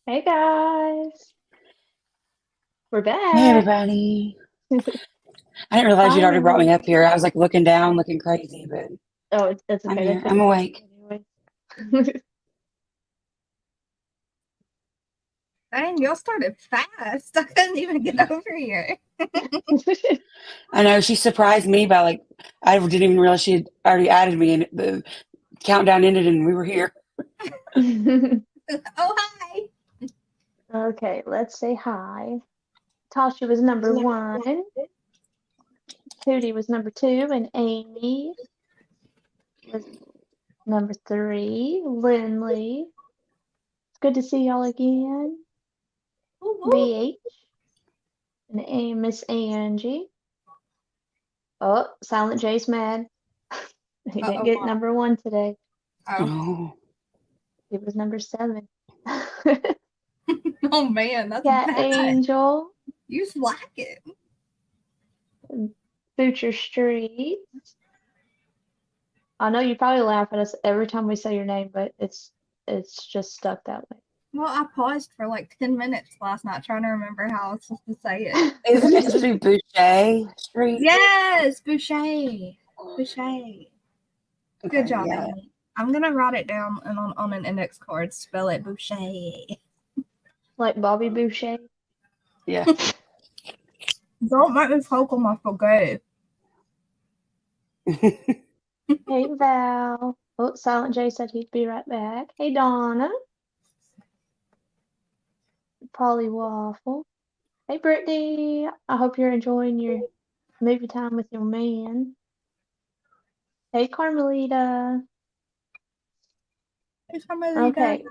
Hey guys, we're Hey back. everybody. I didn't realize you'd already brought Finally. me up here. I was like looking down, looking crazy, but Oh, it's I'm okay. They here. I'm couldn't hear awake. you anyway. Dang, y'all started fast. I couldn't even get over here. I know she surprised me by I didn't even realize she had already added me and the countdown ended and we were here. Oh, hi. Okay, let's say hi. Tasha was number one, Tootie was number two, and Amy was number three. Lindley, it's good to see y'all again. Woo woo. BH and Miss Angie. Oh, Silent J's mad. He didn't Uh-oh. get number one today. Oh. Oh, He was number seven. Oh, man, that's Cat bad. Angel, You slack it. Butcher Street. I know you probably laugh at us every time we say your name, but it's just stuck that Well, I paused for like 10 minutes last night trying to remember how I was supposed to say it. isn't it way. supposed to be Boucher Street? Yes, Boucher. Boucher. Good Okay, job, yeah, Amy. I'm going to write it down and on an index card. Spell it Boucher. Like Bobby Boucher. yeah. Don't make me poke on my spaghetti. Hey Val. Oh, Silent J said he'd be right back. Hey Donna. Polly Waffle. Hey Brittany. I hope you're enjoying your movie time with your man. Hey Carmelita. It's Carmelita. Okay,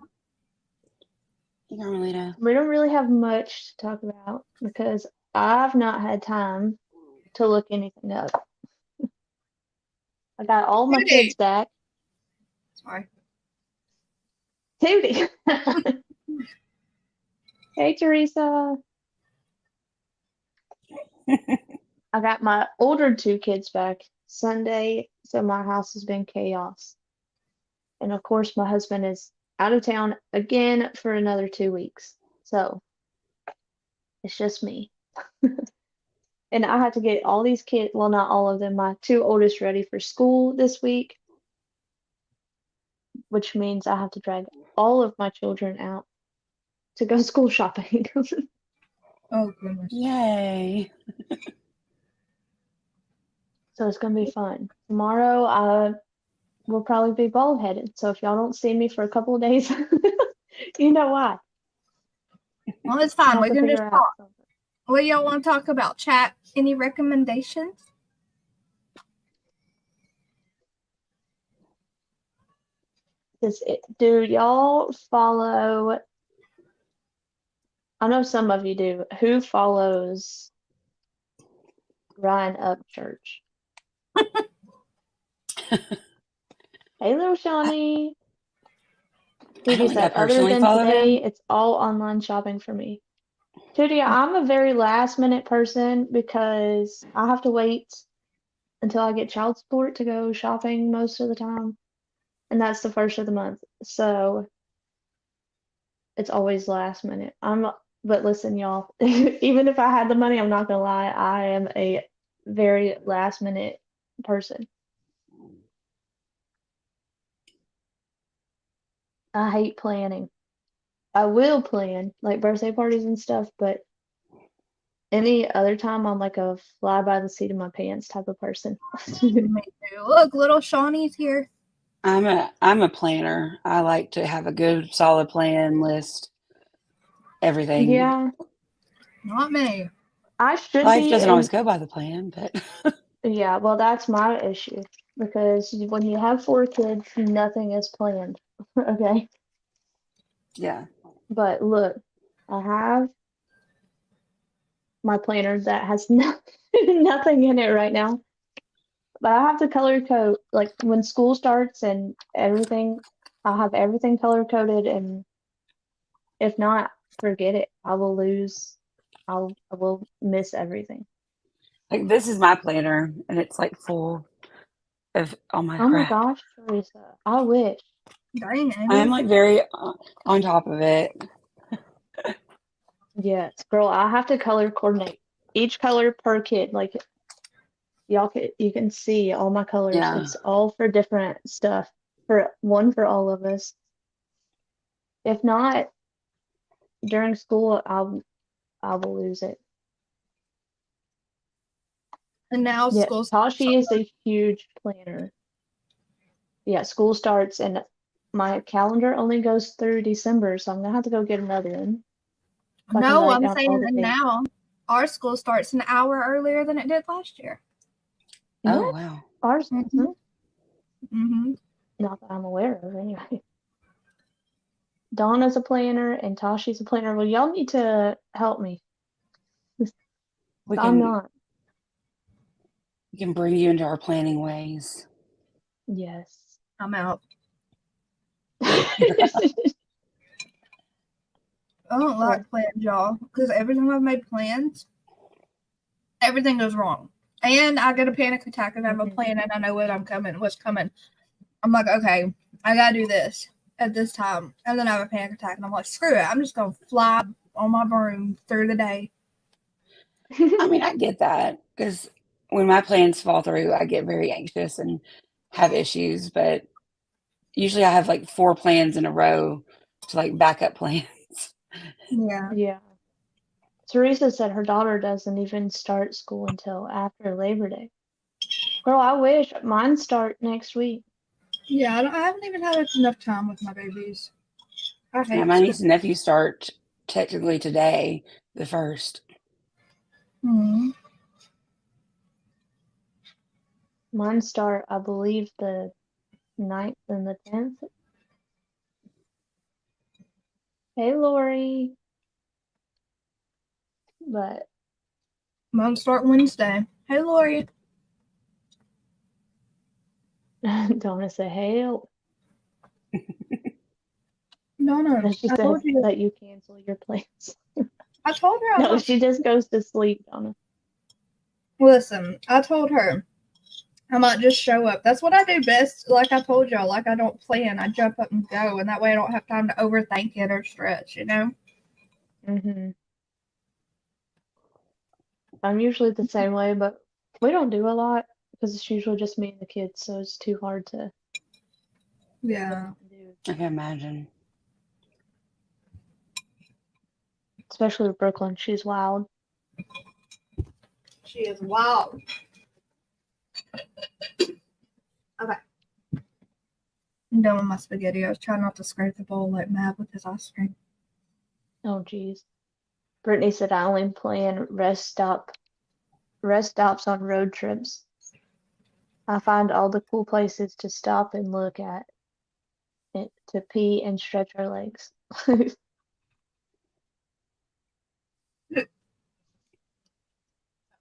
Hey, Carmelita. we don't really have much to talk about because I've not had time to look anything up. I got all my kids Judy. back. Sorry. Tootie. Hey Teresa. I got my older two kids back Sunday, so my house has been chaos. And of course, my husband is out of town again for another 2 weeks. So it's just me. And I had to get all these kids, well, not all of them, my two oldest ready for school this week, which means I have to drag all of my children out to go school shopping. Oh, goodness. Yay. So it's gonna be fun. Tomorrow I will probably be bald headed. So if y'all don't see me for a couple of days, you know why. Well, it's I fine. have We to can figure just out talk. something. What y'all want to talk about? Chat. Any recommendations? 'Cause do y'all follow? I know some of you do. Who follows Ryan Upchurch? Hey, little I, Shawnee. I don't Tootie think I said, other personally than follow today, him. it's all online shopping for me. Tootie, I'm a very last minute person because I have to wait until I get child support to go shopping most of the time. And that's the first of the month. So it's always last minute. But listen, y'all, even if I had the money, I'm not gonna lie, I am a very last minute person. I hate planning. I will plan like birthday parties and stuff, but any other time I'm like a fly by the seat of my pants type of person. Me too. Look, little Shawnee's here. I'm a planner. I like to have a good solid plan list, everything. Yeah, Not me. I should Life be doesn't always in, go by the plan, but yeah, well, that's my issue because when you have four kids, nothing is planned. Okay. yeah. But look, I have my planner that has no, nothing in it right now. But I have to color code like when school starts and everything, I'll have everything color coded, and if not, forget it. I will miss everything. Like this is my planner and it's like full of all my Oh my crap. gosh, Teresa, I wish. Dang, I'm Amy. like very on top of it. Yes, girl, I have to color coordinate each color per kid. Like you can see all my colors. Yeah. It's all for different stuff. For one for all of us. If not, during school, I will lose it. And now Yeah, school's Tashi is a huge planner. Yeah, school starts and my calendar only goes through December, so I'm gonna have to go get another one so I can no, write I'm down all saying the that dates. now our school starts an hour earlier than it did last year. Oh What? wow. Ours Mm-hmm. doesn't. Mm-hmm. Not that I'm aware of, anyway. Donna's a planner and Tashi's a planner. Well, y'all need to help me. We I'm can not. we can bring you into our planning ways. Yes. I'm out. I don't like plans, y'all, because every time I've made plans, everything goes wrong. And I get a panic attack and I have a plan and I know what's coming. I'm like, okay, I gotta do this at this time. And then I have a panic attack and I'm like, screw it. I'm just gonna fly on my broom through the day. I mean, I get that because when my plans fall through, I get very anxious and have issues. But usually, I have like 4 plans in a row to like backup plans. Yeah. Yeah. Teresa said her daughter doesn't even start school until after Labor Day. Girl, I wish mine start next week. Yeah, I haven't even had enough time with my babies. I Yeah, hate my school. niece and nephew start technically today, the 1st. Mm-hmm. Mine start, I believe, the 9th and the 10th. Hey, Lori. But Mine start Wednesday. Hey, Lori. don't want to say hey. No. She I says told you. that you cancel your plans. I told her I was No, not. she just goes to sleep, Donna. Listen, I told her I might just show up. That's what I do best. Like I told y'all, like I don't plan. I jump up and go, and that way I don't have time to overthink it or stretch. Mm-hmm. I'm usually the same way, but we don't do a lot because it's usually just me and the kids, so it's too hard to Yeah. do. I can imagine. Especially with Brooklyn, she's wild. She is wild. Okay. I'm done with my spaghetti. I was trying not to scrape the bowl like mad with this ice cream. Oh, geez. Brittany said I only plan rest stops on road trips. I find all the cool places to stop and look at it to pee and stretch our legs.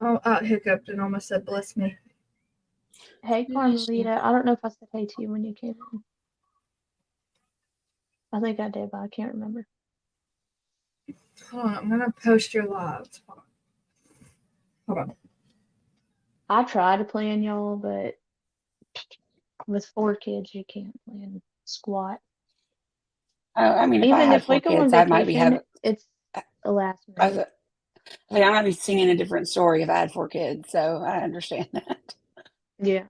Oh, I hiccuped and almost said, bless me. Hey, Carmelita. I don't know if I said hey to you when you came in. I think I did, but I can't remember. Hold on, I'm going to post your lives. Hold on. I try to plan, y'all, but with 4 kids, you can't plan squat. I mean, if I Even had if we 4 go on kids, I might be vacation, having. it's a last I was, minute. I might be singing a different story if I had 4 kids. So I understand that. Yeah.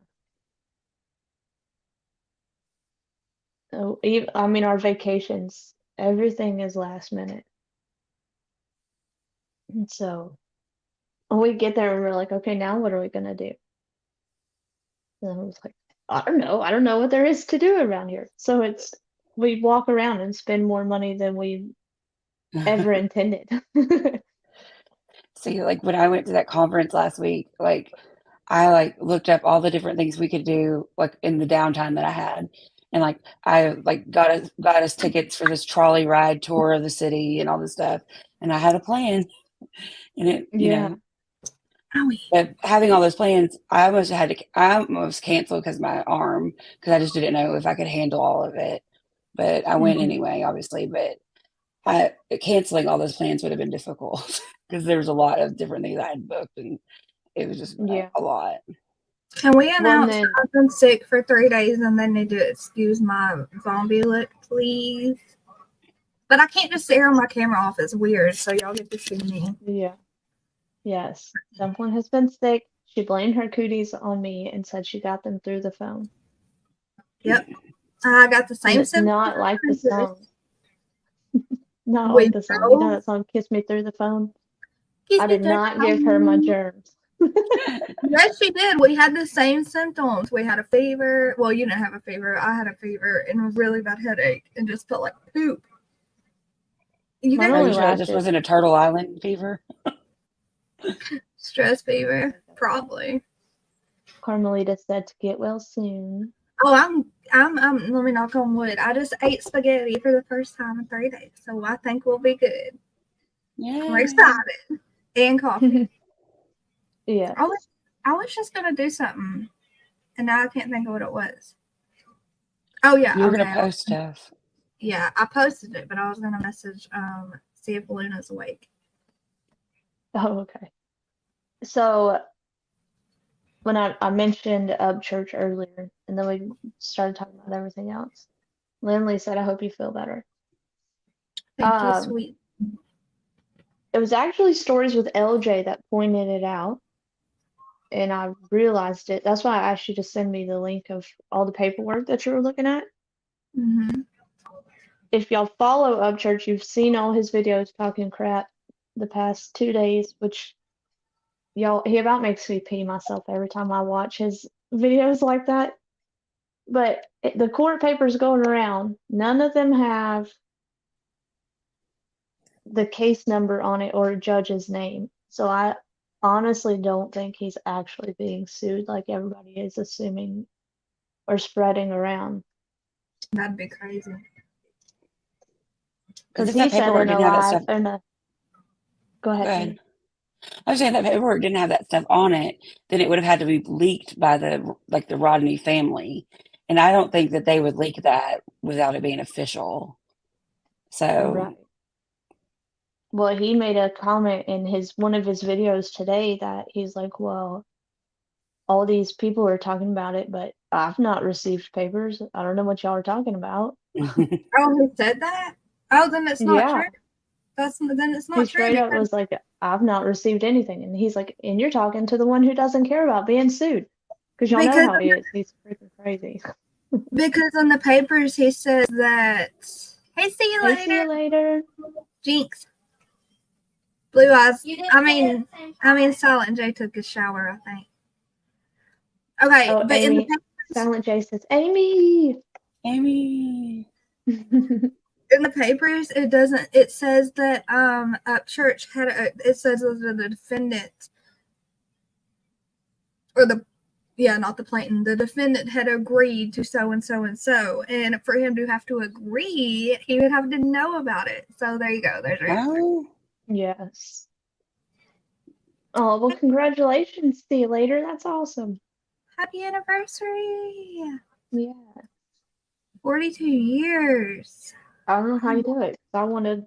So, I mean, our vacations, everything is last minute. And so when we get there and we're like, okay, now what are we gonna do? And I was like, I don't know. I don't know what there is to do around here. So we walk around and spend more money than we ever intended. See, like when I went to that conference last week, like I like looked up all the different things we could do like in the downtime that I had. And like I like got us tickets for this trolley ride tour of the city and all this stuff. And I had a plan. And it, Yeah. but having all those plans, I almost canceled because of my arm, because I just didn't know if I could handle all of it. But I went Mhm. anyway, obviously. But canceling all those plans would have been difficult because there was a lot of different things I had booked, and it was just Yeah. a lot. Can we Well, and announce then I've been sick for 3 days and they need to excuse my zombie look, please? But I can't just stare on my camera off. It's weird. So y'all get to see me. Yeah. Yes. Dumpling has been sick. She blamed her cooties on me and said she got them through the phone. Yep. I got the And same it's symptoms. not like the song. Not We like the song. You know know. that song, Kiss Me Through the Phone? Kiss I me did through not the give her my phone. germs. Yes, she did. We had the same symptoms. We had a fever. Well, you didn't have a fever. I had a fever and a really bad headache and just felt like poop. You Mine guys Are only you sure that just lasted. wasn't a Turtle Island fever? stress fever? Probably. Carmelita said to get well soon. Oh, let me knock on wood. I just ate spaghetti for the first time in 3 days, so I think we'll be good. Yeah. I'm excited. And coffee. Yeah. I was just gonna do something, and now I can't think of what it was. Oh yeah, You're okay. gonna post stuff. Yeah, I posted it, but I was gonna message see if Luna's awake. Oh, okay. So when I mentioned church earlier, and then we started talking about everything else, Lindley said, "I hope you feel better." Thank you, sweet. It was actually Stories with LJ that pointed it out, and I realized it. That's why I asked you to send me the link of all the paperwork that you were looking at. Mm-hmm. If y'all follow Upchurch, you've seen all his videos talking crap the past 2 days, which y'all, he about makes me pee myself every time I watch his videos like that. But the court papers going around, none of them have the case number on it or a judge's name. So I honestly don't think he's actually being sued like everybody is assuming or spreading around. That'd be crazy. Because if that he said paperwork in a didn't have that live, stuff, in a, go go ahead, ahead. Tammy. I was saying that paperwork didn't have that stuff on it, then it would have had to be leaked by the Rodney family, and I don't think that they would leak that without it being official. So Right. Well, he made a comment in one of his videos today that he's like, well, all these people are talking about it, but I've not received papers. I don't know what y'all are talking about. Oh, he said that? Oh, then it's not Yeah. true. Then it's He not true. straight up was like, I've not received anything. And he's like, and you're talking to the one who doesn't care about being sued. Because y'all know how he is. He's freaking crazy. Because in the papers he says that, hey, see you Hey, later. see you later. Jinx. Blue eyes. I mean, Silent J took his shower, I think. Okay, Oh, but Amy, in the papers, Silent J says, Amy. Amy. in the papers, it doesn't. It says that Upchurch had it says that the defendant or not the plaintiff. The defendant had agreed to so and so and so, and for him to have to agree, he would have to know about it. So there you go. There's your answer. Oh, Yes. Oh, well, congratulations. See you later. That's awesome. Happy anniversary! Yeah. 42 years. I don't know how you do it. 'Cause I want to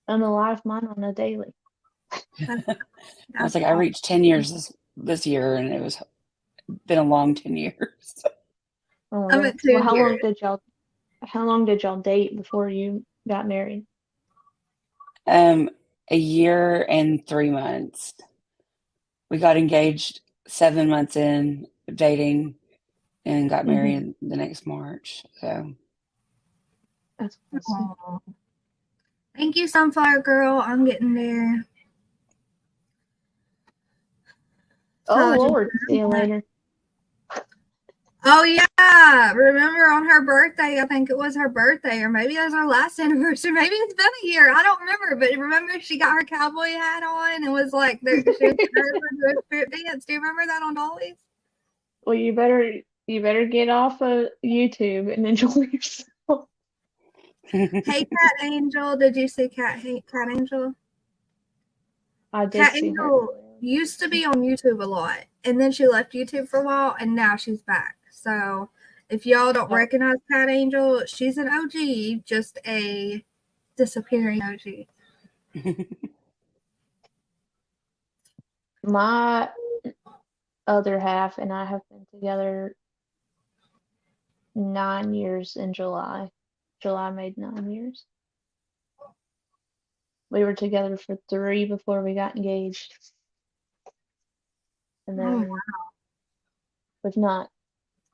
unalive mine on a daily. I was like, I reached 10 years this year, and it was been a long 10 years. Oh, I'm yeah. at 2 Well, how years. long did y'all date before you got married? A year and 3 months. We got engaged 7 months in dating and got married the next March. So That's awesome. Aww. Thank you, Sunflower Girl. I'm getting there. Oh, Lord. See you later. Oh, yeah. Remember on her birthday, I think it was her birthday, or maybe it was our last anniversary. Maybe it's been a year. I don't remember. But remember, she got her cowboy hat on and was like, she was doing a spirit dance. Do you remember that on Dolly's? Well, you better get off of YouTube and enjoy yourself. Hey, Cat Angel. Did you see Cat Angel? I did Cat see her. Angel used to be on YouTube a lot, and then she left YouTube for a while, and now she's back. So if y'all don't recognize Cat Angel, she's an OG, just a disappearing OG. My other half and I have been together 9 years in July. July made 9 years. We were together for 3 before we got engaged. And Oh, then wow. we've not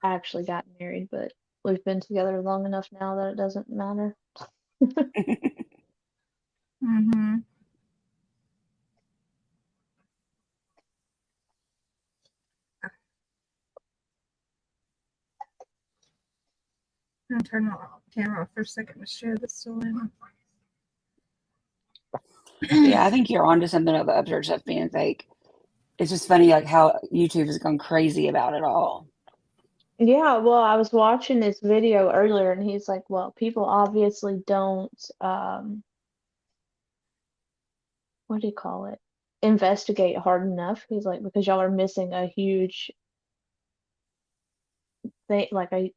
actually gotten married, but we've been together long enough now that it doesn't matter. Mm-hmm. I'm gonna turn the camera off for a second to share this one. Yeah, I think you're onto something about the upchurch stuff being fake. It's just funny, like how YouTube has gone crazy about it all. Yeah, well, I was watching this video earlier and he's like, well, people obviously don't, what do you call it? Investigate hard enough. He's like, because y'all are missing a huge thing, like a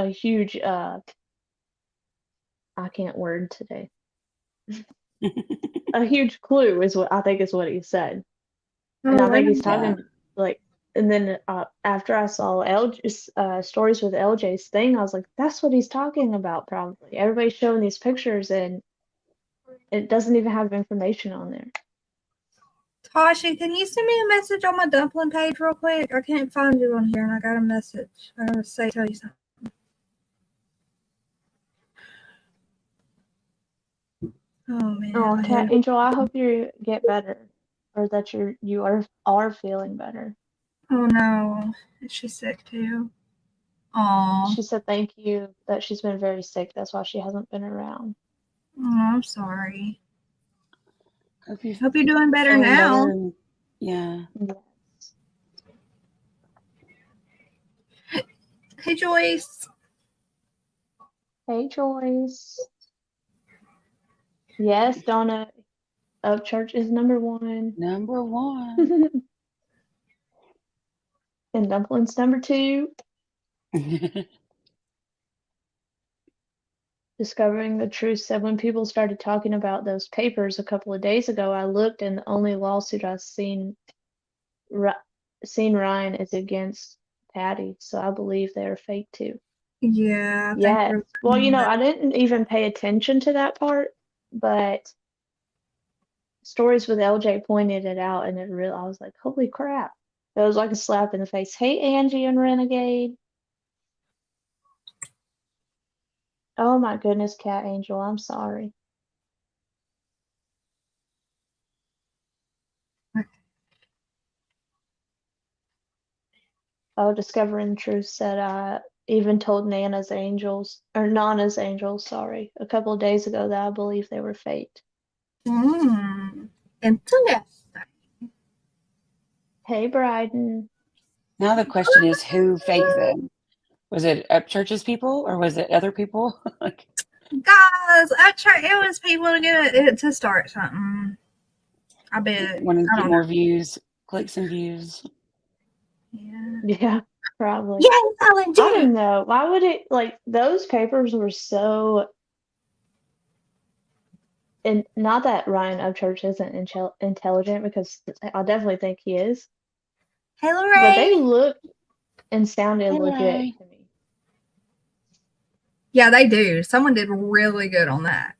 huge, I can't word today. A huge clue is what I think is what he said. And I Oh, think he's wow. Yeah. talking like, and then after I saw LJ's stories with LJ's thing, I was like, that's what he's talking about, probably. Everybody's showing these pictures and it doesn't even have information on there. Tashi, can you send me a message on my dumpling page real quick? I can't find you on here, and I got a message. I gotta tell you something. Oh man. Oh, my Cat head. Angel, I hope you get better, or that you are feeling better. Oh no, is she sick too? Oh, She said thank you, that she's been very sick. That's why she hasn't been around. I'm sorry. Hope you're Hope you're doing better feeling now. better. Yeah. Yes. Hey Joyce. Hey, Joyce. Yes, Donna, Upchurch is number 1. Number 1. And Dumplings number 2. Discovering the truth said when people started talking about those papers a couple of days ago, I looked and the only lawsuit I've seen Ryan is against Patty, so I believe they are fake too. Yeah, I think Yes. you're Well, looking at I didn't even pay attention to that part, but Stories with LJ pointed it out, and I was like, holy crap. It was like a slap in the face. Hey, Angie and Renegade. Oh my goodness, Cat Angel, I'm sorry. Oh, Discovering the Truth said I even told Nana's Angels, or Nana's Angels, sorry, a couple of days ago that I believe they were faked. Interesting. Hey, Bryden. Now the question is, who faked them? Was it Upchurch's people or was it other people? Guys, it was people to get it to start something. I bet. Wanted to I get don't more know. views, clicks and views. Yeah. Yeah, probably. Yes, Ellen I J. don't know. Why would it, like, those papers were so, and not that Ryan Upchurch isn't intelligent, because I definitely think he is, Hey, but they Lorraine. looked and sounded Hey, legit Ray. to me. Yeah, they do. Someone did really good on that.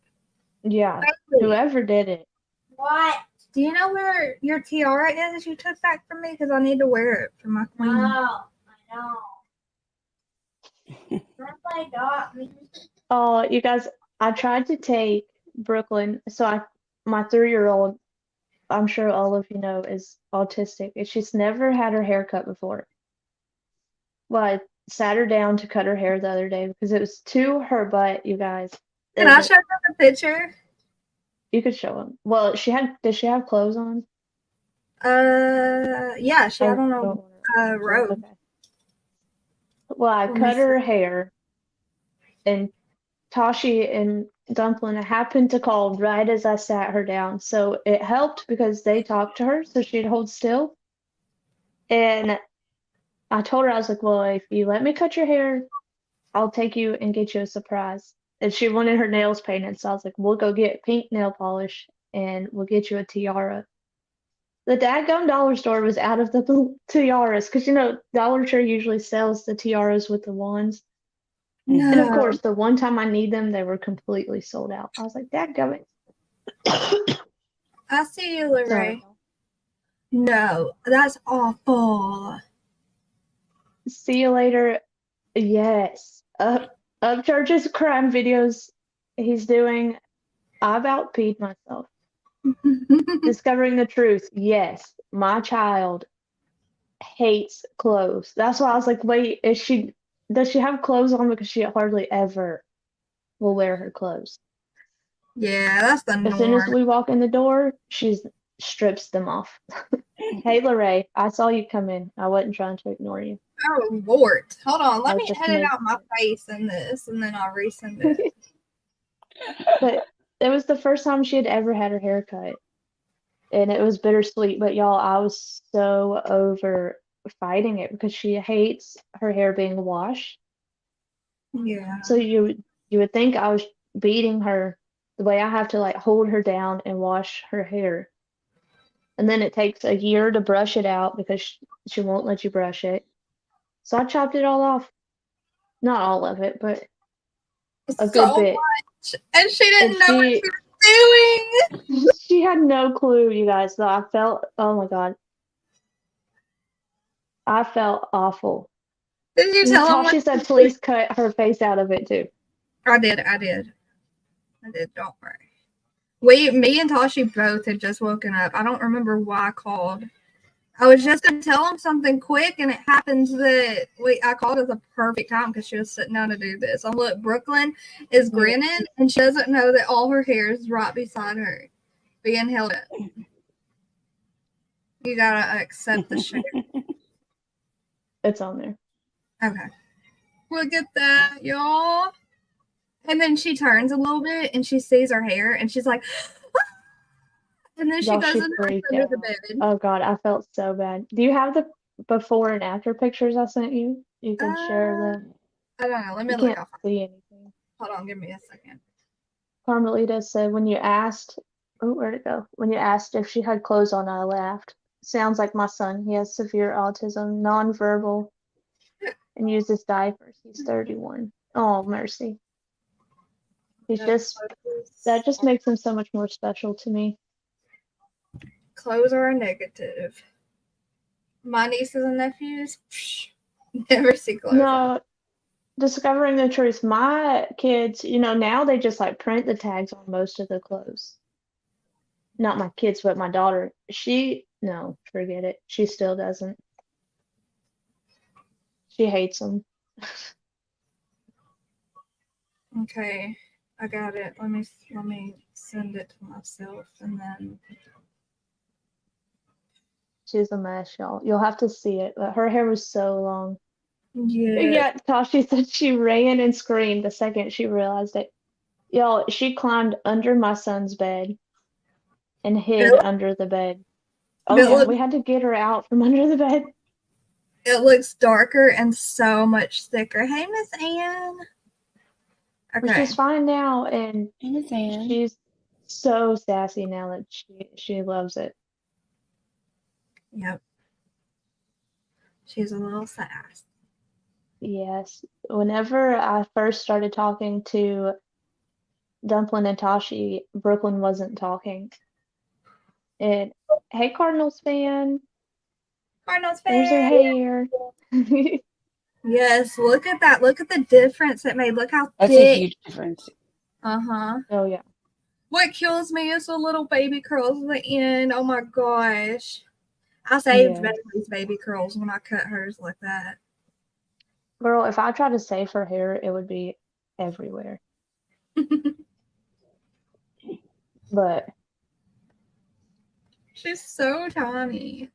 Yeah, whoever did it. What? Do you know where your tiara is you took back from me? Because I need to wear it for my queen. No, I know. That's got me. Oh, you guys, I tried to take Brooklyn, so my 3-year-old, I'm sure all of you know, is autistic, and she's never had her hair cut before. Well, I sat her down to cut her hair the other day because it was to her butt, you guys. Can I show them the picture? You could show them. Well, did she have clothes on? Yeah, she had on don't a robe. Okay. Well, I Let me cut see. her hair, and Tashi and Dumplin happened to call right as I sat her down. So it helped because they talked to her so she'd hold still. And I told her, I was like, well, if you let me cut your hair, I'll take you and get you a surprise. And she wanted her nails painted. So I was like, we'll go get pink nail polish and we'll get you a tiara. The dadgum dollar store was out of the tiaras because, Dollar Tree usually sells the tiaras with the wands. And of No. course, the one time I need them, they were completely sold out. I was like, dadgummit. I see you, Sorry. Lorraine. No, that's awful. See you later. Yes. Upchurch's crime videos he's doing. I about peed myself. Discovering the truth. Yes, my child hates clothes. That's why I was like, wait, does she have clothes on? Because she hardly ever will wear her clothes. Yeah, that's the As soon as norm. we walk in the door, she strips them off. Hey, Lorraine, I saw you come in. I wasn't trying to ignore you. Oh, Lord. Hold on. I Let was me just edit making out my sure. face in this, and then I'll resend it. But it was the first time she had ever had her hair cut. And it was bittersweet. But y'all, I was so over fighting it because she hates her hair being washed. Yeah. So you would think I was beating her the way I have to like hold her down and wash her hair. And then it takes a year to brush it out because she won't let you brush it. So I chopped it all off. Not all of it, but a good So bit. much. And she And didn't know what she was doing. she had no clue, you guys. So I felt, oh my God, I felt awful. Did you tell him Tasha said, please cut her face out of it too. I did. Don't worry. Me and Tashi both had just woken up. I don't remember why I called. I was just gonna tell him something quick, and it happens that I called at the perfect time because she was sitting down to do this. And look, Brooklyn is grinning, and she doesn't know that all her hair is right beside her, being held up. You gotta accept the shit. It's on there. Okay, look at that, y'all. And then she turns a little bit, and she sees her hair, and she's like, and then she Y'all, goes she and hides freaked under out. the bed. Oh God, I felt so bad. Do you have the before and after pictures I sent you? You can share them. I don't know. Let me You look can't off. see anything. Hold on, give me a second. Carmelita said when you asked, oh, where'd it go? When you asked if she had clothes on, I laughed. Sounds like my son. He has severe autism, nonverbal, and uses diapers. He's 31. Oh, mercy. That just makes him so much more special to me. Clothes are a negative. My nieces and nephews never see clothes on. No, discovering the truth. My kids, now they just like print the tags on most of the clothes. Not my kids, but my daughter. No, forget it. She still doesn't. She hates them. Okay, I got it. Let me send it to myself, and then She's a mess, y'all. You'll have to see it. But her hair was so long. yeah. Tashi said she ran and screamed the second she realized it. Y'all, she climbed under my son's bed and hid Really? under the bed. Oh It yeah, look- we had to get her out from under the bed. It looks darker and so much thicker. Hey, Miss Anne. But Okay. she's fine now, and Understand. she's so sassy now that she loves it. Yep. She's a little sass. Yes. Whenever I first started talking to Dumplin' and Tashi, Brooklyn wasn't talking. And hey, Cardinals fan, Cardinals there's her fan. hair. Yes, look at that. Look at the difference it made. Look how That's thick. a huge difference. Uh-huh. Oh yeah. What kills me is the little baby curls at the end. Oh my gosh. I saved Yeah. Bailey's baby curls when I cut hers like that. Girl, if I tried to save her hair, it would be everywhere. But She's so tiny.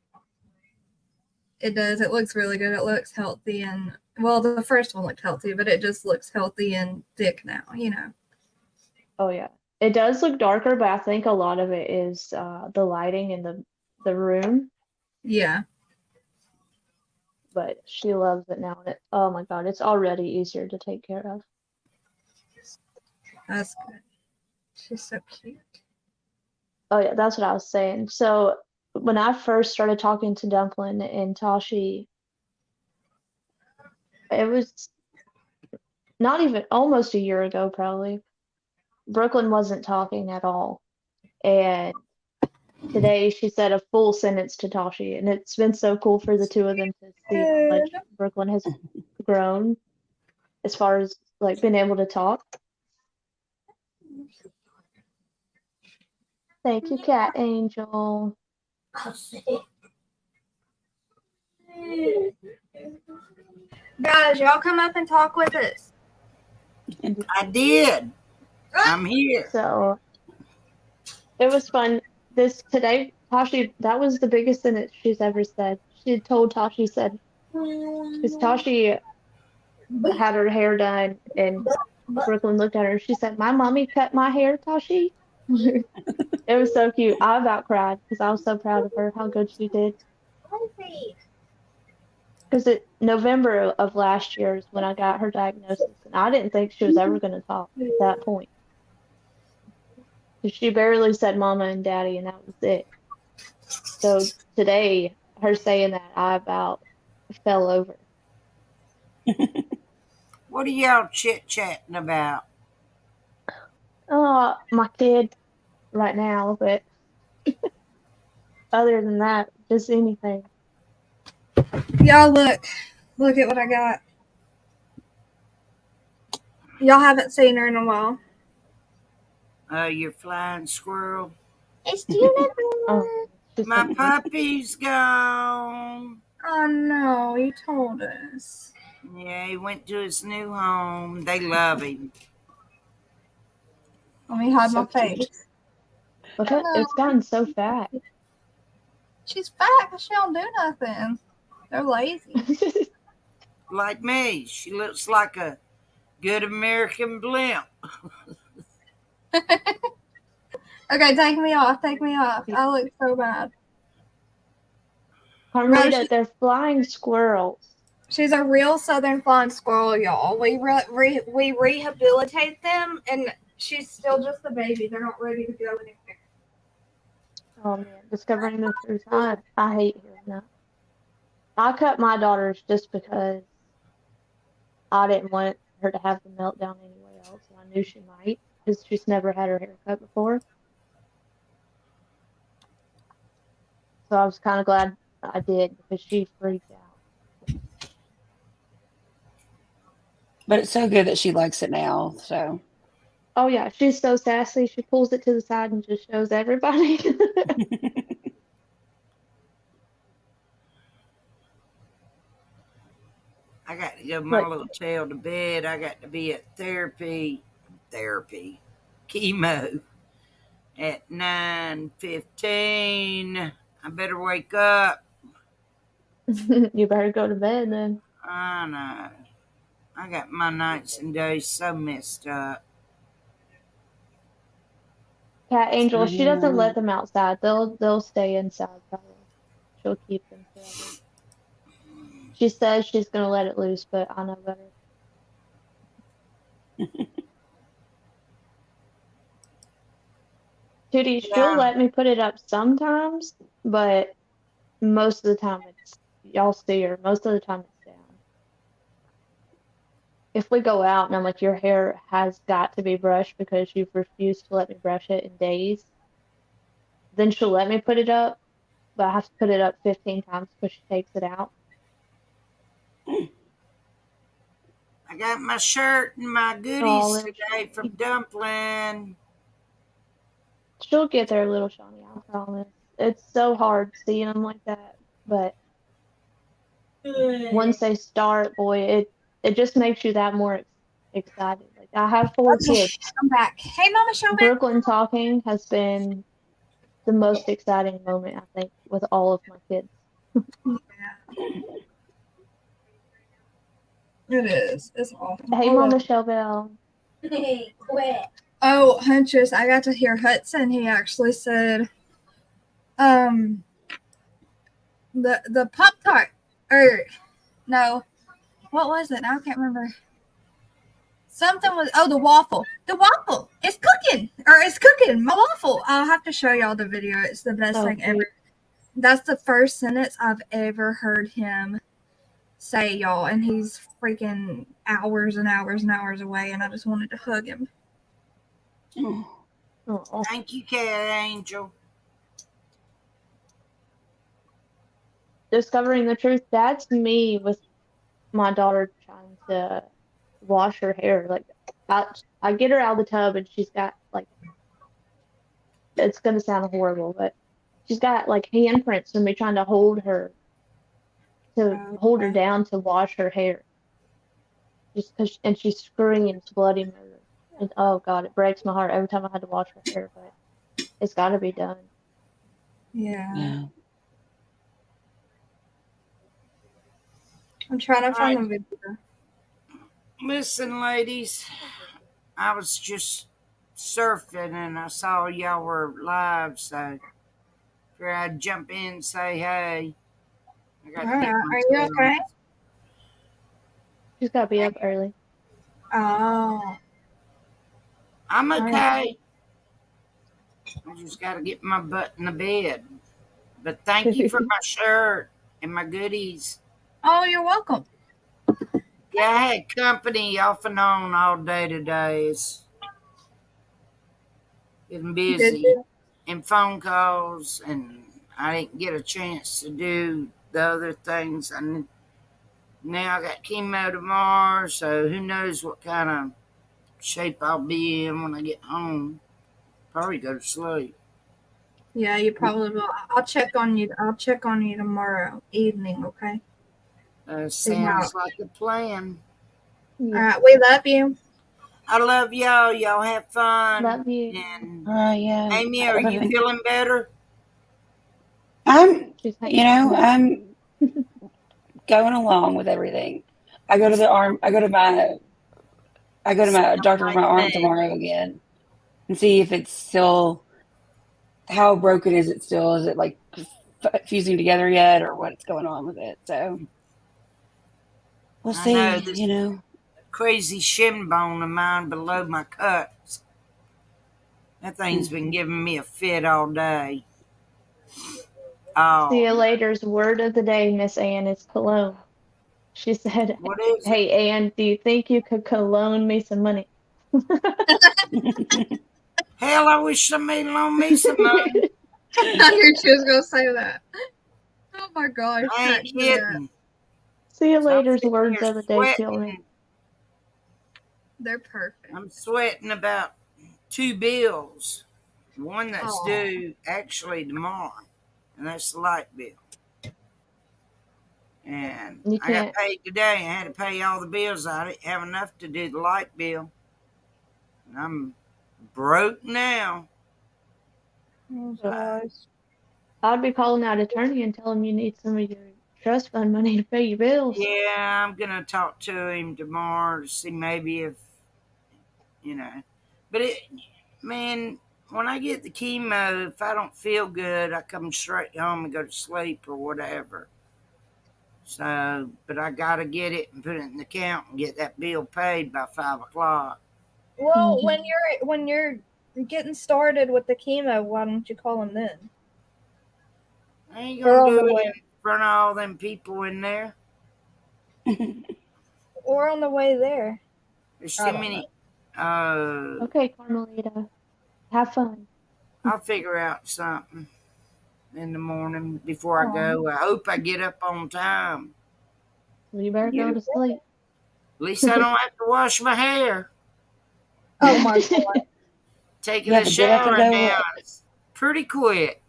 It does. It looks really good. It looks healthy and well, the first one looked healthy, but it just looks healthy and thick now, oh yeah. It does look darker, but I think a lot of it is the lighting in the room. Yeah. But she loves it now. And oh my God, it's already easier to take care of. That's good. She's so cute. Oh yeah, that's what I was saying. So when I first started talking to Dumplin' and Tashi, it was not even almost a year ago, probably. Brooklyn wasn't talking at all. And today she said a full sentence to Tashi, and it's been so cool for the two of them to see how much Brooklyn has grown as far as like being able to talk. Thank you, Cat Angel. Guys, y'all come up and talk with us. I did. I'm here. So it was fun. This today, Tashi, that was the biggest sentence she's ever said. She told Tashi said, because Tashi had her hair done, and Brooklyn looked at her. She said, "My mommy cut my hair, Tashi." It was so cute. I about cried because I was so proud of her, how good she did. Because November of last year is when I got her diagnosis, and I didn't think she was ever going to talk at that point. She barely said mama and daddy, and that was it. So today, her saying that, I about fell over. What are y'all chit-chatting about? My kid right now, but other than that, just anything. Y'all look at what I got. Y'all haven't seen her in a while. Your flying squirrel. It's still Oh, just My something. puppy's gone. Oh no, you told us. Yeah, he went to his new home. They love him. Let me hide So my face. Look at it's gotten so fat. She's fat because she don't do nothing. They're lazy. Like me. She looks like a good American blimp. Okay, take me off. I look so bad. Carmelita, they're flying squirrels. She's a real southern flying squirrel, y'all. We rehabilitate them, and she's still just a baby. They're not ready to go anywhere. Oh man, discovering the truth. I hate hearing that. I cut my daughters just because I didn't want her to have the meltdown anyway else, and I knew she might because she's never had her hair cut before. So I was kind of glad I did because she freaked out. But it's so good that she likes it now. So Oh yeah, she's so sassy. She pulls it to the side and just shows everybody. I got to give my little tail to bed. I got to be at therapy, chemo at 9:15. I better wake up. You better go to bed then. I know. I got my nights and days so messed up. Cat Angel, she doesn't let them outside. They'll stay inside probably. She'll keep them forever. She says she's gonna let it loose, but I know better. Tootie, she'll let me put it up sometimes, but most of the time it's y'all see her. Most of the time it's down. If we go out and I'm like, your hair has got to be brushed because you've refused to let me brush it in days, then she'll let me put it up, but I have to put it up 15 times before she takes it out. I got my shirt and my goodies today from Dumpling. She'll get there, little Shawnee, I promise. It's so hard seeing them like that, but once they start, boy, it just makes you that more excited. Like I have 4 kids. I'm back. Hey, Mama Shelby. Brooklyn talking has been the most exciting moment, I think, with all of my kids. It is. It's awesome. Hey, Mama Shelby. Hey, quit. Oh, Huntress, I got to hear Hudson. He actually said, the Pop-Tart, or no, what was it? I can't remember. Something was, the waffle. The waffle is cooking, my waffle. I'll have to show y'all the video. It's the best thing ever. That's the first sentence I've ever heard him say, y'all, and he's freaking hours and hours and hours away, and I just wanted to hug him. Oh, Thank you, Cat Angel. discovering the truth. That's me with my daughter trying to wash her hair. Like, I get her out of the tub and she's got like, it's gonna sound horrible, but she's got like handprints from me trying to hold her down to wash her hair. Just cause, and she screams bloody murder. And oh God, it breaks my heart every time I had to wash her hair, but it's got to be done. Yeah. Yeah. I'm trying to find Right. the video. Listen, ladies, I was just surfing and I saw y'all were live, so figured I'd jump in and say hey. I got to Alright, get my are you okay? clothes. She's got to be up early. Oh. I'm All okay. I just got to get my butt in the bed. But thank you for my shirt and my goodies. Oh, you're welcome. Yeah, I had company off and on all day today. It's been Did busy you? and phone calls, and I didn't get a chance to do the other things. And now I got chemo tomorrow, so who knows what kind of shape I'll be in when I get home. Probably go to sleep. Yeah, you probably will. I'll check on you. I'll check on you tomorrow evening, okay? See how. Sounds like a plan. Yeah. Alright, we love you. I love y'all. Y'all have fun. Love you. And Yeah. Amy, are you feeling better? I'm, She's like, I'm going along with everything. I go to my doctor for my arm tomorrow again and see if it's still, how broken is it still? Is it like fusing together yet or what's going on with it? So we'll I know see, this crazy shin bone of mine below my cuts. That thing's been giving me a fit all day. see you Oh, later's word of the day, Miss Ann, is cologne. She said, what is it? "Hey Ann, do you think you could cologne me some money?" Hell, I wish somebody loaned me some money. I knew she was gonna say that. Oh my gosh, I ain't crack me up. kidding. See you So I'm later's sitting words here of the day kill me. sweating. They're perfect. I'm sweating about 2 bills. One that's Aw. due actually tomorrow, and that's the light bill. And You I got can't. paid today. I had to pay all the bills. I didn't have enough to do the light bill. And I'm broke now. Oh So, gosh. I'd be calling out attorney and telling him you need some of your trust fund money to pay your bills. yeah, I'm gonna talk to him tomorrow to see maybe if But man, when I get the chemo, if I don't feel good, I come straight home and go to sleep or whatever. So, but I gotta get it and put it in the account and get that bill paid by 5 o'clock. Well, Mhm. when you're getting started with the chemo, why don't you call him then? I ain't We're gonna on do the it way. in front of all them people in there. We're on the way there. There's I too don't many. Okay, Carmelita, have fun. I'll figure out something in the morning before I Aw. go. I hope I get up on time. Well, you better You go to sleep. At least I don't have to wash my hair. Oh my god. Taking You a have to get up and shower go now look. is pretty quick.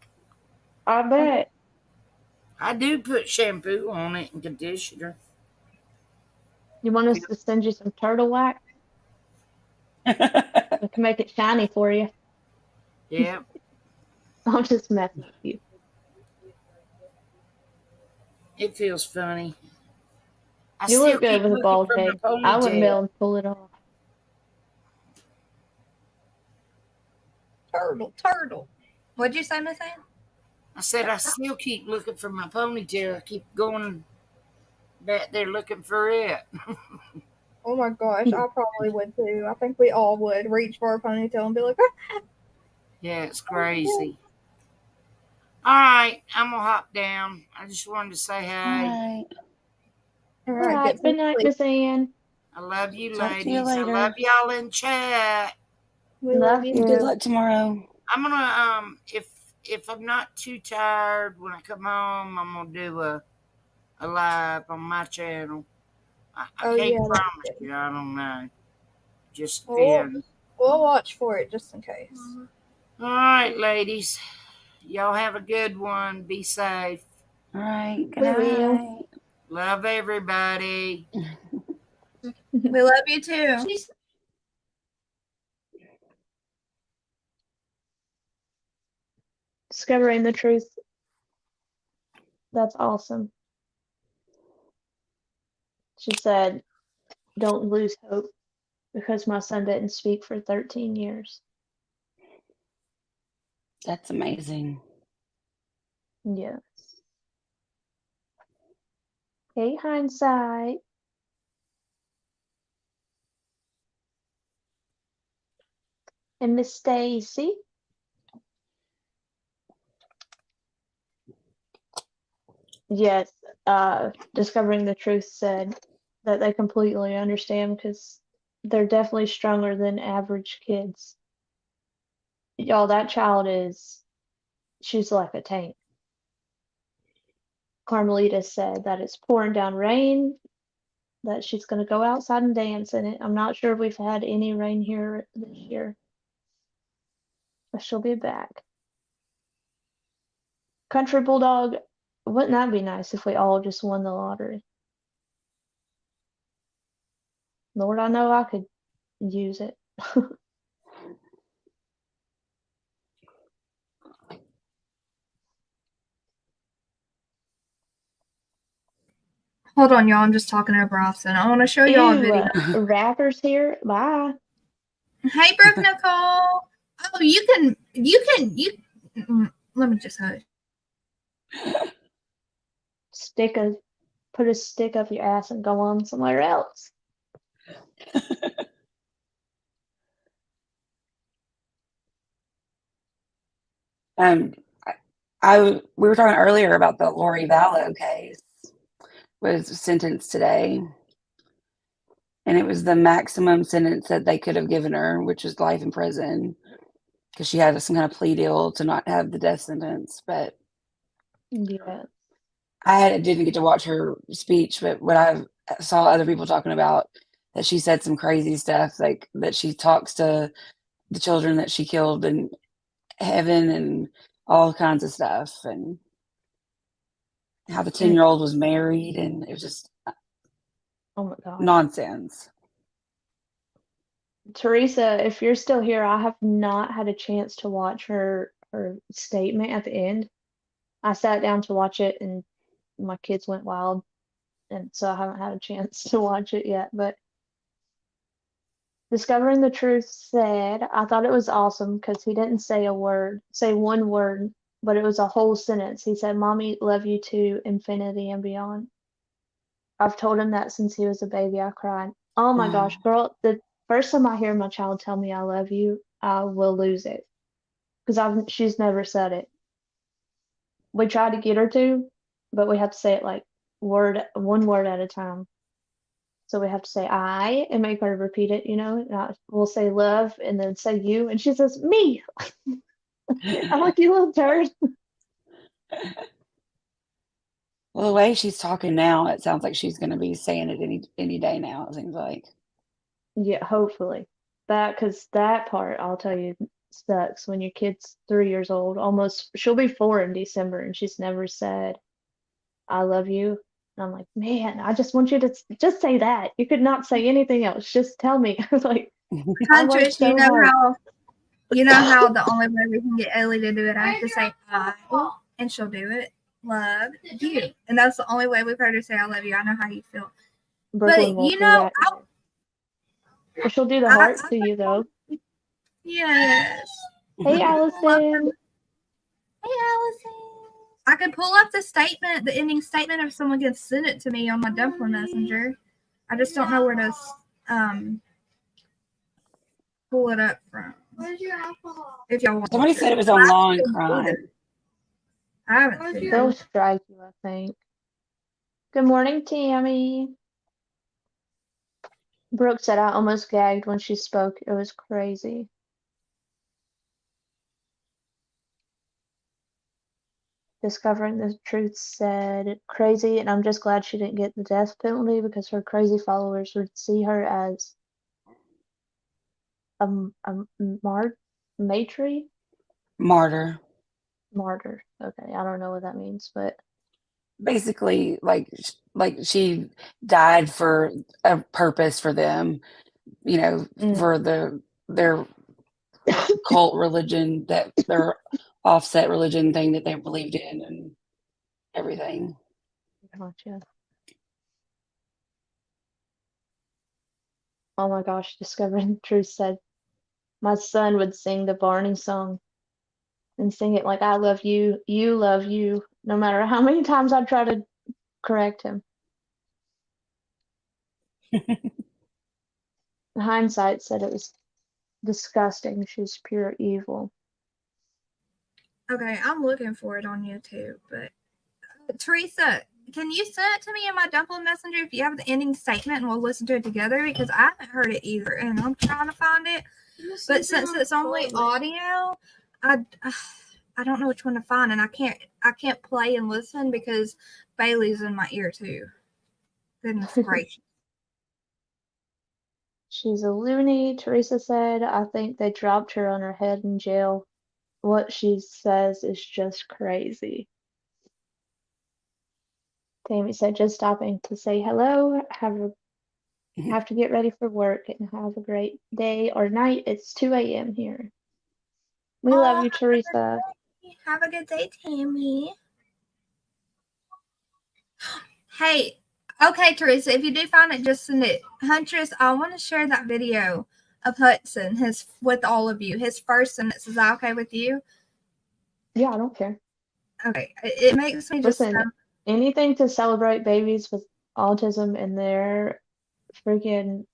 I bet. I do put shampoo on it and conditioner. You want us to send you some turtle wax? We can make it shiny for you. Yeah, I'm just messing with you. it feels funny. I You still look good keep with a looking bald for my head. I wouldn't be ponytail. able to pull it off. Turtle. What'd you say, Miss Ann? I said I still keep looking for my ponytail. I keep going back there looking for it. Oh my gosh, I probably would too. I think we all would reach for a ponytail and be like, Yeah, it's crazy. All right, I'm gonna hop down. I just wanted to say All hey. right. All All right, right. get some Good night, sleep. Miss Ann. I love you, Talk to you ladies. I later. love y'all in chat. We love Love you. Good you. luck tomorrow. I'm gonna if I'm not too tired when I come home, I'm gonna do a live on my channel. I Oh can't yeah, that's promise good. you. I don't know. Just We'll, depends. we'll watch for it just in case. All right, ladies. Y'all have a good one. Be safe. All right. Good We will. night. Love everybody. We love you too. Discovering the truth. That's awesome. She said, "Don't lose hope because my son didn't speak for 13 years." That's amazing. Yes. Hey, hindsight. And Miss Stacy. Yes. Discovering the truth said that they completely understand because they're definitely stronger than average kids. Y'all, that child she's like a tank. Carmelita said that it's pouring down rain, that she's going to go outside and dance in it. I'm not sure if we've had any rain here this year, but she'll be back. Country Bulldog, wouldn't that be nice if we all just won the lottery? Lord, I know I could use it. Hold on, y'all. I'm just talking over Austin. I want to show y'all a video. Rappers here. Bye. Hey, Brooke Nicole. Oh, you. Let me just hush. Put a stick up your ass and go on somewhere else. Um, we were talking earlier about the Lori Vallow case. Was sentenced today, and it was the maximum sentence that they could have given her, which was life in prison, because she had some kind of plea deal to not have the death sentence. But Yeah. didn't get to watch her speech, but what I saw other people talking about, that she said some crazy stuff, like that she talks to the children that she killed in heaven and all kinds of stuff, and how the 10-year-old was married, and it was just Oh my gosh. nonsense. Teresa, if you're still here, I have not had a chance to watch her statement at the end. I sat down to watch it and my kids went wild, and so I haven't had a chance to watch it yet. But Discovering the Truth said, I thought it was awesome because he didn't say one word, but it was a whole sentence. He said, "Mommy, love you to infinity and beyond." I've told him that since he was a baby. I cried. Oh my gosh, girl, the first time I hear my child tell me I love you, I will lose it because she's never said it. We try to get her to, but we have to say it like one word at a time. So we have to say I and make her repeat it, we'll say love and then say you, and she says me. I'm like, you little turd. Well, the way she's talking now, it sounds like she's going to be saying it any day now, it seems like. Yeah, hopefully. Because that part, I'll tell you, sucks when your kid's 3 years old. She'll be 4 in December, and she's never said, I love you. And I'm like, man, I just want you to just say that. You could not say anything else. Just tell me. Like, I worked Huntress, so you know hard. how the only way we can get Ellie to do it, I have to say I, and she'll do it. Love you, and that's the only way we've heard her say I love you. I know how you feel, Brooklyn but won't do that. Well, she'll do the heart to you, though. Yes. Hey, Allison. Hey, Allison. I could pull up the ending statement, if someone can send it to me on my Dumpling Messenger. I just don't know where to pull it up from. Where's your alcohol? If y'all want. Somebody said it was on Law and Crime. I haven't seen They'll it. strike you, I think. Good morning, Tammy. Brooke said I almost gagged when she spoke. It was crazy. Discovering the truth said crazy, and I'm just glad she didn't get the death penalty because her crazy followers would see her as a matri? Martyr. Martyr. Okay, I don't know what that means, but Basically, like she died for a purpose for them, for their cult religion, that their offset religion thing that they believed in and everything. gotcha. Oh my gosh, discovering the truth said my son would sing the Barney song and sing it like I love you, you love you, no matter how many times I try to correct him. Hindsight said it was disgusting. She's pure evil. Okay, I'm looking for it on YouTube, but Teresa, can you send it to me in my Dumpling Messenger if you have the ending statement and we'll listen to it together? Because I haven't heard it either and I'm trying to find it. But since it's only audio, I don't know which one to find, and I can't play and listen because Bailey's in my ear too. Goodness gracious. She's a loony, Teresa said. I think they dropped her on her head in jail. What she says is just crazy. Tammy said, just stopping to say hello. Have to get ready for work and have a great day or night. It's 2 a.m. here. We love you, Teresa. Have a good day, Tammy. Hey, okay, Teresa, if you do find it, just send it. Huntress, I want to share that video of Hudson, with all of you. His first sentence, is that okay with you? Yeah, I don't care. Okay, it makes me just Listen, anything to celebrate babies with autism and their freaking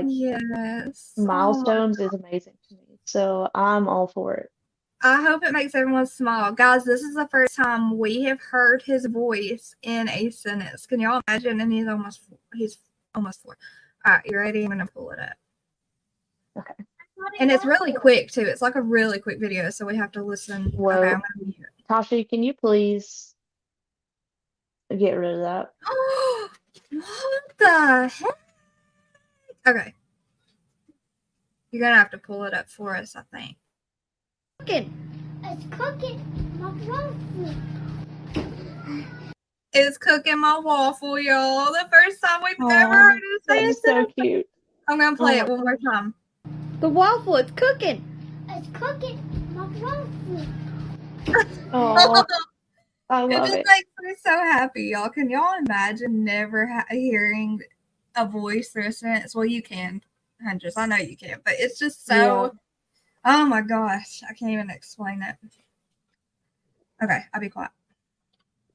yes. milestones is amazing to me. So I'm all for it. I hope it makes everyone smile. Guys, this is the first time we have heard his voice in a sentence. Can y'all imagine? And he's almost 4. All right, you ready? I'm going to pull it up. Okay. And it's really quick, too. It's like a really quick video, so we have to listen. Whoa. Okay, I'm going to Tashi, can you please get rid of that? What the heck? Okay. You're going to have to pull it up for us, I think. It's cooking my waffle. It's cooking my waffle, y'all. The first time we've ever heard it say That's so cute. I'm going to play it one more time. The waffle, it's cooking. It's cooking my waffle. Oh, I It love just it. makes me so happy, y'all. Can y'all imagine never hearing a voice through a sentence? Well, you can, Huntress. I know you can, but it's just so. Yeah. Oh my gosh, I can't even explain it. Okay, I'll be quiet.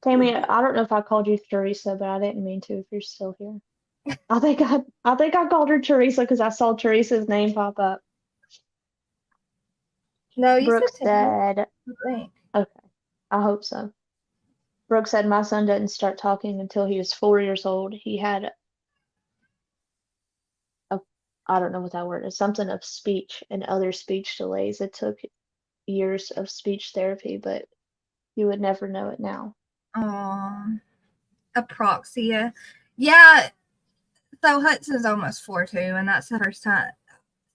Tammy, I don't know if I called you Teresa, but I didn't mean to if you're still here. I think I called her Teresa because I saw Teresa's name pop up. No, you Brooke said. said, okay, I hope so. Brooke said, my son didn't start talking until he was 4 years old. He had I don't know what that word is, something of speech and other speech delays. It took years of speech therapy, but you would never know it now. Aproxia. Yeah. So Hudson's almost 4 too, and that's the first time.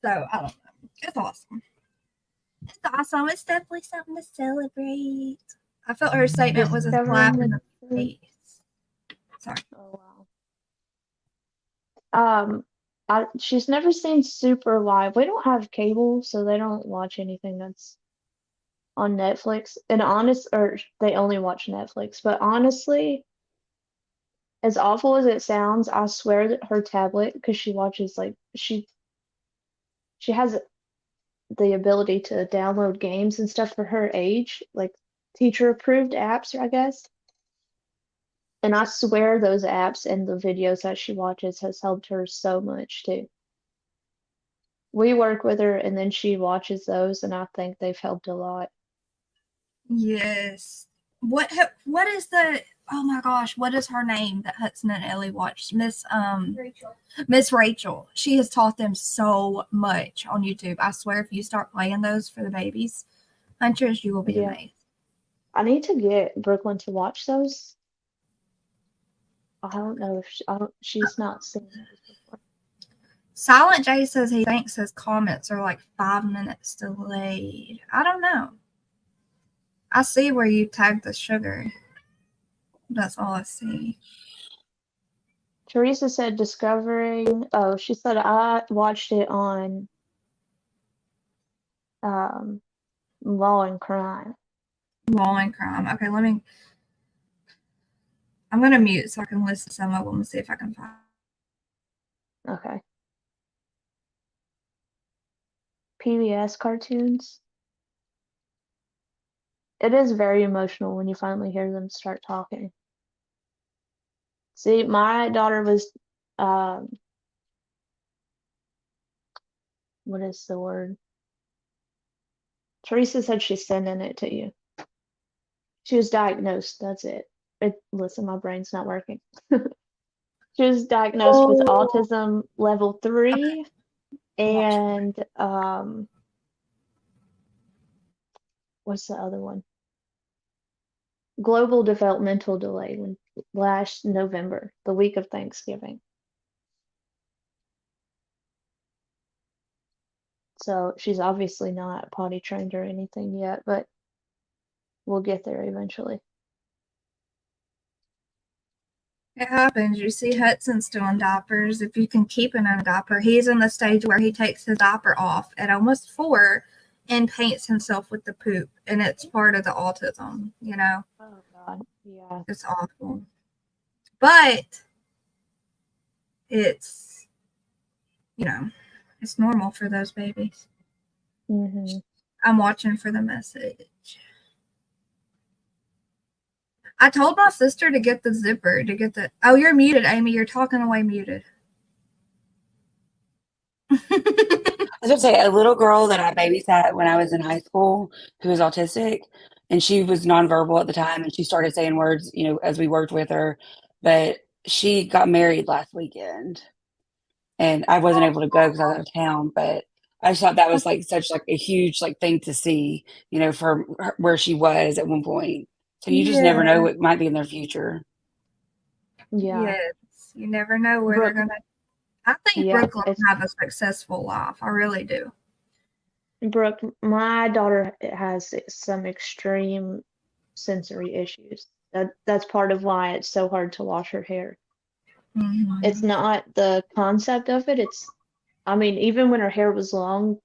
So I don't know. It's awesome. It's awesome. It's definitely something to celebrate. I felt her statement was a slap in the face. Sorry. Oh wow. She's never seen Super Live. We don't have cable, so they don't watch anything that's on Netflix. Or they only watch Netflix. But honestly, as awful as it sounds, I swear that her tablet, because she watches she has the ability to download games and stuff for her age, like teacher approved apps, I guess. And I swear those apps and the videos that she watches has helped her so much too. We work with her and then she watches those and I think they've helped a lot. Yes. What is the oh my gosh, what is her name that Hudson and Ellie watched? Rachel. Miss Rachel. She has taught them so much on YouTube. I swear, if you start playing those for the babies, hunters, you will be Yeah. amazed. I need to get Brooklyn to watch those. I don't know if she's not seen those before. Silent J says he thinks his comments are like 5 minutes delayed. I don't know. I see where you tagged the sugar. That's all I see. Teresa said discovering. Oh, she said I watched it on Law and Crime. Law and Crime. Okay, I'm going to mute so I can listen to some of them and see if I can find. Okay. PBS cartoons. It is very emotional when you finally hear them start talking. See, my daughter was, what is the word? Teresa said she's sending it to you. She was diagnosed. That's it. Listen, my brain's not working. She was diagnosed with autism level 3 and what's the other one? Global developmental delay last November, the week of Thanksgiving. So she's obviously not potty trained or anything yet, but we'll get there eventually. It happens. You see Hudson still in diapers. If you can keep him in a diaper, he's in the stage where he takes his diaper off at almost 4 and paints himself with the poop. And it's part of the autism, you know? Oh, God. Yeah. It's awful. But it's, you know, it's normal for those babies. Mm-hmm. I'm watching for the message. I told my sister to get the zipper, to get the... Oh, you're muted, Amy. You're talking away muted. I was gonna say, a little girl that I babysat when I was in high school who was autistic, and she was nonverbal at the time, and she started saying words, you know, as we worked with her. But she got married last weekend, and I wasn't able to go because I was out of town. But I just thought that was like such like a huge like thing to see, you know, for where she was at one point. So you just never know what might be in their future. Yeah. Yes. You never know where they're going to... I think Yeah, Brooklyn will have a successful life. I really do. Brooke, my daughter has some extreme sensory issues. That's part of why it's so hard to wash her hair. Mm-hmm. It's not the concept of it. I mean, even when her hair was long,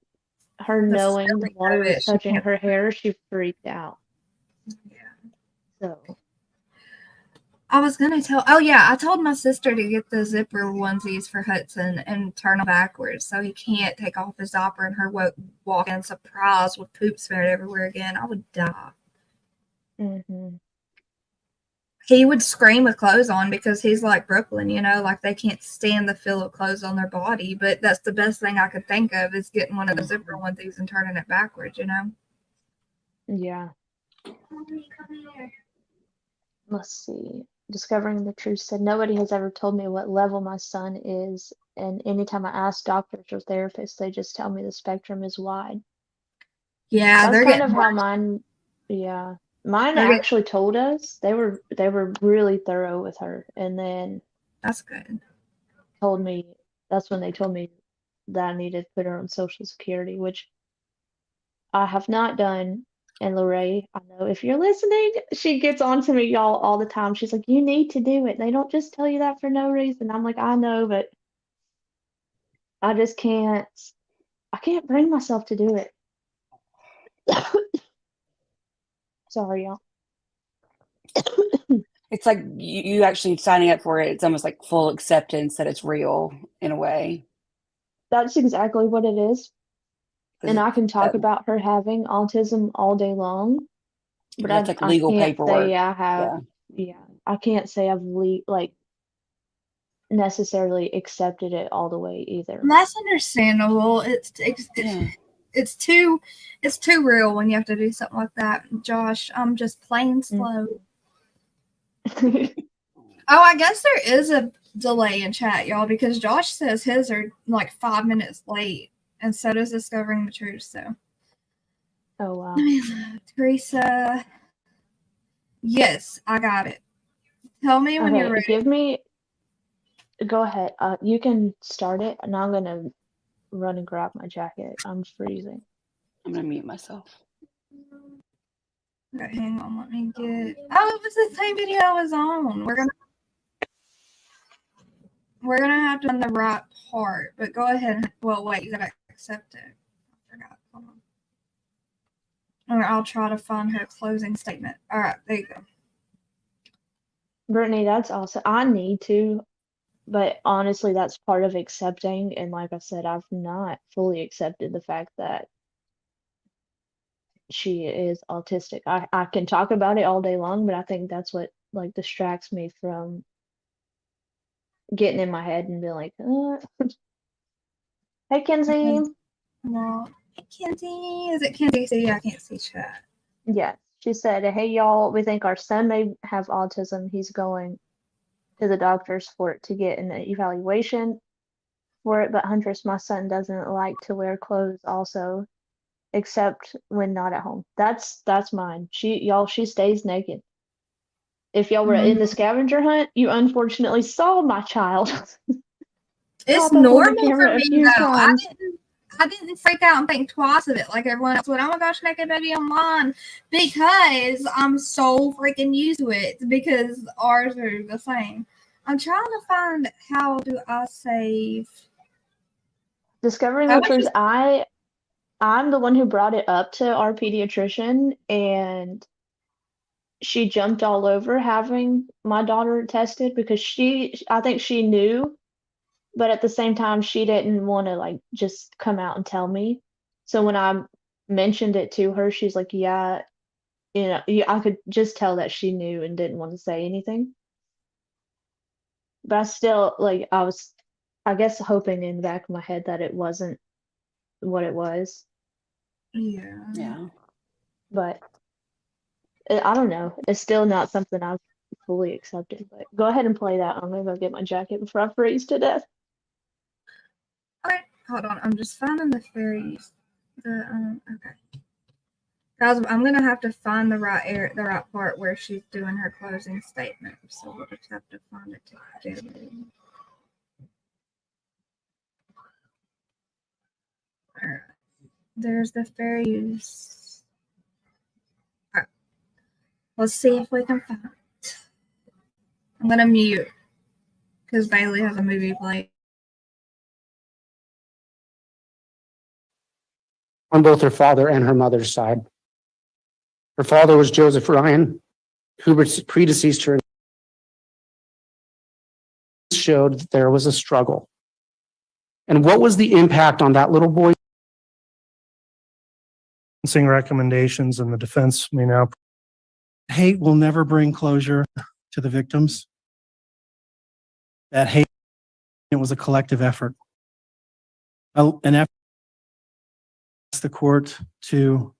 her knowing the water was touching her hair, she freaked out. Yeah. So I was going to tell... Oh, yeah. I told my sister to get the zipper onesies for Hudson and turn them backwards so he can't take off his diaper and her walk in surprised with poop smeared everywhere again. I would die. mm-hmm. He would scream with clothes on because he's like Brooklyn, you know, like they can't stand the feel of clothes on their body. But that's the best thing I could think of is getting one of the zipper onesies and turning it backwards, you know? Yeah. Let's see. Discovering the Truth said, nobody has ever told me what level my son is. And anytime I ask doctors or therapists, they just tell me the spectrum is wide. Yeah, that's kind of how mine. Yeah, mine actually told us. They were really thorough with her, and then that's good. Told me that's when they told me that I needed to put her on Social Security, which I have not done. And Lorraine, I know if you're listening, she gets on to me, y'all, all the time. She's like, you need to do it. They don't just tell you that for no reason. I'm like, I know, but I just can't. I can't bring myself to do it. Sorry, y'all. It's like you actually signing up for it. It's almost like full acceptance that it's real in a way. That's exactly what it is. And I can talk about her having autism all day long, but that's like legal I can't paperwork. say I have. Yeah, I can't say I've necessarily accepted it all the way either. That's understandable. It's too real when you have to do something like that. Josh, I'm just plain slow. Oh, I guess there is a delay in chat, y'all, because Josh says his are like 5 minutes late, and so does Discovering the Truth. So, Oh wow. Teresa, yes, I got it. Tell me when you're Okay, ready. go ahead. You can start it, and I'm gonna run and grab my jacket. I'm freezing. I'm gonna mute myself. Okay, hang on, let me get. Oh, it was the same video I was on. We're gonna have to run the right part, but go ahead. Well, wait, you gotta accept it. I forgot. Hold on. Or I'll try to find her closing statement. All right, there you go. Brittany, that's awesome. I need to, but honestly, that's part of accepting. And like I said, I've not fully accepted the fact that she is autistic. I can talk about it all day long, but I think that's what like distracts me from getting in my head and being like, hey, Kenzie. Well, Kenzie, is it Kenzie? See, I can't see chat. Yes, she said, hey, y'all, we think our son may have autism. He's going to the doctors for it to get an evaluation for it, but Huntress, my son, doesn't like to wear clothes also, except when not at home. That's mine. She stays naked. If y'all were in the scavenger hunt, you unfortunately saw my child. It's Pop up on the normal for camera a me few though. times. I didn't freak out and think twice of it like everyone else would. Oh my gosh, naked baby online, because I'm so freaking used to it because ours are the same. I'm trying to find how do I save. Discovering I the was truth, just I'm the one who brought it up to our pediatrician, and she jumped all over having my daughter tested because I think she knew, but at the same time she didn't want to like just come out and tell me. So when I mentioned it to her, she's like, yeah, I could just tell that she knew and didn't want to say anything. But I still like I was, I guess, hoping in the back of my head that it wasn't what it was. yeah. But I don't know. It's still not something I've fully accepted. But go ahead and play that. I'm gonna go get my jacket before I freeze to death. Okay, hold on. I'm just finding the fairies. Okay. Guys, I'm gonna have to find the right part where she's doing her closing statement. So we'll just have to find it together. All right. There's the fairies. All right. Let's see if we can find it. I'm gonna mute because Bailey has a movie play. On both her father and her mother's side. Her father was Joseph Ryan, who predeceased her. Showed that there was a struggle. And what was the impact on that little boy? Recommendations, and the defense may now. Hate will never bring closure to the victims. That hate, it was a collective effort. An effort the court to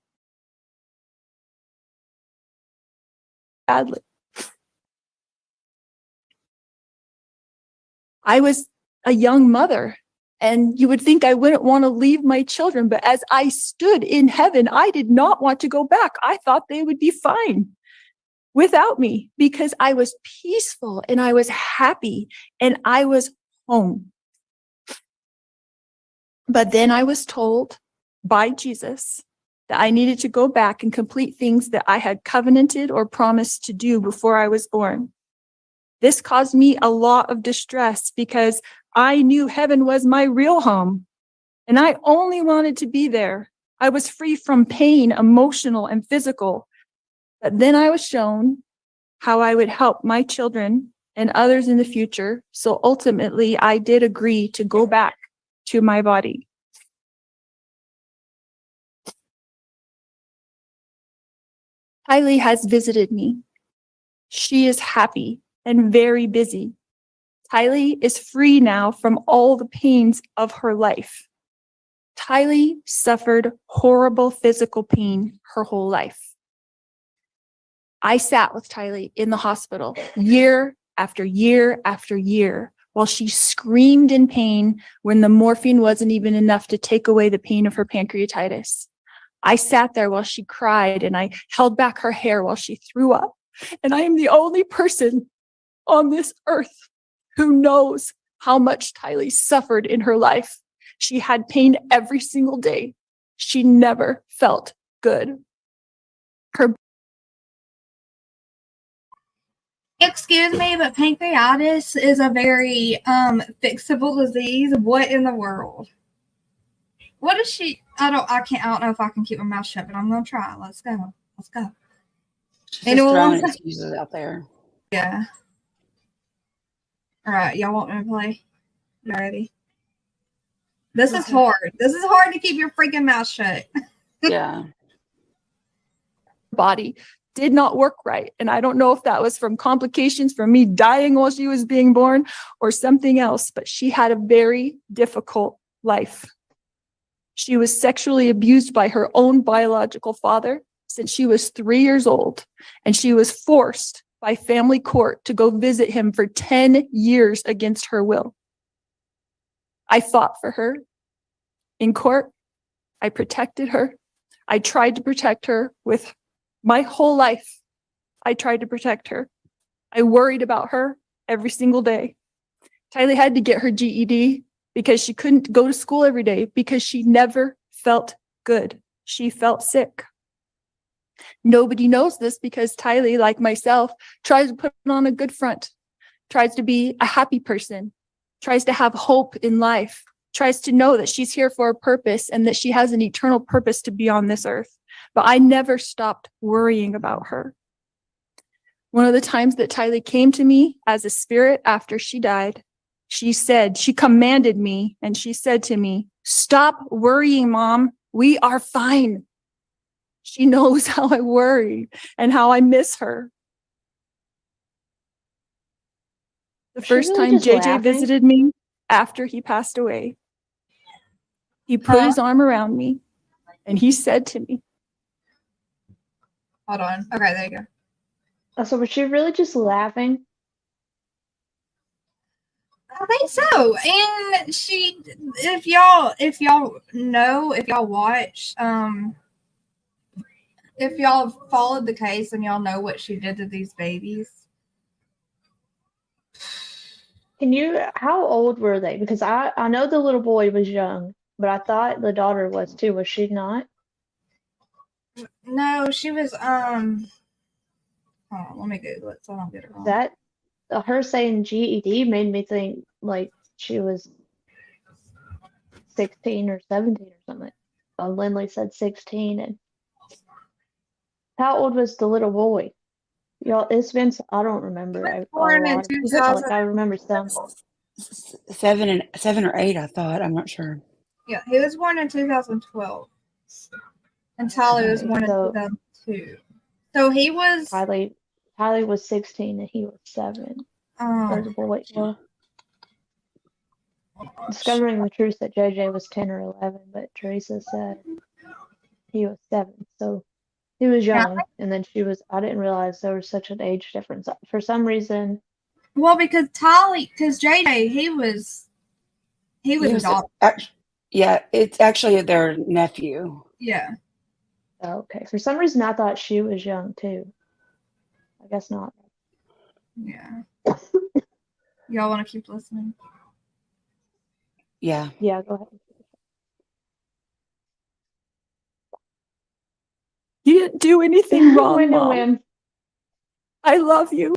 badly. I was a young mother, and you would think I wouldn't want to leave my children, but as I stood in heaven, I did not want to go back. I thought they would be fine without me because I was peaceful and I was happy and I was home. But then I was told by Jesus that I needed to go back and complete things that I had covenanted or promised to do before I was born. This caused me a lot of distress because I knew heaven was my real home and I only wanted to be there. I was free from pain, emotional and physical. But then I was shown how I would help my children and others in the future. So ultimately, I did agree to go back to my body. Kylie has visited me. She is happy and very busy. Kylie is free now from all the pains of her life. Kylie suffered horrible physical pain her whole life. I sat with Tylee in the hospital year after year after year while she screamed in pain when the morphine wasn't even enough to take away the pain of her pancreatitis. I sat there while she cried and I held back her hair while she threw up. And I am the only person on this earth who knows how much Tylee suffered in her life. She had pain every single day. She never felt good. Her Excuse me, but pancreatitis is a very fixable disease. What in the world? What is she? I don't know if I can keep my mouth shut, but I'm gonna try. Let's go. Let's go. She's just throwing excuses out there. Yeah. All right, y'all want me to play? You ready? This is hard. This is hard to keep your freaking mouth shut. Yeah. body did not work right. And I don't know if that was from complications from me dying while she was being born or something else, but she had a very difficult life. She was sexually abused by her own biological father since she was 3 years old, and she was forced by family court to go visit him for 10 years against her will. I fought for her in court. I protected her. I tried to protect her with my whole life. I tried to protect her. I worried about her every single day. Tylee had to get her GED because she couldn't go to school every day because she never felt good. She felt sick. Nobody knows this because Tylee, like myself, tries to put on a good front, tries to be a happy person, tries to have hope in life, tries to know that she's here for a purpose and that she has an eternal purpose to be on this earth. But I never stopped worrying about her. One of the times that Tylee came to me as a spirit after she died, she commanded me and she said to me, "Stop worrying, Mom. We are fine." She knows how I worry and how I miss her. The first really time just JJ laughing? visited me after he passed away, he put his arm around me and he said to me, Hold on. Okay, there you go. So was she really just laughing? I think so. And she, if y'all know, if y'all watch, if y'all have followed the case and y'all know what she did to these babies. How old were they? Because I know the little boy was young, but I thought the daughter was too. Was she not? No, she was, hold on, let me Google it so I don't get it wrong. That her saying GED made me think like she was 16 or 17 or something. Lindley said 16. And how old was the little boy? Y'all, it's been, I don't remember. I remember some. 7 or 8, I thought. I'm not sure. Yeah, he was born in 2012. And Tylee was born in 2002. So he was. Tylee was 16 and he was 7. Or the boy. Well, discovering the truth that JJ was 10 or 11, but Teresa said he was 7. So he was young, and then I didn't realize there was such an age difference. For some reason. Well, because JJ, he was adopted. Yeah, it's actually their nephew. Yeah. Oh, okay. For some reason, I thought she was young too. I guess not. Yeah. Y'all want to keep listening? Yeah. Yeah, go ahead. "You didn't do anything wrong, Win and Mom. win. I love you."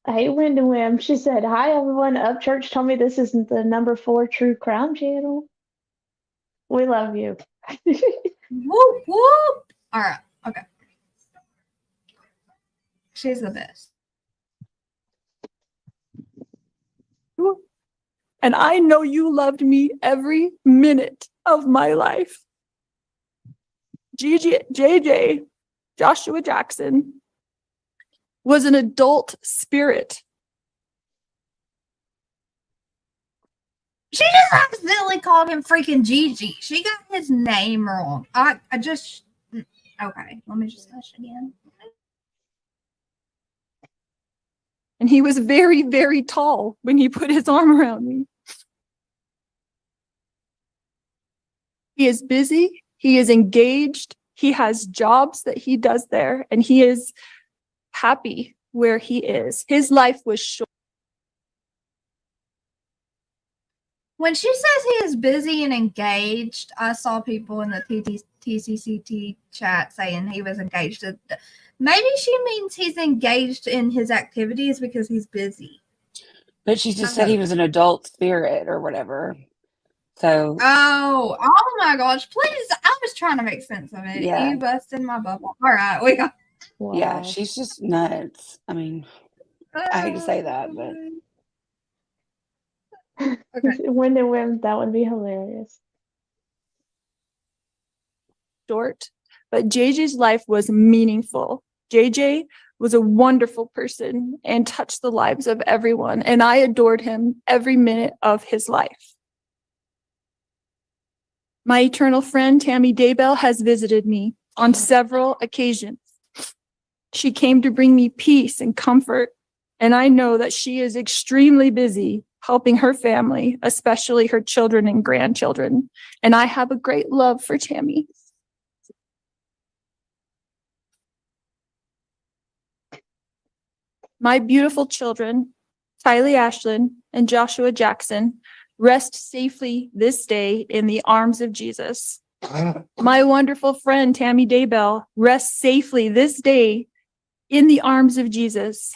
Hey, Win and Wim. She said, "Hi, everyone. Upchurch told me this isn't the number 4 true crime channel. We love you." Whoop, whoop. All right. Okay. She's the best. And I know you loved me every minute of my life. JJ, Joshua Jackson, was an adult spirit. She just accidentally called him freaking Gigi. She got his name wrong. I just. Okay, let me just hush again. And he was very, very tall when he put his arm around me. He is busy. He is engaged. He has jobs that he does there, and he is happy where he is. His life was short. When she says he is busy and engaged, I saw people in the TCCT chat saying he was engaged. Maybe she means he's engaged in his activities because he's busy. But she just said he was an adult spirit or whatever. So Oh my gosh! Please, I was trying to make sense of it. Yeah. You busted my bubble. All right, we got. Wow. yeah, she's just nuts. I mean, I hate to say that, but Okay. When to win, that would be hilarious. Short, but JJ's life was meaningful. JJ was a wonderful person and touched the lives of everyone, and I adored him every minute of his life. My eternal friend, Tammy Daybell, has visited me on several occasions. She came to bring me peace and comfort, and I know that she is extremely busy helping her family, especially her children and grandchildren, and I have a great love for Tammy. My beautiful children, Tylee Ashlyn and Joshua Jackson, rest safely this day in the arms of Jesus. My wonderful friend, Tammy Daybell, rests safely this day in the arms of Jesus.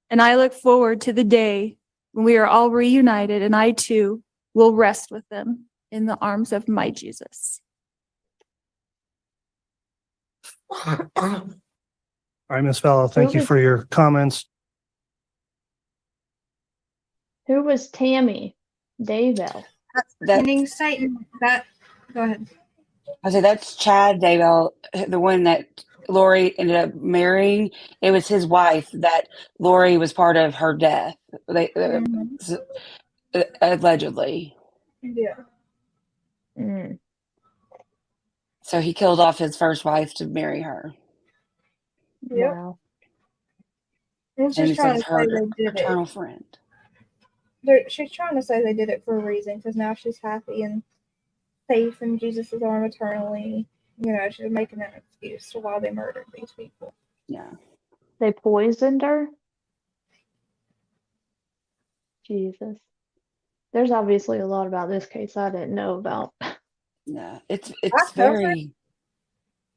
And I look forward to the day when we are all reunited and I too will rest with them in the arms of my Jesus. All right, Ms. Vallow, thank you for your comments. Who was Tammy Daybell? Pending Satan. That. Go ahead. I said that's Chad Daybell, the one that Lori ended up marrying. It was his wife that Lori was part of her death. They allegedly. Yeah. Mm. So he killed off his first wife to marry her. Yep. Wow. And And she's he trying says to her say they did eternal it. friend. She's trying to say they did it for a reason because now she's happy and safe in Jesus' arm eternally. You know, she's making an excuse to why they murdered these people. Yeah. They poisoned her? Jesus. There's obviously a lot about this case I didn't know about. Yeah. It's covered- very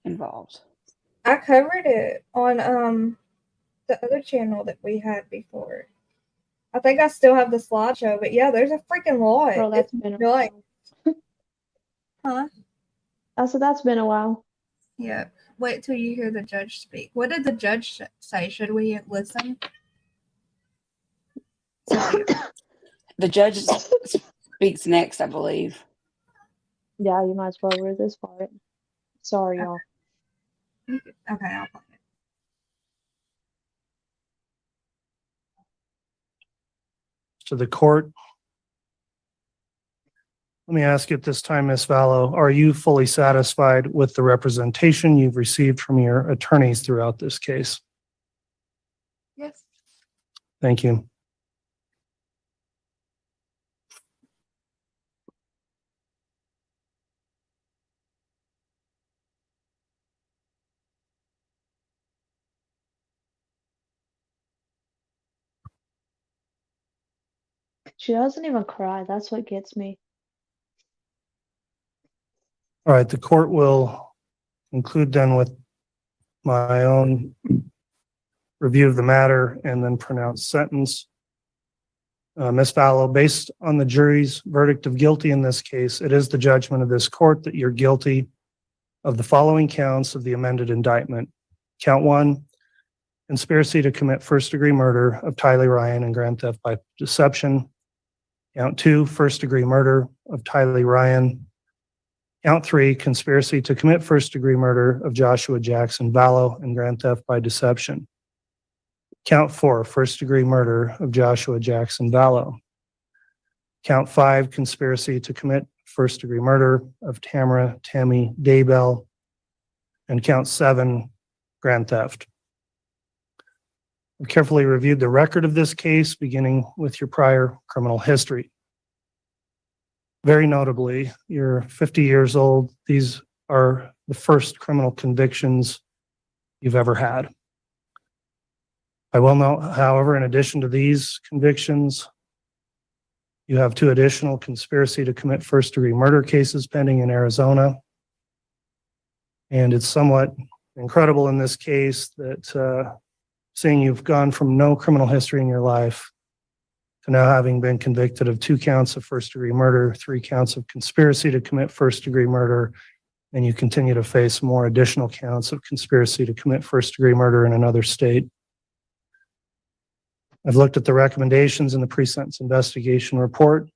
involved. I covered it on the other channel that we had before. I think I still have the slideshow, but yeah, there's a freaking lot. Girl, that's It's been a like, while. huh? I said that's been a while. Yeah. Wait till you hear the judge speak. What did the judge say? Should we listen? The judge speaks next, I believe. Yeah, you might as well read this part. Sorry, y'all. Okay, I'll play it. To the court. Let me ask you at this time, Ms. Vallow, are you fully satisfied with the representation you've received from your attorneys throughout this case? Yes. Thank you. She doesn't even cry. That's what gets me. All right, the court will conclude then with my own review of the matter and then pronounce sentence. Ms. Vallow, based on the jury's verdict of guilty in this case, it is the judgment of this court that you're guilty of the following counts of the amended indictment. Count 1, conspiracy to commit first-degree murder of Tylee Ryan and grand theft by deception. Count 2, first-degree murder of Tylee Ryan. Count 3, conspiracy to commit first-degree murder of Joshua Jackson Vallow and grand theft by deception. Count 4, first-degree murder of Joshua Jackson Vallow. Count 5, conspiracy to commit first-degree murder of Tammy Daybell and count 7, grand theft. I've carefully reviewed the record of this case, beginning with your prior criminal history. Very notably, you're 50 years old. These are the first criminal convictions you've ever had. I will note, however, in addition to these convictions, you have 2 additional conspiracy to commit first-degree murder cases pending in Arizona. And it's somewhat incredible in this case that seeing you've gone from no criminal history in your life to now having been convicted of 2 counts of first-degree murder, 3 counts of conspiracy to commit first-degree murder, and you continue to face more additional counts of conspiracy to commit first-degree murder in another state. I've looked at the recommendations in the pre-sentence investigation report.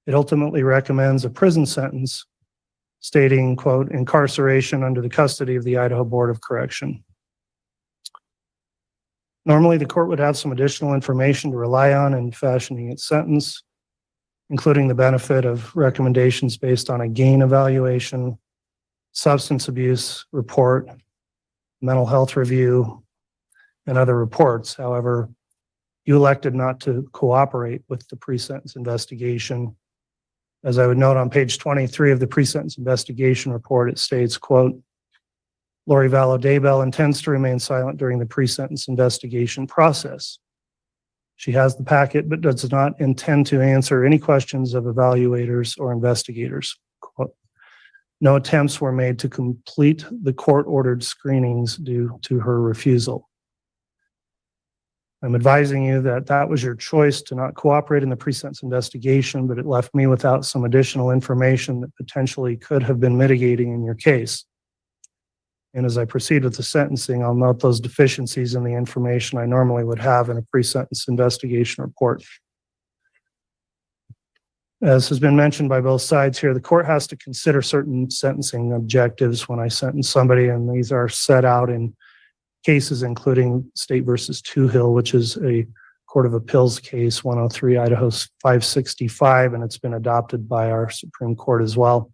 It ultimately recommends a prison sentence stating, quote, incarceration under the custody of the Idaho Board of Correction. Normally, the court would have some additional information to rely on in fashioning its sentence, including the benefit of recommendations based on a gain evaluation, substance abuse report, mental health review, and other reports. However, you elected not to cooperate with the pre-sentence investigation. As I would note on page 23 of the pre-sentence investigation report, it states, quote, Lori Vallow Daybell intends to remain silent during the pre-sentence investigation process. She has the packet, but does not intend to answer any questions of evaluators or investigators. Quote, no attempts were made to complete the court-ordered screenings due to her refusal. I'm advising you that that was your choice to not cooperate in the pre-sentence investigation, but it left me without some additional information that potentially could have been mitigating in your case. And as I proceed with the sentencing, I'll note those deficiencies in the information I normally would have in a pre-sentence investigation report. As has been mentioned by both sides here, the court has to consider certain sentencing objectives when I sentence somebody, and these are set out in cases including State versus Toohill, which is a Court of Appeals case 103 Idaho 565, and it's been adopted by our Supreme Court as well.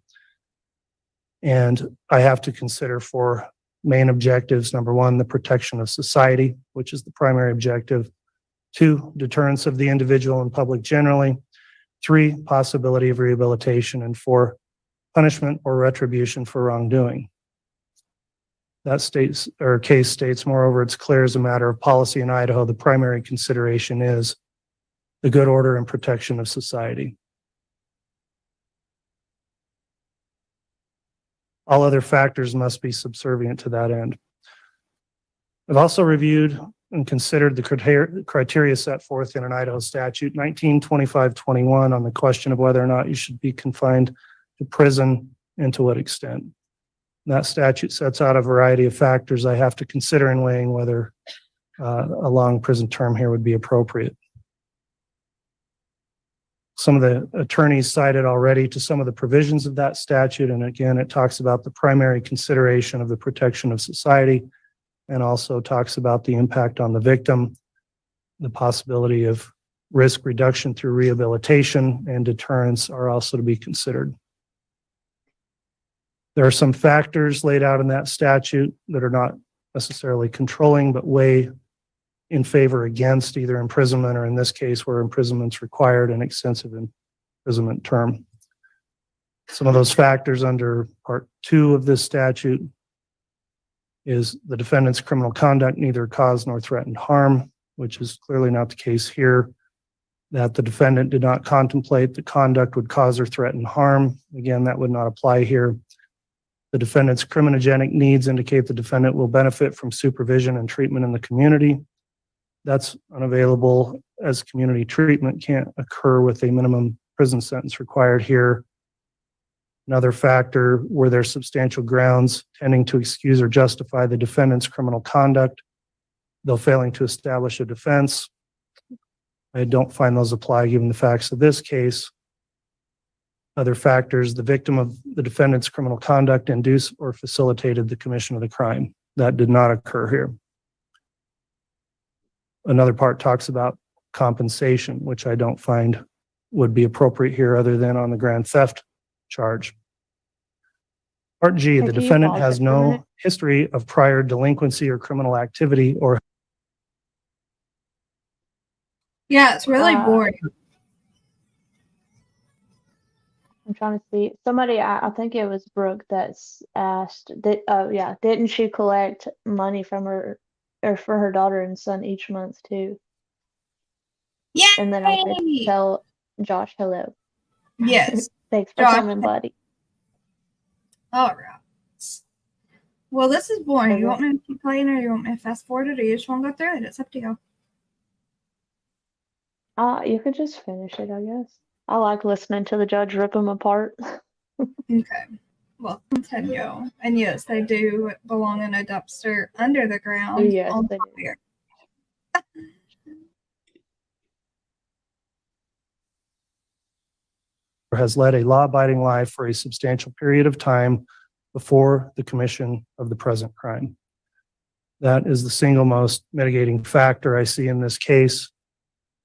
And I have to consider 4 main objectives. Number 1, the protection of society, which is the primary objective. 2, deterrence of the individual and public generally. 3, possibility of rehabilitation. And 4, punishment or retribution for wrongdoing. That case states, moreover, it's clear as a matter of policy in Idaho, the primary consideration is the good order and protection of society. All other factors must be subservient to that end. I've also reviewed and considered the criteria set forth in an Idaho statute 1925-21 on the question of whether or not you should be confined to prison and to what extent. That statute sets out a variety of factors I have to consider in weighing whether a long prison term here would be appropriate. Some of the attorneys cited already to some of the provisions of that statute, and again, it talks about the primary consideration of the protection of society, and also talks about the impact on the victim, the possibility of risk reduction through rehabilitation, and deterrence are also to be considered. There are some factors laid out in that statute that are not necessarily controlling, but weigh in favor against either imprisonment, or in this case where imprisonment's required, an extensive imprisonment term. Some of those factors under Part 2 of this statute is the defendant's criminal conduct neither caused nor threatened harm, which is clearly not the case here. That the defendant did not contemplate the conduct would cause or threaten harm. Again, that would not apply here. The defendant's criminogenic needs indicate the defendant will benefit from supervision and treatment in the community. That's unavailable, as community treatment can't occur with a minimum prison sentence required here. Another factor, were there substantial grounds tending to excuse or justify the defendant's criminal conduct, though failing to establish a defense. I don't find those apply given the facts of this case. Other factors, the victim of the defendant's criminal conduct induced or facilitated the commission of the crime. That did not occur here. Another part talks about compensation, which I don't find would be appropriate here other than on the grand theft charge. Part G, Hey, the can you defendant pause has it for a minute? no history of prior delinquency or criminal activity or Yeah, it's really Uh, boring. I'm trying to see. Somebody, I think it was Brooke that's asked that, oh yeah, didn't she collect money from her or for her daughter and son each month too? And then I wanted to Yay! tell Josh hello. Yes. Thanks for Josh. coming, buddy. All right. Well, this is boring. You Okay. want me to keep playing or you want me to fast forward it or you just want to go through it? It's up to you. You could just finish it, I guess. I like listening to the judge rip them apart. Okay. Well, continue. And yes, they do belong in a dumpster under the ground Yes, on they do. fire. has led a law-abiding life for a substantial period of time before the commission of the present crime. That is the single most mitigating factor I see in this case.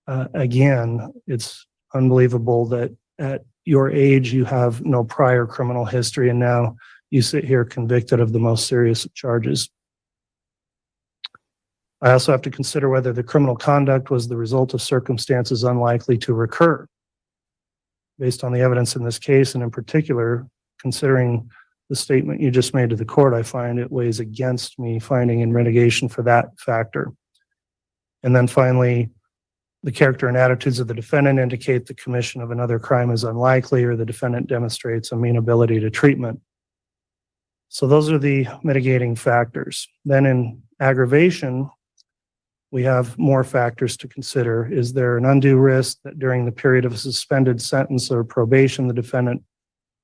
Again, it's unbelievable that at your age, you have no prior criminal history, and now you sit here convicted of the most serious of charges. I also have to consider whether the criminal conduct was the result of circumstances unlikely to recur. Based on the evidence in this case, and in particular, considering the statement you just made to the court, I find it weighs against me finding in mitigation for that factor. And then finally, the character and attitudes of the defendant indicate the commission of another crime is unlikely, or the defendant demonstrates amenability to treatment. So those are the mitigating factors. Then in aggravation, we have more factors to consider. Is there an undue risk that during the period of a suspended sentence or probation, the defendant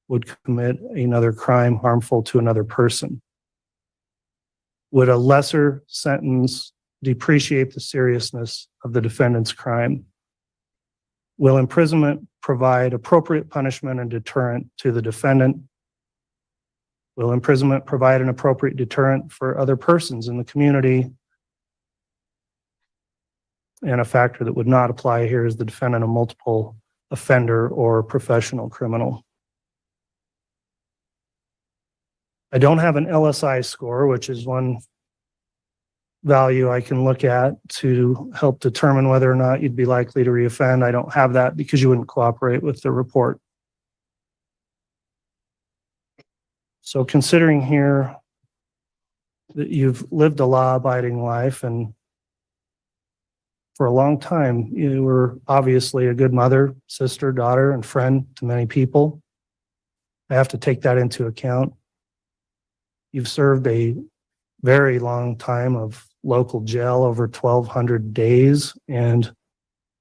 would commit another crime harmful to another person? Would a lesser sentence depreciate the seriousness of the defendant's crime? Will imprisonment provide appropriate punishment and deterrent to the defendant? Will imprisonment provide an appropriate deterrent for other persons in the community? And a factor that would not apply here is the defendant a multiple offender or professional criminal. I don't have an LSI score, which is one value I can look at to help determine whether or not you'd be likely to reoffend. I don't have that because you wouldn't cooperate with the report. So considering here that you've lived a law-abiding life and for a long time, you were obviously a good mother, sister, daughter, and friend to many people. I have to take that into account. You've served a very long time of local jail, over 1,200 days, and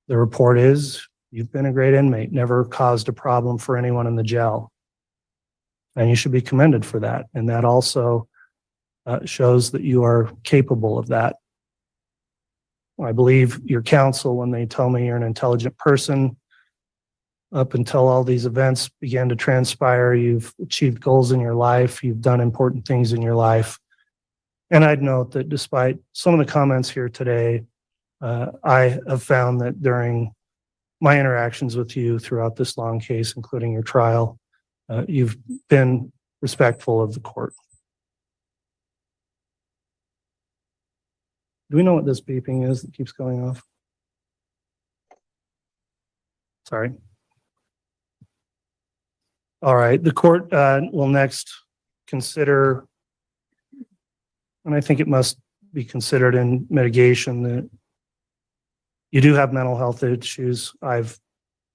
the report is you've been a great inmate, never caused a problem for anyone in the jail. And you should be commended for that. And that also shows that you are capable of that. I believe your counsel when they tell me you're an intelligent person. Up until all these events began to transpire, you've achieved goals in your life, you've done important things in your life. And I'd note that despite some of the comments here today, I have found that during my interactions with you throughout this long case, including your trial, you've been respectful of the court. Do we know what this beeping is that keeps going off? Sorry. All right, the court will next consider, and I think it must be considered in mitigation, that you do have mental health issues. I've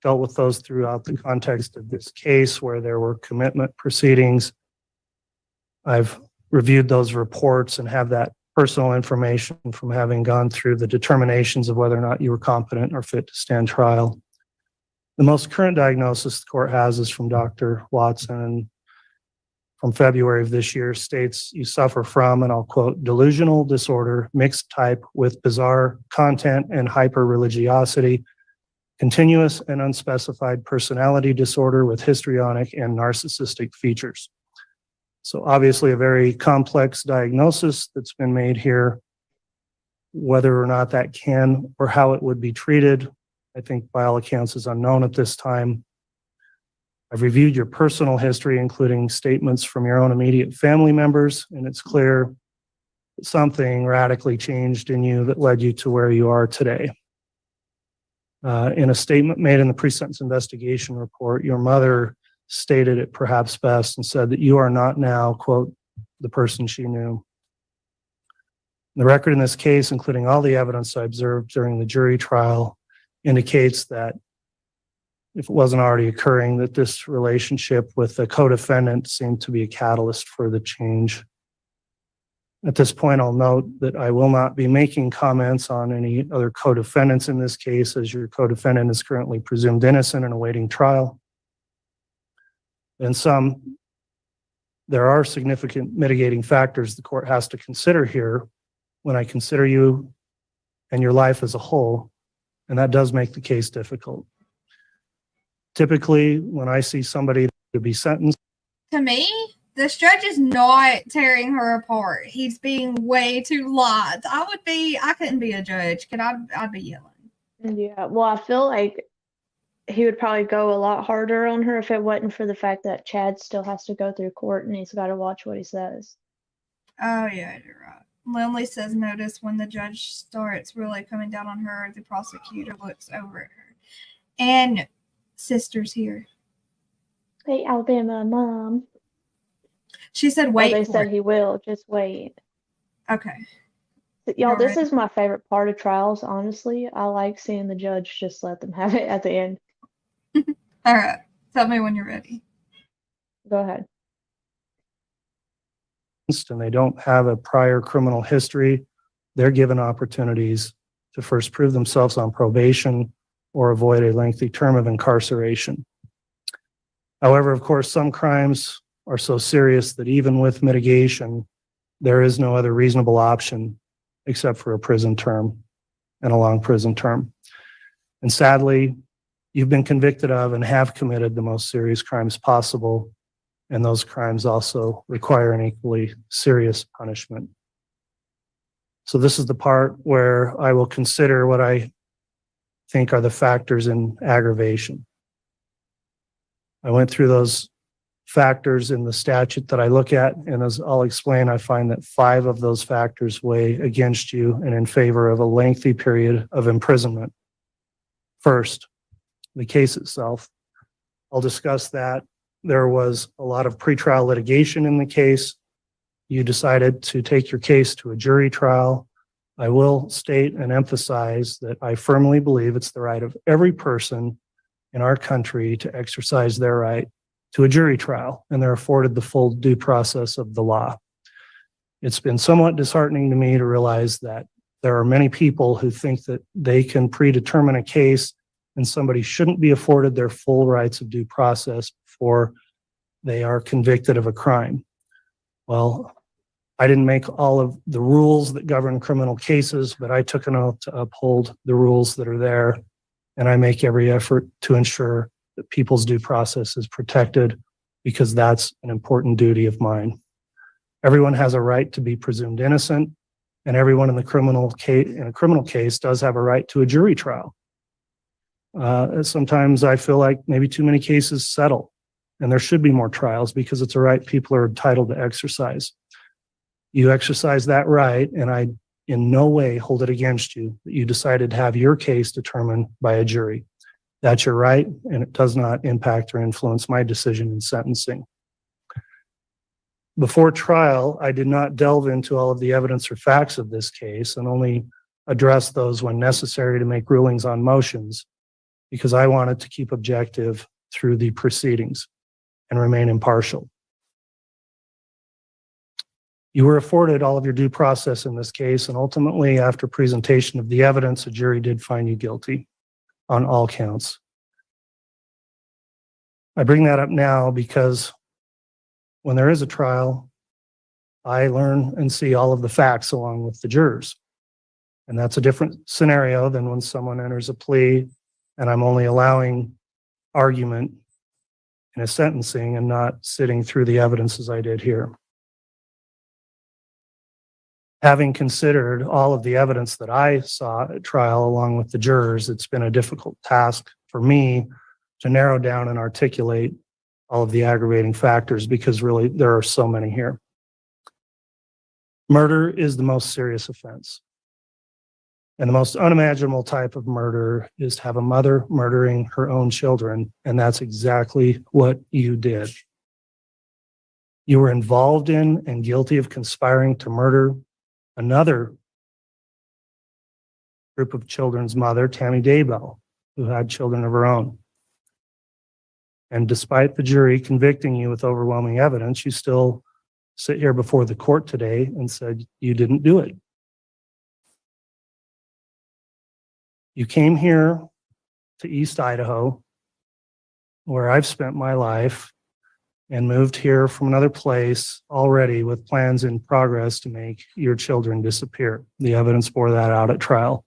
dealt with those throughout the context of this case where there were commitment proceedings. I've reviewed those reports and have that personal information from having gone through the determinations of whether or not you were competent or fit to stand trial. The most current diagnosis the court has is from Dr. Watson, and from February of this year states you suffer from, and I'll quote, delusional disorder, mixed type with bizarre content and hyper-religiosity, continuous and unspecified personality disorder with histrionic and narcissistic features. So obviously a very complex diagnosis that's been made here. Whether or not that can or how it would be treated, I think by all accounts is unknown at this time. I've reviewed your personal history, including statements from your own immediate family members, and it's clear that something radically changed in you that led you to where you are today. In a statement made in the pre-sentence investigation report, your mother stated it perhaps best and said that you are not now, quote, the person she knew. The record in this case, including all the evidence I observed during the jury trial, indicates that if it wasn't already occurring, that this relationship with the co-defendant seemed to be a catalyst for the change. At this point, I'll note that I will not be making comments on any other co-defendants in this case, as your co-defendant is currently presumed innocent and awaiting trial. In sum, there are significant mitigating factors the court has to consider here when I consider you and your life as a whole, and that does make the case difficult. Typically, when I see somebody to be sentenced, To me, this judge is not tearing her apart. He's being way too light. I couldn't be a judge. I'd be yelling. Yeah, well, I feel like he would probably go a lot harder on her if it wasn't for the fact that Chad still has to go through court and he's got to watch what he says. Oh, yeah, you're right. Lindley says, notice when the judge starts really coming down on her, the prosecutor looks over at her. And sister's here. Hey, Alabama mom. She said, Oh, wait. they for said it. he will. Just wait. Okay. Y'all, this Alright. is my favorite part of trials, honestly. I like seeing the judge just let them have it at the end. All right. Tell me when you're ready. Go ahead. and they don't have a prior criminal history, they're given opportunities to first prove themselves on probation or avoid a lengthy term of incarceration. However, of course, some crimes are so serious that even with mitigation, there is no other reasonable option except for a prison term and a long prison term. And sadly, you've been convicted of and have committed the most serious crimes possible, and those crimes also require an equally serious punishment. So this is the part where I will consider what I think are the factors in aggravation. I went through those factors in the statute that I look at, and as I'll explain, I find that 5 of those factors weigh against you and in favor of a lengthy period of imprisonment. First, the case itself. I'll discuss that. There was a lot of pretrial litigation in the case. You decided to take your case to a jury trial. I will state and emphasize that I firmly believe it's the right of every person in our country to exercise their right to a jury trial, and they're afforded the full due process of the law. It's been somewhat disheartening to me to realize that there are many people who think that they can predetermine a case and somebody shouldn't be afforded their full rights of due process before they are convicted of a crime. Well, I didn't make all of the rules that govern criminal cases, but I took an oath to uphold the rules that are there, and I make every effort to ensure that people's due process is protected, because that's an important duty of mine. Everyone has a right to be presumed innocent, and everyone in a criminal case does have a right to a jury trial. Sometimes I feel like maybe too many cases settle, and there should be more trials because it's a right people are entitled to exercise. You exercise that right, and I in no way hold it against you that you decided to have your case determined by a jury. That's your right, and it does not impact or influence my decision in sentencing. Before trial, I did not delve into all of the evidence or facts of this case and only address those when necessary to make rulings on motions, because I wanted to keep objective through the proceedings and remain impartial. You were afforded all of your due process in this case, and ultimately, after presentation of the evidence, a jury did find you guilty on all counts. I bring that up now because when there is a trial, I learn and see all of the facts along with the jurors. And that's a different scenario than when someone enters a plea and I'm only allowing argument in a sentencing and not sitting through the evidence as I did here. Having considered all of the evidence that I saw at trial along with the jurors, it's been a difficult task for me to narrow down and articulate all of the aggravating factors, because really there are so many here. Murder is the most serious offense. And the most unimaginable type of murder is to have a mother murdering her own children. And that's exactly what you did. You were involved in and guilty of conspiring to murder another group of children's mother, Tammy Daybell, who had children of her own. And despite the jury convicting you with overwhelming evidence, you still sit here before the court today and said you didn't do it. You came here to East Idaho, where I've spent my life, and moved here from another place already with plans in progress to make your children disappear. The evidence bore that out at trial.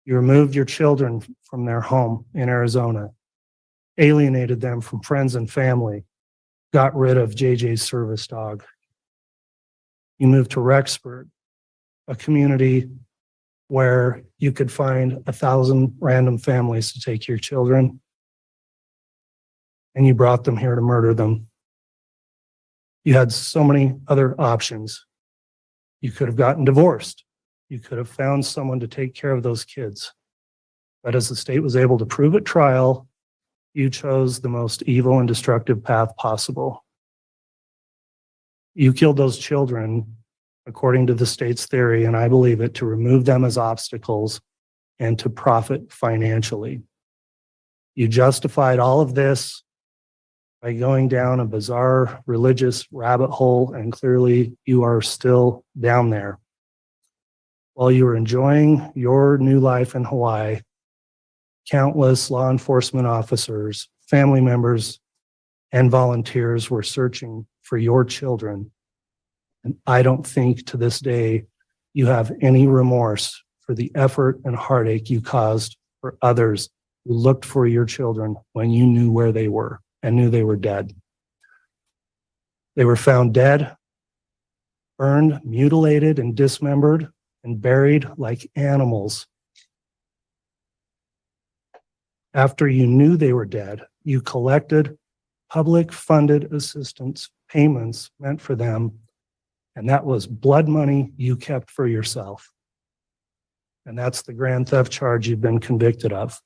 You removed your children from their home in Arizona, alienated them from friends and family, got rid of JJ's service dog. You moved to Rexburg, a community where you could find 1,000 random families to take your children, and you brought them here to murder them. You had so many other options. You could have gotten divorced. You could have found someone to take care of those kids. But as the state was able to prove at trial, you chose the most evil and destructive path possible. You killed those children, according to the state's theory, and I believe it, to remove them as obstacles and to profit financially. You justified all of this by going down a bizarre religious rabbit hole, and clearly you are still down there. While you were enjoying your new life in Hawaii, countless law enforcement officers, family members, and volunteers were searching for your children. And I don't think to this day you have any remorse for the effort and heartache you caused for others who looked for your children when you knew where they were and knew they were dead. They were found dead, burned, mutilated, and dismembered, and buried like animals. After you knew they were dead, you collected public-funded assistance payments meant for them, and that was blood money you kept for yourself. And that's the grand theft charge you've been convicted of.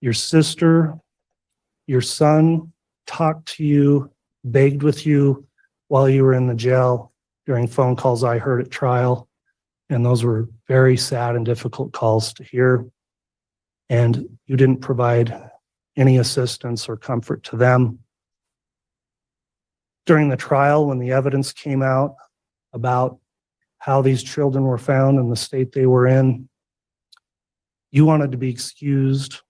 Your sister, your son talked to you, begged with you while you were in the jail during phone calls I heard at trial. And those were very sad and difficult calls to hear. And you didn't provide any assistance or comfort to them. During the trial, when the evidence came out about how these children were found and the state they were in, you wanted to be excused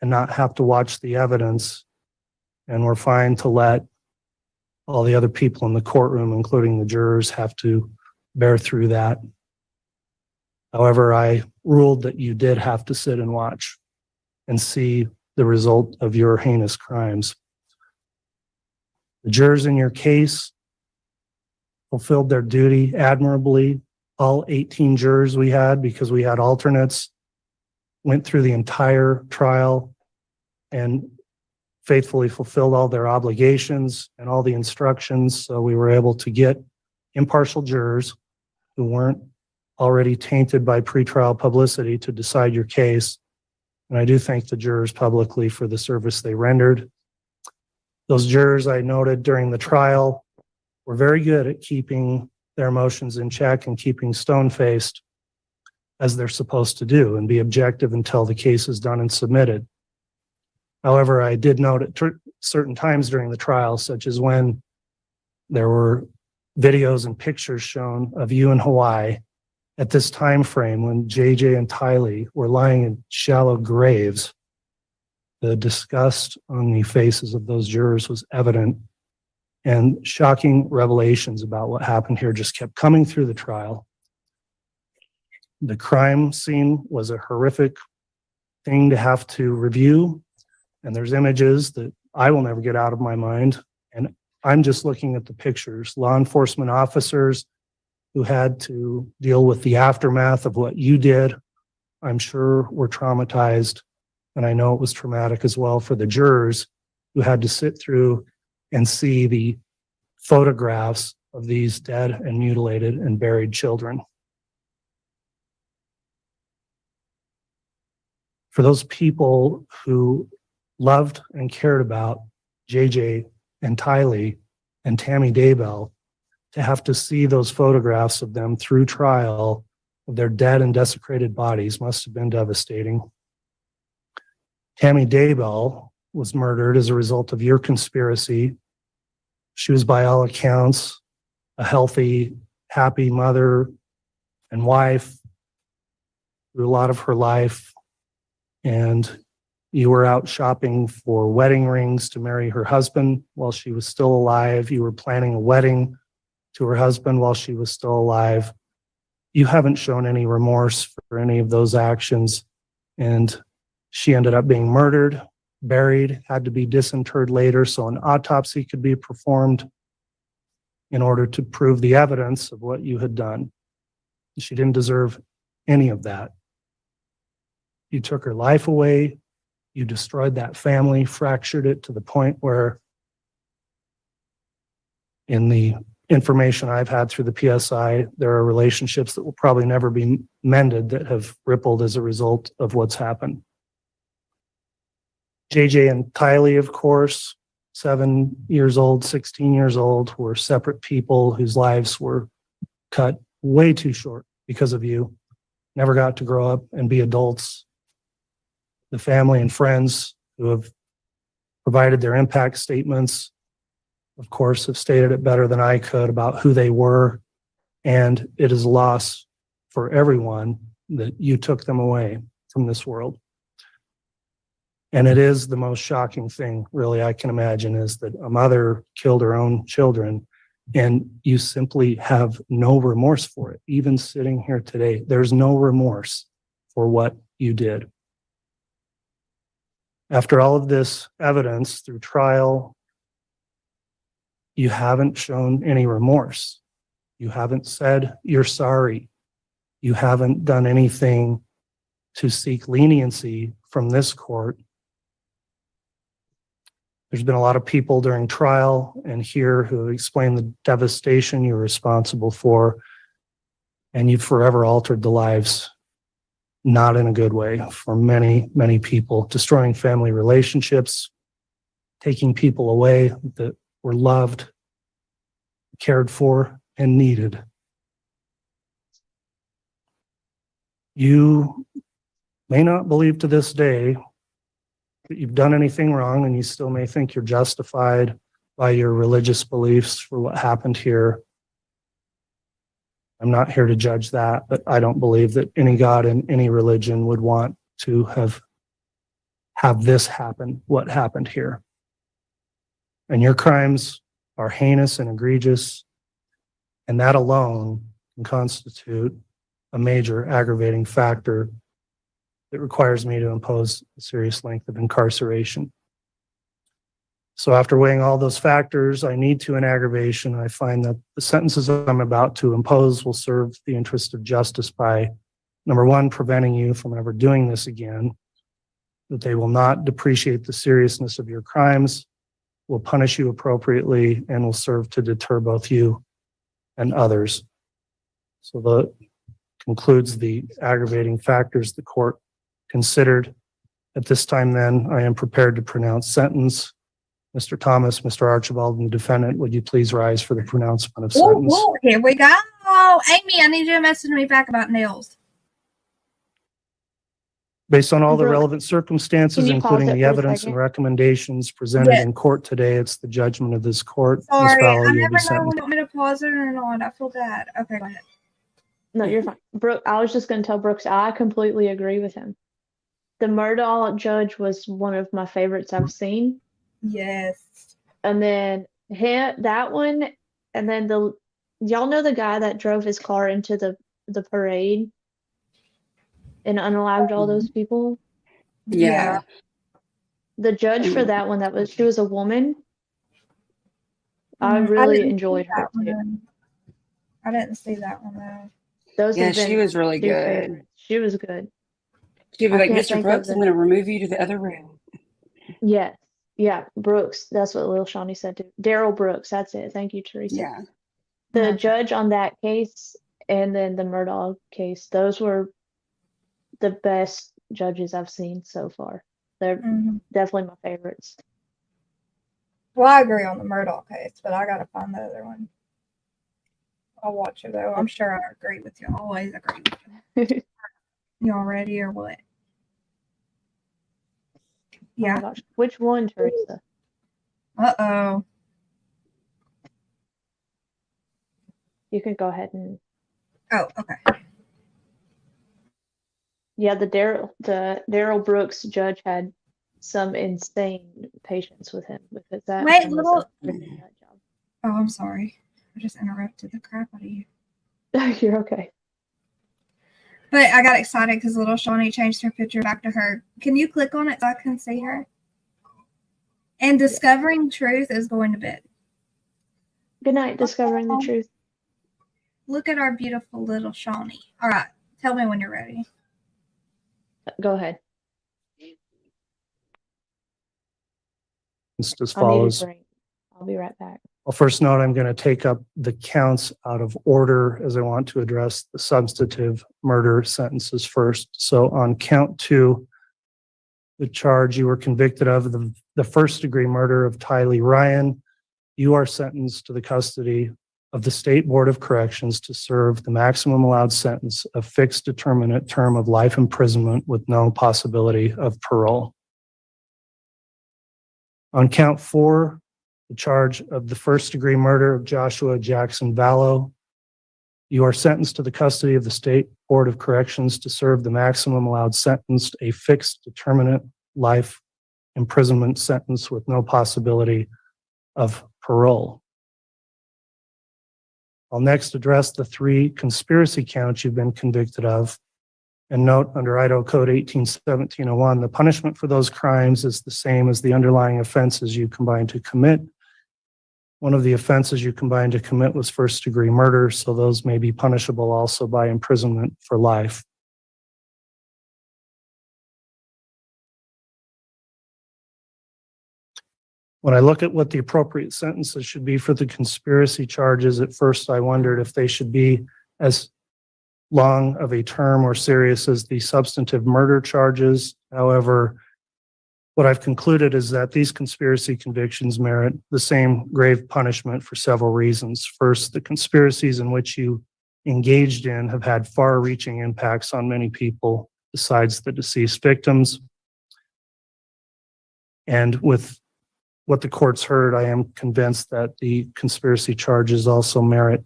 and not have to watch the evidence, and were fine to let all the other people in the courtroom, including the jurors, have to bear through that. However, I ruled that you did have to sit and watch and see the result of your heinous crimes. The jurors in your case fulfilled their duty admirably. All 18 jurors we had, because we had alternates, went through the entire trial and faithfully fulfilled all their obligations and all the instructions. So we were able to get impartial jurors who weren't already tainted by pretrial publicity to decide your case. And I do thank the jurors publicly for the service they rendered. Those jurors I noted during the trial were very good at keeping their emotions in check and keeping stone-faced, as they're supposed to do, and be objective until the case is done and submitted. However, I did note at certain times during the trial, such as when there were videos and pictures shown of you in Hawaii at this time frame when JJ and Tylee were lying in shallow graves, the disgust on the faces of those jurors was evident, and shocking revelations about what happened here just kept coming through the trial. The crime scene was a horrific thing to have to review, and there's images that I will never get out of my mind, and I'm just looking at the pictures. Law enforcement officers who had to deal with the aftermath of what you did, I'm sure were traumatized, and I know it was traumatic as well for the jurors who had to sit through and see the photographs of these dead and mutilated and buried children. For those people who loved and cared about JJ and Tylee and Tammy Daybell, to have to see those photographs of them through trial of their dead and desecrated bodies must have been devastating. Tammy Daybell was murdered as a result of your conspiracy. She was, by all accounts, a healthy, happy mother and wife through a lot of her life. And you were out shopping for wedding rings to marry her husband while she was still alive. You were planning a wedding to her husband while she was still alive. You haven't shown any remorse for any of those actions. And she ended up being murdered, buried, had to be disinterred later so an autopsy could be performed in order to prove the evidence of what you had done. She didn't deserve any of that. You took her life away. You destroyed that family, fractured it to the point where, in the information I've had through the PSI, there are relationships that will probably never be mended that have rippled as a result of what's happened. JJ and Tylee, of course, 7 years old, 16 years old, were separate people whose lives were cut way too short because of you. Never got to grow up and be adults. The family and friends who have provided their impact statements, of course, have stated it better than I could about who they were. And it is a loss for everyone that you took them away from this world. And it is the most shocking thing, really, I can imagine, is that a mother killed her own children and you simply have no remorse for it. Even sitting here today, there's no remorse for what you did. After all of this evidence through trial, you haven't shown any remorse. You haven't said you're sorry. You haven't done anything to seek leniency from this court. There's been a lot of people during trial and here who have explained the devastation you're responsible for, and you've forever altered the lives, not in a good way, for many, many people, destroying family relationships, taking people away that were loved, cared for, and needed. You may not believe to this day that you've done anything wrong, and you still may think you're justified by your religious beliefs for what happened here. I'm not here to judge that, but I don't believe that any God in any religion would want to have this happen, what happened here. And your crimes are heinous and egregious, and that alone can constitute a major aggravating factor that requires me to impose a serious length of incarceration. So after weighing all those factors, I need to an aggravation. I find that the sentences I'm about to impose will serve the interest of justice by, number one, preventing you from ever doing this again, that they will not depreciate the seriousness of your crimes, will punish you appropriately, and will serve to deter both you and others. So that concludes the aggravating factors the court considered. At this time, then, I am prepared to pronounce sentence. Mr. Thomas, Mr. Archibald, and the defendant, would you please rise for the pronouncement of sentence? Ooh, here we go. Amy, I need you to message me back about nails. Based on all the Brooke, relevant circumstances, can you pause including it the for a evidence and second? recommendations presented Yes. in court today, it's the judgment of this court. Ms. Sorry, Vallow, I you'll never be know sentenced. when you want me to pause it or not. I feel bad. Okay, go ahead. No, you're fine. Brooke, I was just going to tell Brooks, I completely agree with him. The Murdaugh judge was one of my favorites I've seen. Yes. And then that one, and then y'all know the guy that drove his car into the parade and unalived all those people? Yeah. The judge for that one, she was a woman. I I really didn't enjoyed see her that too. one. I didn't see that one though. Those Yeah, have she been was really two good. favorites. She was good. She'd be I like, can't Mr. think of Brooks, I'm going to remove you to the other room. Yes. Yeah, Brooks. That's what Lil Shawnee said too. Daryl Brooks. That's it. Thank you, Teresa. Yeah. The Okay. judge on that case and then the Murdaugh case, those were the best judges I've seen so far. They're Mhm. definitely my favorites. Well, I agree on the Murdoch case, but I gotta find the other one. I'll watch it though. I'm sure I agree with you. I always agree with you. Y'all ready or what? Oh Yeah. my gosh. Which one, Teresa? Uh-oh. You can go ahead and Oh, okay. yeah, the Daryl Brooks judge had some insane patience with him because that Wait, man little. does a pretty good nut job. Oh, I'm sorry. I just interrupted the crap out of you. You're okay. But I got excited because little Shawnee changed her picture back to her. Can you click on it so I can see her? And Discovering Truth is going to bed. Good night, Discovering the Truth. Look at our beautiful little Shawnee. All right. Tell me when you're ready. Go ahead. It's as I need a follows. drink. I'll be right back. I'll first note I'm going to take up the counts out of order as I want to address the substantive murder sentences first. So on count 2, the charge you were convicted of, the first degree murder of Tylee Ryan, you are sentenced to the custody of the State Board of Corrections to serve the maximum allowed sentence of fixed determinate term of life imprisonment with no possibility of parole. On count 4, the charge of the first degree murder of Joshua Jackson Vallow, you are sentenced to the custody of the State Board of Corrections to serve the maximum allowed sentence, a fixed determinate life imprisonment sentence with no possibility of parole. I'll next address the 3 conspiracy counts you've been convicted of. And note under Idaho Code 18-1701, the punishment for those crimes is the same as the underlying offenses you combined to commit. One of the offenses you combined to commit was first degree murder, so those may be punishable also by imprisonment for life. When I look at what the appropriate sentences should be for the conspiracy charges, at first I wondered if they should be as long of a term or serious as the substantive murder charges. However, what I've concluded is that these conspiracy convictions merit the same grave punishment for several reasons. First, the conspiracies in which you engaged in have had far-reaching impacts on many people besides the deceased victims. And with what the court's heard, I am convinced that the conspiracy charges also merit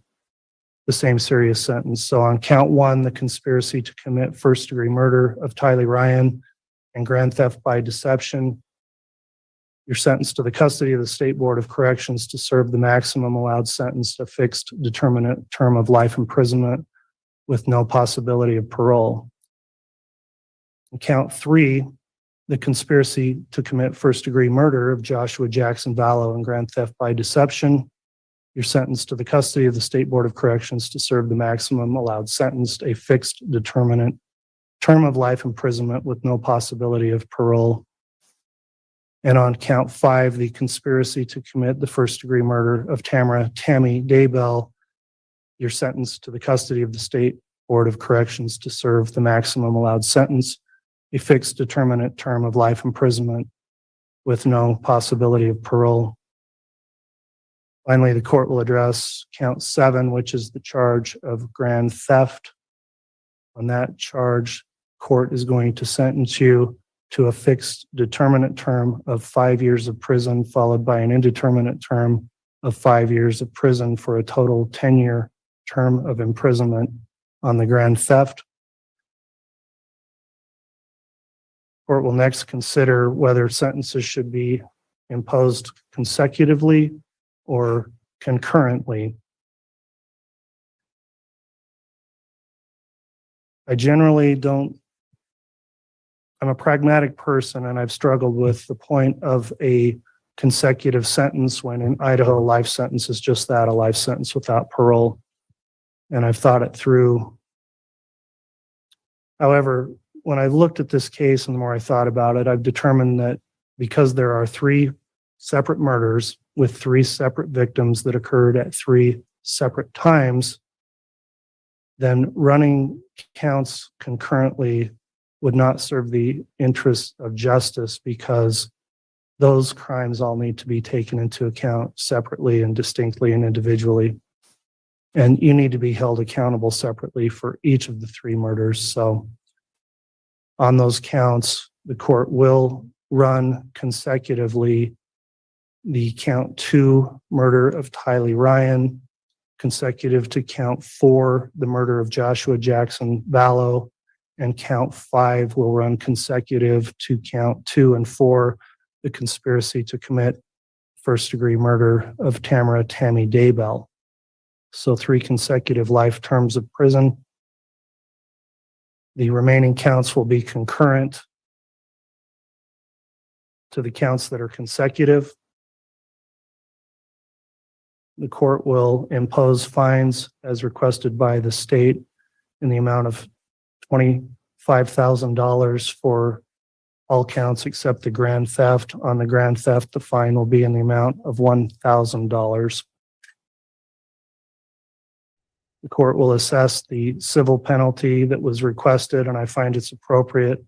the same serious sentence. So on count 1, the conspiracy to commit first degree murder of Tylee Ryan and grand theft by deception, you're sentenced to the custody of the State Board of Corrections to serve the maximum allowed sentence, a fixed determinate term of life imprisonment with no possibility of parole. On count 3, the conspiracy to commit first degree murder of Joshua Jackson Vallow and grand theft by deception, you're sentenced to the custody of the State Board of Corrections to serve the maximum allowed sentence, a fixed determinate term of life imprisonment with no possibility of parole. And on count 5, the conspiracy to commit the first degree murder of Tammy Daybell, you're sentenced to the custody of the State Board of Corrections to serve the maximum allowed sentence, a fixed determinate term of life imprisonment with no possibility of parole. Finally, the court will address count 7, which is the charge of grand theft. On that charge, court is going to sentence you to a fixed determinate term of 5 years of prison, followed by an indeterminate term of 5 years of prison for a total 10-year term of imprisonment on the grand theft. Court will next consider whether sentences should be imposed consecutively or concurrently. I generally don't, I'm a pragmatic person and I've struggled with the point of a consecutive sentence when in Idaho, life sentence is just that, a life sentence without parole. And I've thought it through. However, when I looked at this case and the more I thought about it, I've determined that because there are 3 separate murders with 3 separate victims that occurred at 3 separate times, then running counts concurrently would not serve the interests of justice, because those crimes all need to be taken into account separately and distinctly and individually. And you need to be held accountable separately for each of the 3 murders. So on those counts, the court will run consecutively the count 2 murder of Tylee Ryan, consecutive to count 4, the murder of Joshua Jackson Vallow, and count 5 will run consecutive to count 2 and 4, the conspiracy to commit first-degree murder of Tamara Tammy Daybell. So 3 consecutive life terms of prison. The remaining counts will be concurrent to the counts that are consecutive. The court will impose fines as requested by the state in the amount of $25,000 for all counts except the grand theft. On the grand theft, the fine will be in the amount of $1,000. The court will assess the civil penalty that was requested, and I find it's appropriate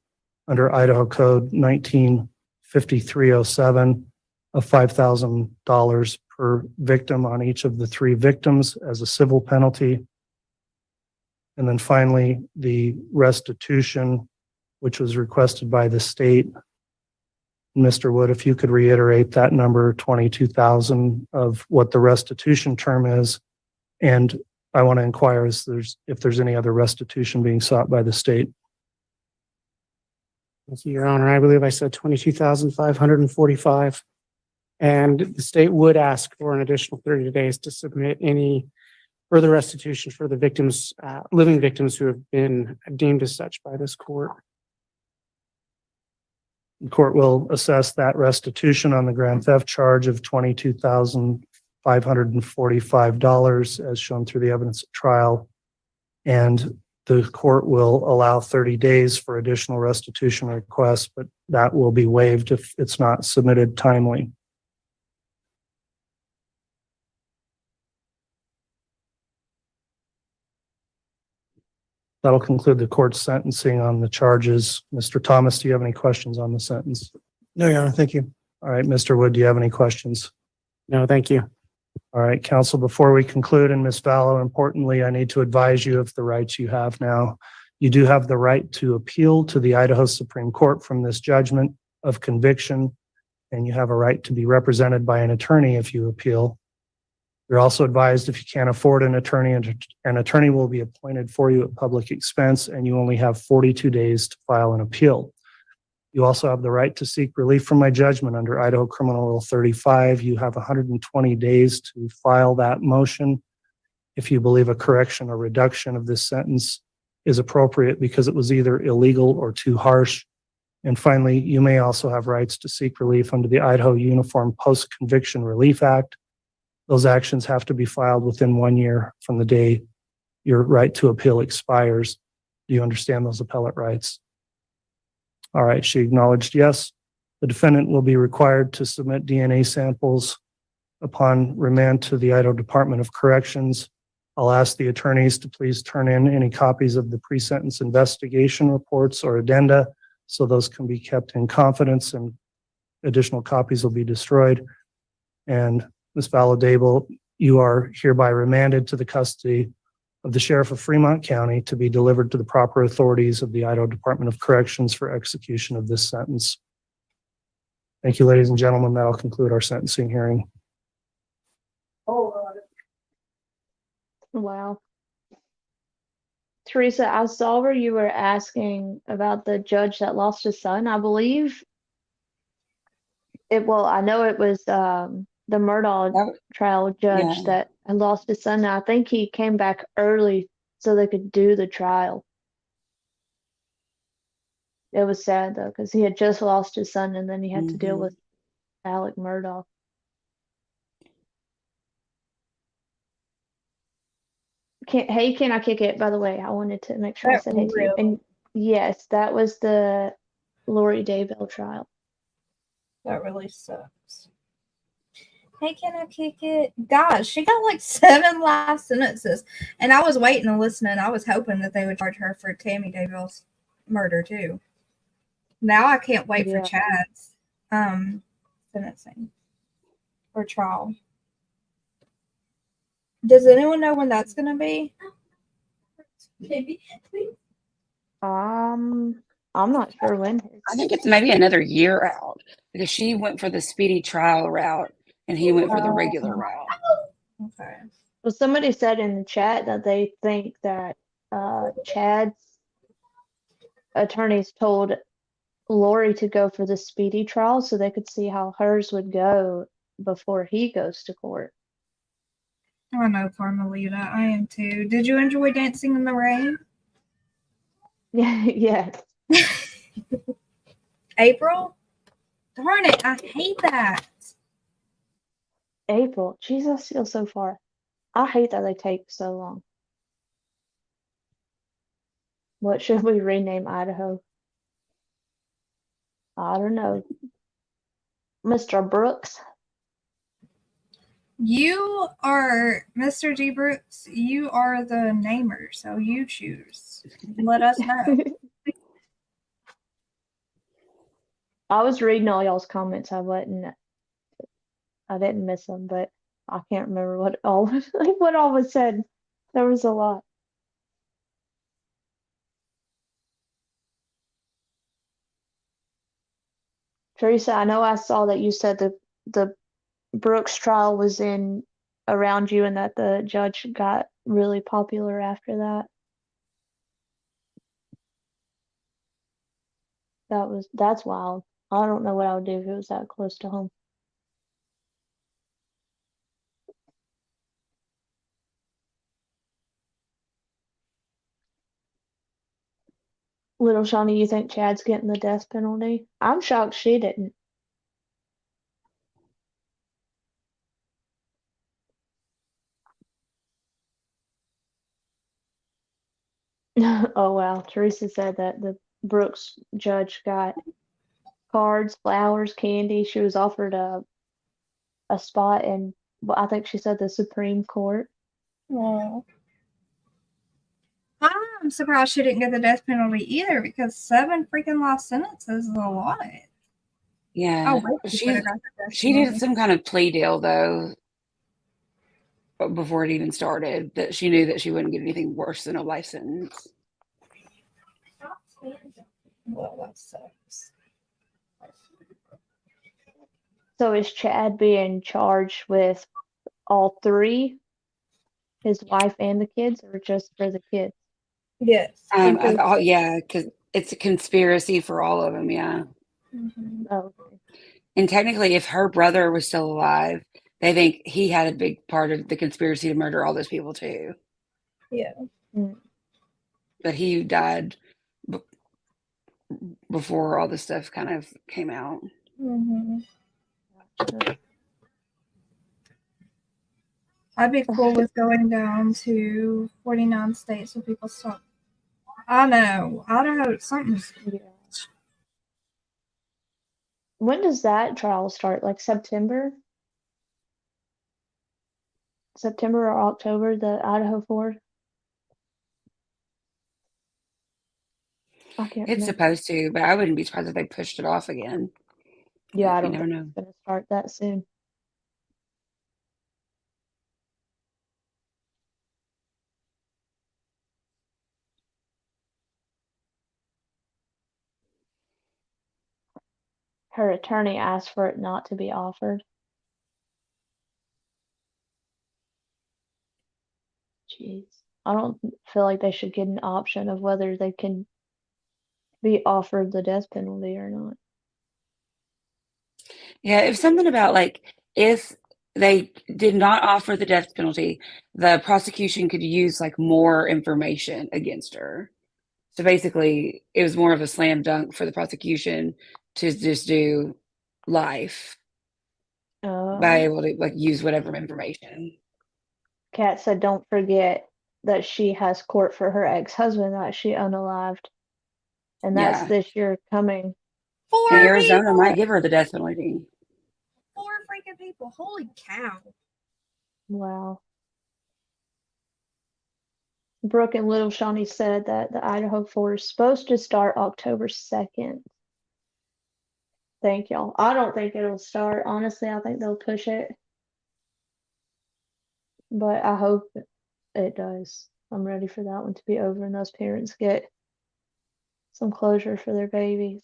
under Idaho Code 195307 of $5,000 per victim on each of the 3 victims as a civil penalty. And then finally, the restitution, which was requested by the state. Mr. Wood, if you could reiterate that number, $22,000 of what the restitution term is. And I want to inquire if there's any other restitution being sought by the state. Thank you, Your Honor. I believe I said 22,545. And the state would ask for an additional 30 days to submit any further restitution for the victims, living victims who have been deemed as such by this court. The court will assess that restitution on the grand theft charge of $22,545 as shown through the evidence at trial. And the court will allow 30 days for additional restitution requests, but that will be waived if it's not submitted timely. That'll conclude the court's sentencing on the charges. Mr. Thomas, do you have any questions on the sentence? No, Your Honor, thank you. All right, Mr. Wood, do you have any questions? No, thank you. All right, counsel, before we conclude, and Ms. Vallow, importantly, I need to advise you of the rights you have now. You do have the right to appeal to the Idaho Supreme Court from this judgment of conviction, and you have a right to be represented by an attorney if you appeal. You're also advised if you can't afford an attorney, an attorney will be appointed for you at public expense, and you only have 42 days to file an appeal. You also have the right to seek relief from my judgment under Idaho Criminal Rule 35. You have 120 days to file that motion if you believe a correction or reduction of this sentence is appropriate because it was either illegal or too harsh. And finally, you may also have rights to seek relief under the Idaho Uniform Post-Conviction Relief Act. Those actions have to be filed within 1 year from the day your right to appeal expires. Do you understand those appellate rights? All right, she acknowledged yes. The defendant will be required to submit DNA samples upon remand to the Idaho Department of Corrections. I'll ask the attorneys to please turn in any copies of the pre-sentence investigation reports or addenda so those can be kept in confidence and additional copies will be destroyed. And Ms. Vallow, you are hereby remanded to the custody of the Sheriff of Fremont County to be delivered to the proper authorities of the Idaho Department of Corrections for execution of this sentence. Thank you, ladies and gentlemen. That'll conclude our sentencing hearing. Wow. Teresa, I saw where you were asking about the judge that lost his son. I believe I know it was the Murdaugh trial judge that had lost his son. Now, I think he came back early so they could do the trial. It was sad though, because he had just lost his son and then he had to deal with Alec Murdaugh. Hey, can I kick it? By the way, I wanted to make sure I said hey to you. And yes, that was the Lori Daybell trial. That really sucks. Hey, can I kick it? Gosh, she got like 7 life sentences. And I was waiting and listening. I was hoping that they would charge her for Tammy Daybell's murder too. Now I can't wait for Yeah. Chad's sentencing or trial. Does anyone know when that's gonna be? Maybe. I'm not sure when. I think it's maybe another year out because she went for the speedy trial route and he went for the regular route. Okay. Well, somebody said in the chat that they think that Chad's attorneys told Lori to go for the speedy trial so they could see how hers would go before he goes to court. I know, Carmelita. I am too. Did you enjoy Dancing in the Rain? Yeah. April? Darn it, I hate that. April. Jesus, still so far. I hate that they take so long. What should we rename Idaho? I don't know. Mr. Brooks. You are Mr. G. Brooks. You are the namer, so you choose. Let us know. I was reading all y'all's comments. I didn't miss them, but I can't remember what all what all was said. There was a lot. Teresa, I know I saw that you said the Brooks trial was in around you and that the judge got really popular after that. That's wild. I don't know what I would do if it was that close to home. Little Shawnee, you think Chad's getting the death penalty? I'm shocked she didn't. Oh wow. Teresa said that the Brooks judge got cards, flowers, candy. She was offered a spot in, well, I think she said the Supreme Court. Well, I'm surprised she didn't get the death penalty either because 7 freaking life sentences is a lot. Yeah. Wish she would've got the death She did penalty. some kind of plea deal though before it even started that she knew that she wouldn't get anything worse than a life sentence. Well, that sucks. So is Chad being charged with all three, his wife and the kids, or just for the kids? Yes. Yeah, because it's a conspiracy for all of them. Yeah. Mm-hmm. Oh, okay. And technically, if her brother was still alive, they think he had a big part of the conspiracy to murder all those people too. Yeah. But he died before all this stuff kind of came out. Mm-hmm. I'd be cool with going down to 49 states so people stop. I know. Something's. Yeah. When does that trial start? Like September? September or October, the Idaho 4? I can't It's remember. supposed to, but I wouldn't be surprised if they pushed it off again. Yeah, I You don't never think know. it's gonna start that soon. Her attorney asked for it not to be offered. Jeez. I don't feel like they should get an option of whether they can be offered the death penalty or not. Yeah, if something about like if they did not offer the death penalty, the prosecution could use like more information against her. So basically, it was more of a slam dunk for the prosecution to just do life by able to like use whatever information. Kat said, don't forget that she has court for her ex-husband that she unalived. And that's Yeah. this year coming. Four And Arizona people. might give her the death penalty. 4 freaking people. Holy cow. Wow. Brooke and Little Shawnee said that the Idaho 4 is supposed to start October 2nd. Thank y'all. I don't think it'll start. Honestly, I think they'll push it. But I hope it does. I'm ready for that one to be over and those parents get some closure for their babies.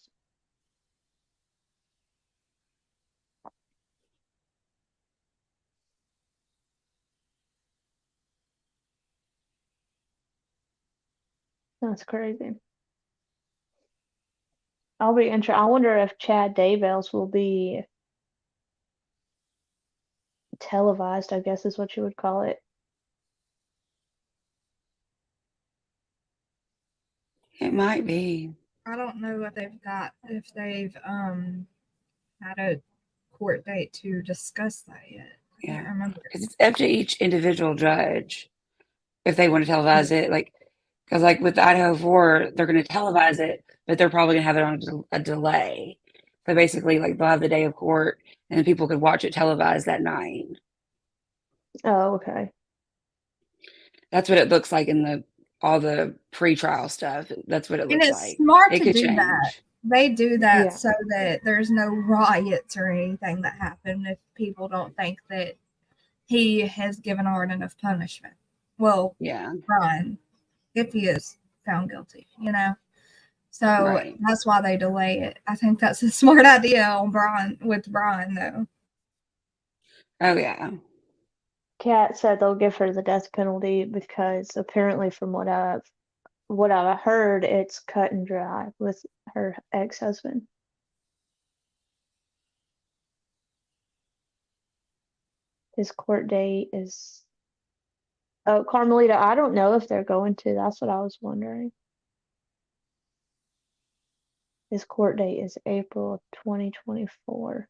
That's crazy. I'll be interested. I wonder if Chad Daybell's will be televised, I guess is what you would call it. It might be. I don't know what they've got, if they've had a court date to discuss that yet. I can't Yeah. remember. 'Cause it's up to each individual judge if they want to televise it. Like, because like with Idaho 4, they're going to televise it, but they're probably going to have it on a delay. So basically, like they'll have the day of court, and then people could watch it televised that night. Oh, okay. That's what it looks like in all the pre-trial stuff. That's what it And looks it's like. smart It to could do change. that. They do that Yeah. so that there's no riots or anything that happen if people don't think that he has given hard enough punishment. Well, Yeah. Brian, if he is found guilty, you know. So Right. that's why they delay it. I think that's a smart idea on Brian though. Oh yeah. Kat said they'll give her the death penalty because apparently from what I've heard, it's cut and dry with her ex-husband. His court date is Carmelita, I don't know if they're going to. That's what I was wondering. His court date is April of 2024.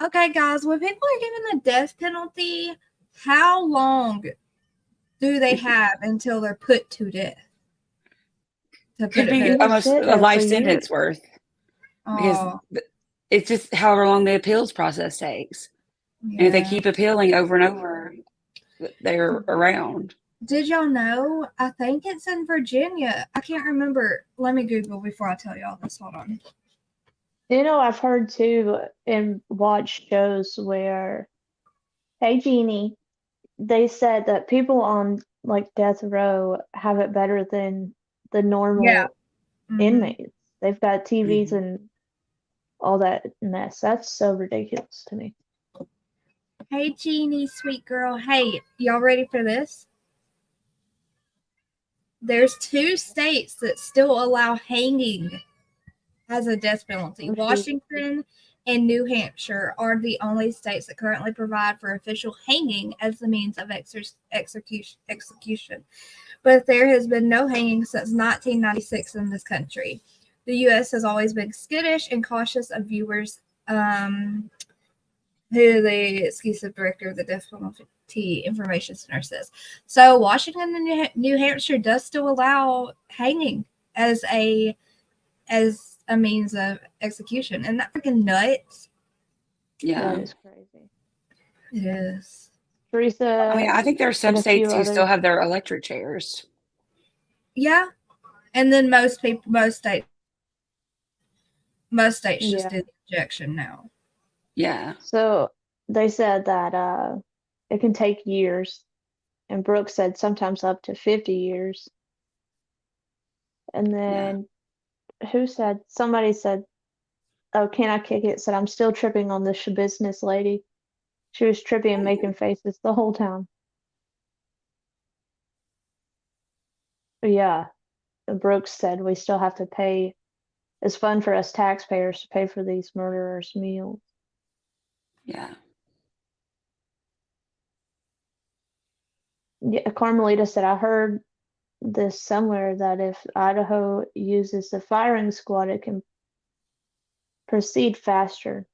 Okay, guys, when people are given the death penalty, how long do they have until they're put to death? To Could put it be very, People almost sit a there for life years. sentence worth because oh, it's just however long the appeals process takes. And if they yeah. keep appealing over and over, they're around. Did y'all know? I think it's in Virginia. I can't remember. Let me Google before I tell y'all this. Hold on. You know, I've heard too and watched shows where, hey Jeannie, they said that people on like death row have it better than the normal Yeah. Mhm. inmates. They've got TVs Mhm. and all that mess. That's so ridiculous to me. Hey, Jeannie, sweet girl. Hey, y'all ready for this? There's 2 states that still allow hanging as a death penalty. Washington and New Hampshire are the only states that currently provide for official hanging as the means of execution. But there has been no hanging since 1996 in this country. The U.S. has always been skittish and cautious of viewers, who the exclusive director of the Death Penalty Information Center says. So Washington and New Hampshire does still allow hanging as a means of execution. Isn't that freaking nuts? Yeah. That is crazy. It is. Teresa I mean, I think there are some and a few states who still others. have their electric chairs. Yeah. And then most states just Yeah. do the injection now. Yeah. So they said that it can take years, and Brooke said sometimes up to 50 years. And then somebody said, oh, can I kick it? Said, I'm still tripping on the business lady. She was tripping and making faces the whole time. But yeah, Brooks said we still have to pay. It's fun for us taxpayers to pay for these murderers' meals. Yeah. Yeah, Carmelita said, I heard this somewhere that if Idaho uses the firing squad, it can proceed faster.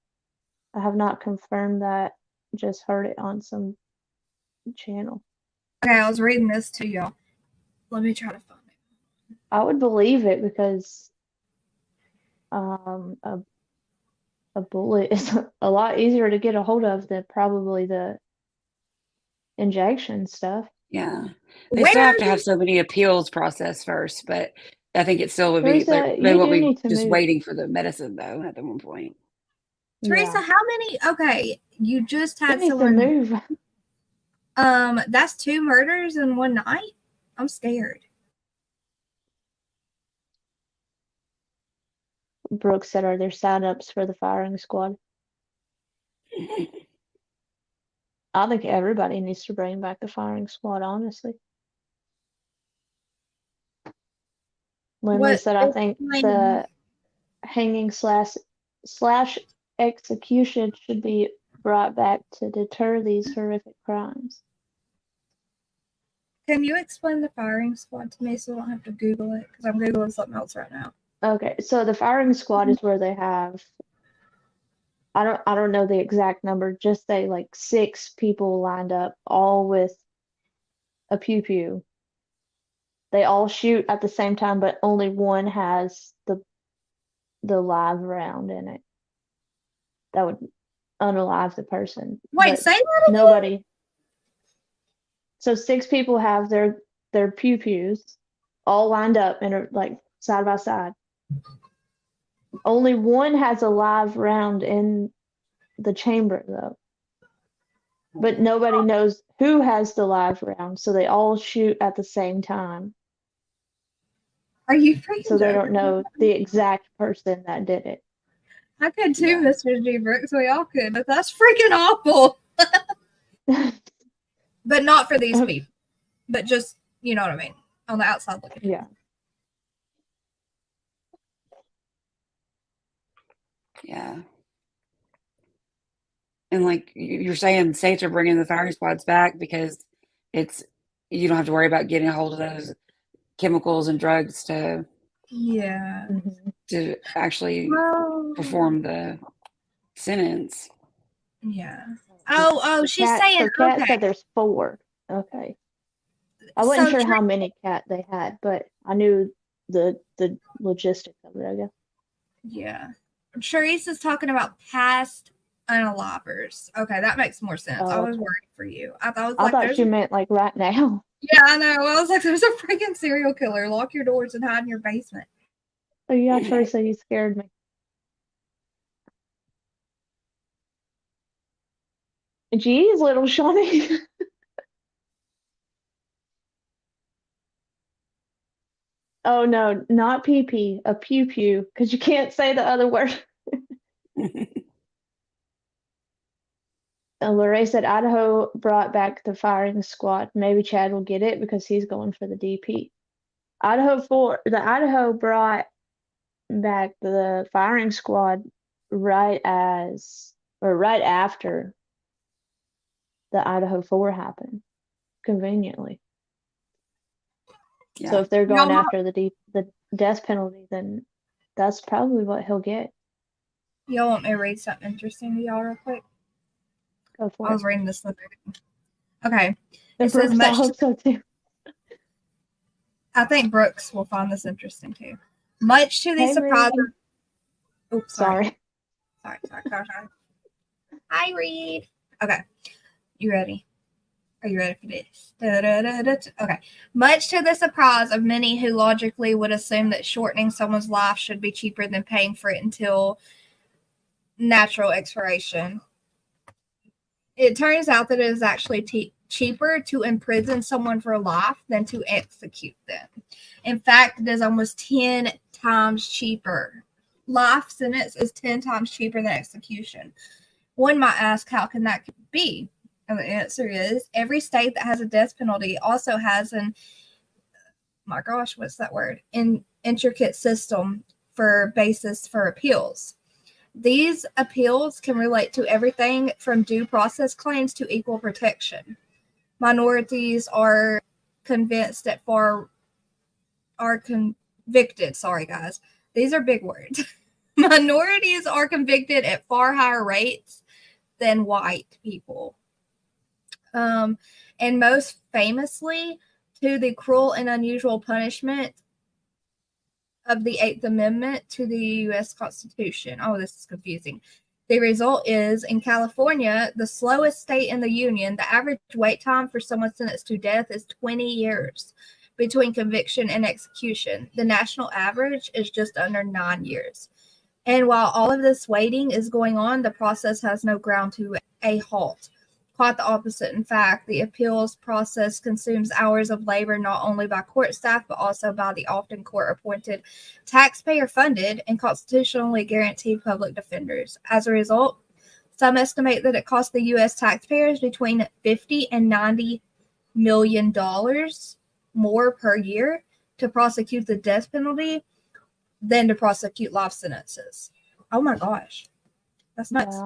I have not confirmed that, just heard it on some channel. Okay, I was reading this to y'all. Let me try to find it. I would believe it because um, a a bullet is a lot easier to get a hold of than probably the injection stuff. Yeah. They Where still have are to have you? so many appeals process first, but I think it still would be like Teresa, they you won't do be need to just move. waiting for the medicine though at the one point. Teresa, Yeah, how many? Okay, you just you had need to someone. move. That's 2 murders in one night. I'm scared. Brooke said, "Are there sign-ups for the firing squad?" I think everybody needs to bring back the firing squad, honestly. Lindley What said, "I think explain? the hanging slash execution should be brought back to deter these horrific crimes." Can you explain the firing squad to me so I don't have to Google it? Because I'm Googling something else right now. Okay, so the firing squad is where they have I don't know the exact number, just say like 6 people lined up, all with a pew pew. They all shoot at the same time, but only one has the live round in it. That would unalive the person. Wait, But say that again? nobody. So 6 people have their pew pews all lined up and are like side by side. Only one has a live round in the chamber though. But nobody knows who has the live round, so they all shoot at the same time. Are you freaking So they joking? don't know the exact person that did it. I could too, Yeah. Mr. G. Brooks. We all could, but that's freaking awful. But not for these people. But just, you know what I mean, on the outside looking in. Yeah. Yeah. And like you're saying, states are bringing the firing squads back because it's you don't have to worry about getting a hold of those chemicals and drugs Yeah. to actually Oh. perform the sentence. Yeah. Oh, she's Cat, saying so Cat okay. said there's 4. Okay. I wasn't So sure how many cat they had, but I knew the logistics of it, I guess. yeah. Charisse is talking about past unalivers. Okay, that makes more sense. I Oh, was okay. worried for you. I thought I thought there's she meant like right now. yeah, I know. I was like, there's a freaking serial killer. Lock your doors and hide in your basement. Oh yeah, Teresa, you scared me. Geez, little Shawnee. Oh no, not pee pee, a pew pew, because you can't say the other word. Lorraine said Idaho brought back the firing squad. Maybe Chad will get it because he's going for the DP. Idaho brought back the firing squad right after the Idaho 4 happened, conveniently. So Yeah. if they're Y'all going know, after the death penalty, then that's probably what he'll get. y'all want me to read something interesting to y'all real quick? Go for I it. was reading this. Okay. And It says Brooks, I much. hope so too. I think Brooks will find this interesting too. Much to the Hey, surprise Reed. of. Oops, sorry. Sorry. Sorry. Hi, Reed. Okay. You ready? Are you ready for this? Okay. Much to the surprise of many who logically would assume that shortening someone's life should be cheaper than paying for it until natural expiration, it turns out that it is actually cheaper to imprison someone for life than to execute them. In fact, it is almost 10 times cheaper. Life sentence is 10 times cheaper than execution. One might ask, how can that be? And the answer is every state that has a death penalty also has what's that word? An intricate system for basis for appeals. These appeals can relate to everything from due process claims to equal protection. Minorities are convicted Sorry, guys. These are big words. Minorities are convicted at far higher rates than white people. And most famously, to the cruel and unusual punishment of the Eighth Amendment to the U.S. Constitution. Oh, this is confusing. The result is, in California, the slowest state in the union, the average wait time for someone sentenced to death is 20 years between conviction and execution. The national average is just under 9 years. And while all of this waiting is going on, the process has no ground to a halt. Quite the opposite. In fact, the appeals process consumes hours of labor not only by court staff, but also by the often court-appointed, taxpayer-funded, and constitutionally guaranteed public defenders. As a result, some estimate that it costs the U.S. taxpayers between $50 and $90 million more per year to prosecute the death penalty than to prosecute life sentences. Oh my gosh. That's nuts. Yeah.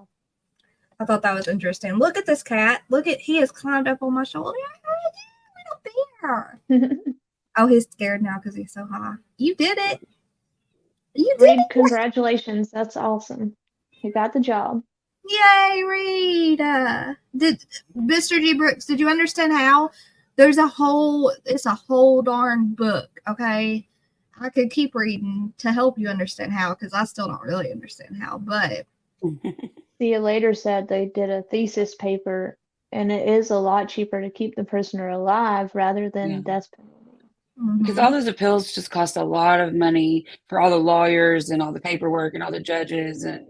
I thought that was interesting. Look at this cat. He has climbed up on my shoulder. Little bear. Oh, he's scared now because he's so high. You did it. You did Reed, it. congratulations. That's awesome. You got the job. Yay, Reed. Did Mr. G. Brooks, did you understand how? It's a whole darn book, okay? I could keep reading to help you understand how, because I still don't really understand how, but See you later said they did a thesis paper, and it is a lot cheaper to keep the prisoner alive rather than Yeah. death penalty. Because all those appeals just cost a lot of money for all the lawyers and all the paperwork and all the judges and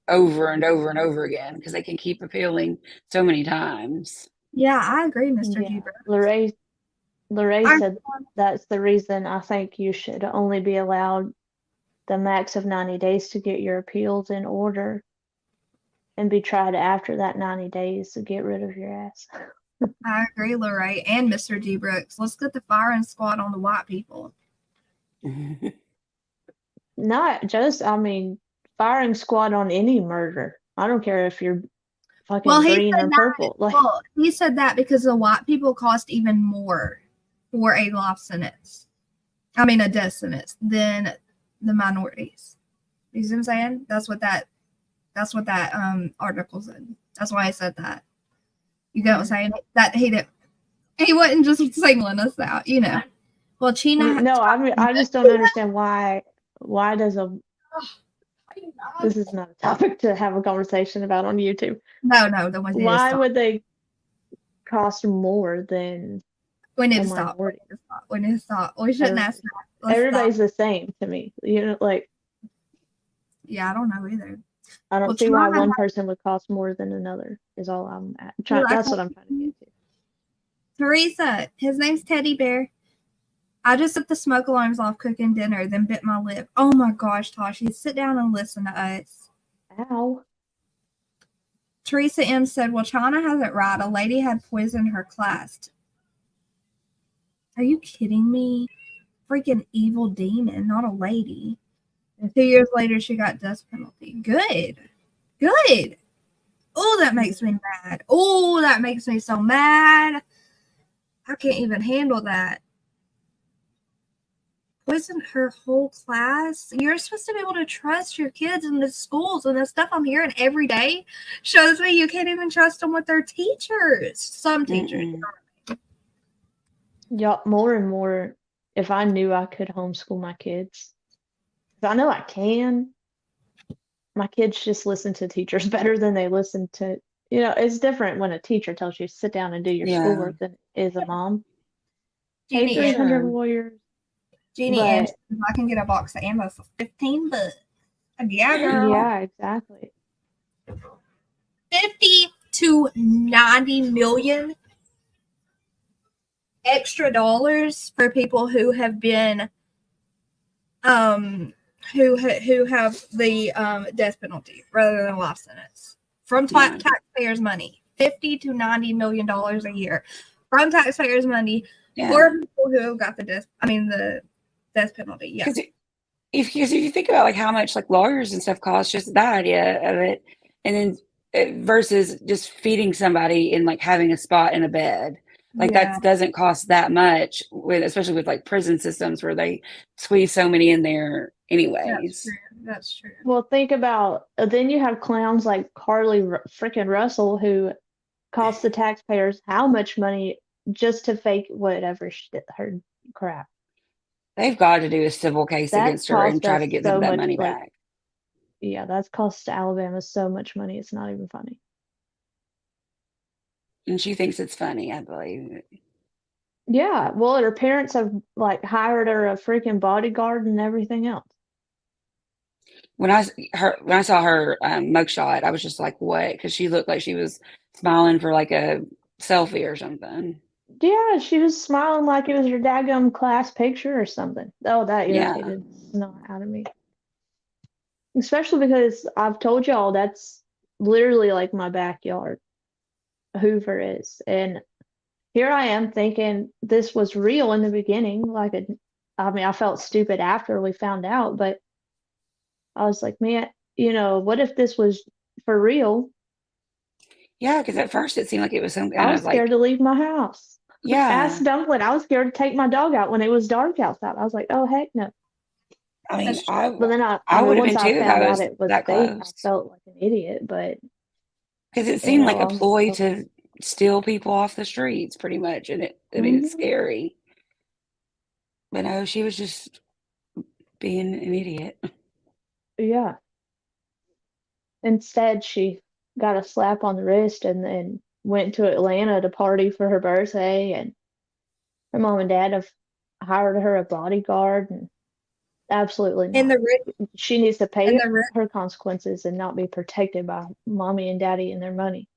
over and over and over again because they can keep appealing so many times. Yeah, I agree, Mr. Yeah. G. Brooks. Lorraine said that's the reason I think you should only be allowed the max of 90 days to get your appeals in order and be tried after that 90 days to get rid of your ass. I agree, Lorraine and Mr. G. Brooks. Let's get the firing squad on the white people. Not just, firing squad on any murder. I don't care if you're fucking green or purple. Well, he said that because the white people cost even more for a life sentence. A death sentence than the minorities. You see what I'm saying? That's what that article said. That's why I said that. You get what I'm saying? That he wasn't just singling us out, you know. Well, China. No, I just don't understand why does this is not a topic to have a conversation about on YouTube. No, why would they cost more than we need to stop. We need to stop. We shouldn't ask that. Everybody's the same to me. Yeah, I don't know either. I don't see why one person would cost more than another is all I'm trying. That's what I'm trying to get to. Teresa, his name's Teddy Bear. I just set the smoke alarms off cooking dinner, then bit my lip. Oh my gosh, Tashi, sit down and listen to us. Ow. Teresa M. said, well, China has it right. A lady had poisoned her class. Are you kidding me? Freaking evil demon, not a lady. And 2 years later, she got death penalty. Good. Oh, that makes me mad. Oh, that makes me so mad. I can't even handle that. Poisoned her whole class. You're supposed to be able to trust your kids in the schools, and the stuff I'm hearing every day shows me you can't even trust them with their teachers. Some teachers. Yeah, more and more. If I knew I could homeschool my kids, if I know I can, my kids just listen to teachers better than they listen to. It's different when a teacher tells you sit down and do your schoolwork than is a mom. Jeannie, 300 warriors. Jeannie, and I can get a box of ammo for $15. Yeah, girl. Yeah, exactly. 50 to 90 million extra dollars for people who have been who have the death penalty rather than a life sentence from taxpayers' money. 50 to 90 million dollars a year from taxpayers' money for people who have got the death penalty. Yeah. If you think about how much lawyers and stuff cost, just that idea of it, and then versus just feeding somebody and having a spot in a bed, that doesn't cost that much especially with prison systems where they squeeze so many in there anyways. That's true. Well, think about then you have clowns like Carly freaking Russell who cost the taxpayers how much money just to fake whatever her crap. They've got to do a civil case That against her and cost try us to get them so that much, money like, back. yeah, that's cost Alabama so much money. It's not even funny. And she thinks it's funny, I believe. Yeah, well, her parents have like hired her a freaking bodyguard and everything else. When I saw her mugshot, I was just like, "What?" Because she looked like she was smiling for like a selfie or something. Yeah, she was smiling like it was her daggum class picture or something. Oh, that Yeah, irritated the snot out of me. Especially because I've told y'all that's literally like my backyard. Hoover is. And here I am thinking this was real in the beginning. I mean, I felt stupid after we found out, but I was like, man, what if this was for real? yeah. Because at first it seemed like it was some I kind was of scared like, to leave my house. yeah. Ask Dumpling, I was scared to take my dog out when it was dark outside. I was like, oh heck no. I mean, That's But then I I mean, would have once been too I if found I out was it was that fake, I close. felt like an idiot. But Because it seemed like a I'm ploy so, to steal people off the streets, pretty much. And I mean, it's Mhm. scary. But no, she was just being an idiot. Yeah. Instead, she got a slap on the wrist and then went to Atlanta to party for her birthday. And her mom and dad have hired her a bodyguard. And absolutely And not. the rich She needs to and pay the rich, her consequences and not be protected by mommy and daddy and their money.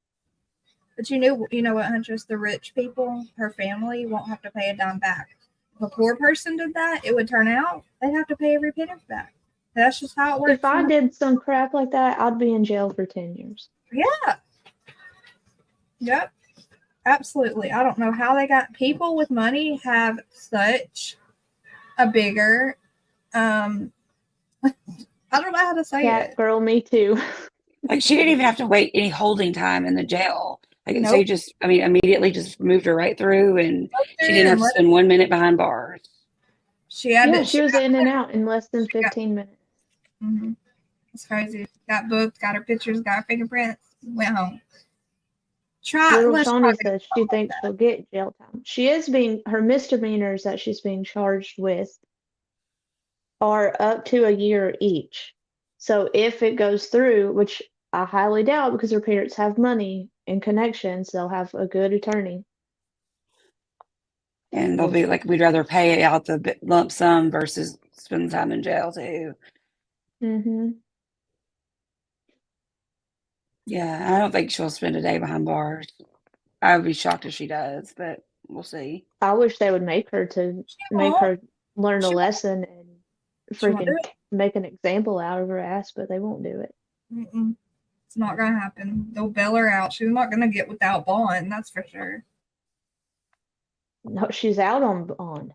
but you know what, Huntress? The rich people, her family, won't have to pay a dime back. If a poor person did that, it would turn out they'd have to pay every penny back. That's just how it If works. I did some crap like that, I'd be in jail for 10 years. Yeah. Yep. Absolutely. I don't know how they got people with money have such a bigger I don't know how to say Cat it. girl, me too. Like, she didn't even have to wait any holding time in the jail. Like, they Nope. just, I mean, immediately just moved her right through, and she didn't have And to let spend 1 minute behind bars. she had Yeah, to she she was got in and out in less than she got 15 minutes. mm-hmm. It's crazy. Got booked, got her pictures, got her fingerprints, went home. Little Let's Shawnee try to says she thinks she'll get jail time. Her misdemeanors that she's being charged with are up to a year each. So if it goes through, which I highly doubt because her parents have money and connections, they'll have a good attorney. And they'll be like, we'd rather pay out the lump sum versus spend time in jail, too. Mm-hmm. Yeah, I don't think she'll spend a day behind bars. I would be shocked if she does, but we'll see. I wish they would make her She won't. learn a She won't. lesson and She won't do freaking it. make an example out of her ass, but they won't do it. Mm-mm. It's not gonna happen. They'll bail her out. She's not gonna get without bond. That's for sure. No, she's out on bond.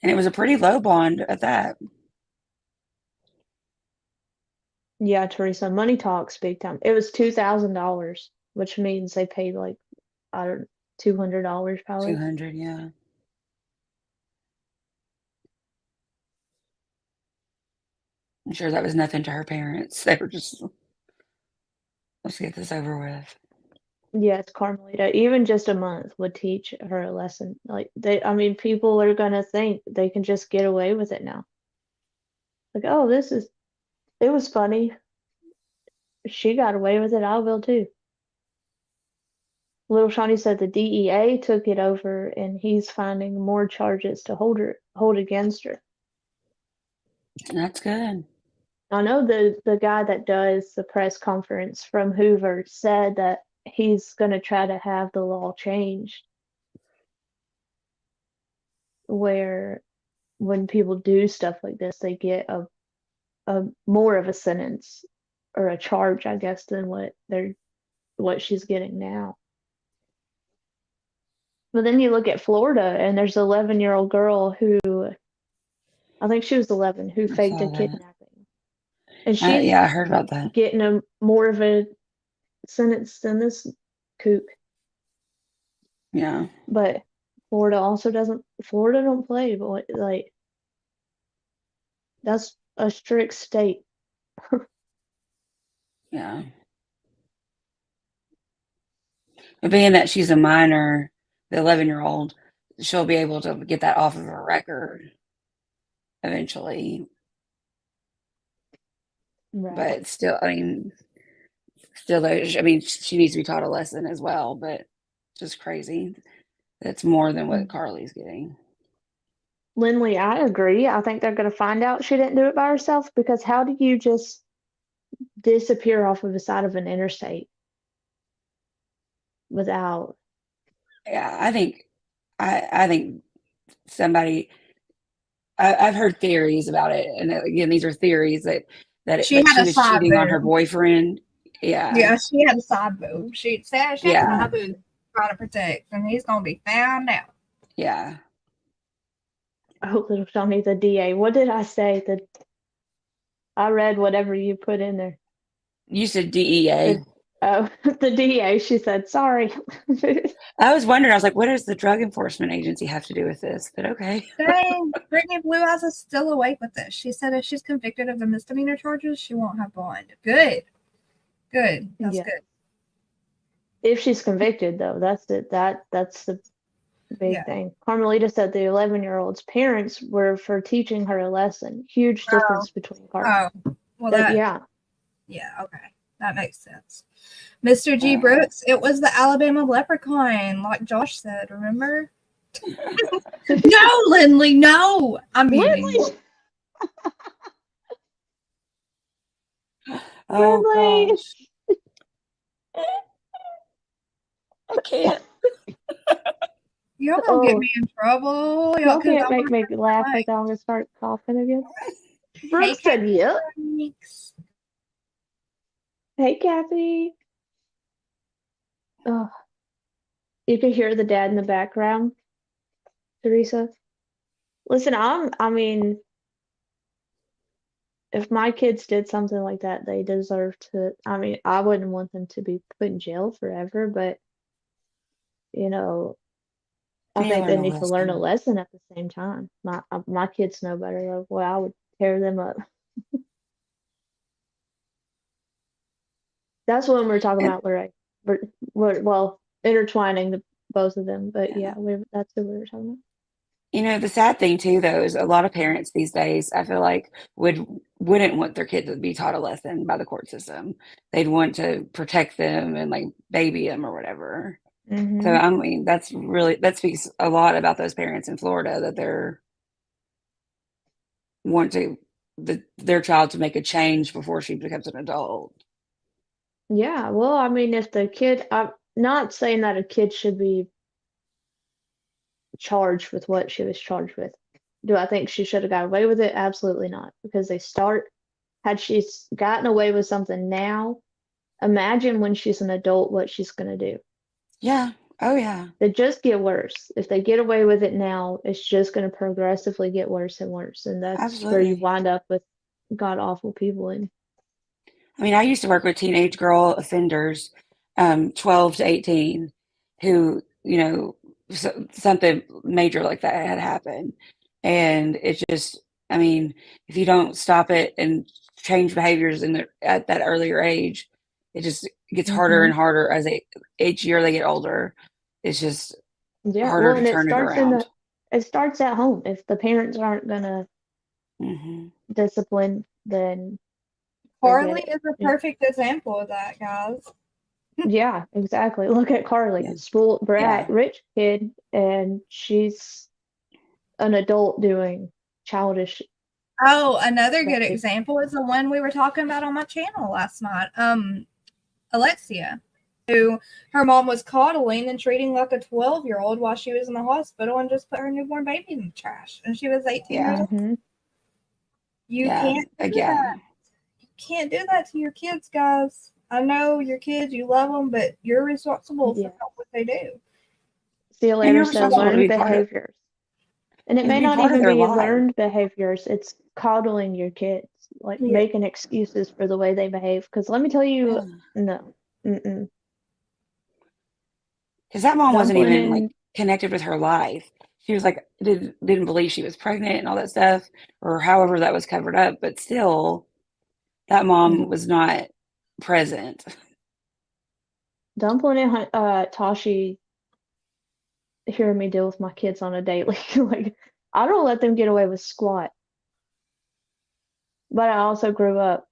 And it was a pretty low bond at that. Yeah, Teresa, money talks big time. It was $2,000, which means they paid like I don't $200 probably. 200, yeah. I'm sure that was nothing to her parents. They were just, let's get this over with. Yes, Carmelita. Even just a month would teach her a lesson. I mean, people are gonna think they can just get away with it now. Like, oh, it was funny. She got away with it. I will too. Little Shawnee said the DEA took it over and he's finding more charges to hold against her. That's good. I know the guy that does the press conference from Hoover said that he's gonna try to have the law changed where when people do stuff like this, they get a more of a sentence or a charge, I guess, than what she's getting now. But then you look at Florida, and there's an 11-year-old girl who I think she was 11 who I faked saw a that. kidnapping, and she's Yeah, I heard about that. getting a more of a sentence than this kook. Yeah. But Florida don't play, but like that's a strict state. Yeah. But being that she's a minor, the 11-year-old, she'll be able to get that off of her record eventually. Right. But still, I mean, still, I mean, she needs to be taught a lesson as well. But just crazy. That's more than what Carly's getting. Lindley, I agree. I think they're going to find out she didn't do it by herself, because how do you just disappear off of the side of an interstate without? Yeah, I think somebody. I've heard theories about it, and again, these are theories She like had she a was side cheating on her boob. boyfriend. Yeah, Yeah, she had a side boob. She said she had a Yeah. side boob trying to protect, and he's gonna be found out. yeah. I hope it'll show me the DA. What did I say? I read whatever you put in there. You said DEA. The DA. She said, sorry. I was wondering. I was like, what does the Drug Enforcement Agency have to do with this? But okay. Dang, Brittany Blue Eyes is still awake with this. She said if she's convicted of the misdemeanor charges, she won't have bond. Good. That's Yeah. good. If she's convicted, though, that's it. That's the big Yeah. thing. Carmelita said the 11-year-old's parents were for teaching her a lesson. Huge difference between Carmelita. Oh, well, Yeah. okay. That makes sense. Mr. G. Brooks, it was the Alabama leprechaun, like Josh said, remember? No, Lindley, no. I'm muting. Lindley! Oh Lindley! gosh. I can't. Y'all gonna get me in trouble. Y'all can't 'cause make me laugh mic. like I'm gonna start coughing again. Hey, Brooke said, yep. Thanks. Hey, Kathy. Oh, you can hear the dad in the background, Teresa. Listen, I mean, if my kids did something like that, they deserve to. I mean, I wouldn't want them to be put in jail forever, but you know, I They think they learn a need to learn a lesson. lesson at the same time. My kids know better. Though. Well, I would tear them up. That's when we're talking And about we're well intertwining the both of them. But yeah, that's what we were talking about. you know, the sad thing too, though, is a lot of parents these days, I feel like, wouldn't want their kids to be taught a lesson by the court system. They'd want to protect them and like baby them or whatever. Mm-hmm. So I mean, that speaks a lot about those parents in Florida that they're want their child to make a change before she becomes an adult. Yeah, well, I mean, if the kid, I'm not saying that a kid should be charged with what she was charged with. Do I think she should have got away with it? Absolutely not. Because had she gotten away with something now, imagine when she's an adult what she's going to do. Yeah. Oh yeah. It just get worse. If they get away with it now, it's just going to progressively get worse and worse. And that's where you Absolutely. wind up with god awful people. And I mean, I used to work with teenage girl offenders, 12 to 18, who, you know, something major like that had happened. And it's just, I mean, if you don't stop it and change behaviors at that earlier age, it just gets harder and harder as each year they get older. It's just yeah, harder well, to and turn it around. it starts at home. If the parents aren't gonna discipline, then Carly forget it. is a perfect example of that, guys. Yeah, exactly. Look at Carly, Yeah. spoiled brat, Yeah. rich kid, and she's an adult doing childish. Oh, another good Right. example is the one we were talking about on my channel last night. Alexia, who her mom was coddling and treating like a 12-year-old while she was in the hospital and just put her newborn baby in the trash. And she was 18 years old. Mhm. You Yeah. can't do that. You can't do that to your kids, guys. I know your kids, you love them, but you're responsible for what they do. See you And later you're said responsible to learned be part of behaviors. And it and may be not part of even their be life. learned behaviors. It's coddling your kids, like making excuses for the way they behave. Because let me tell you, no. Mm-mm. Because that mom wasn't even like Dumpling connected with her life. She was like didn't believe she was pregnant and all that stuff, or however that was covered up. But still, that mom was not present. Dumpling and Tashi hearing me deal with my kids on a daily. Like, I don't let them get away with squat. But I also grew up,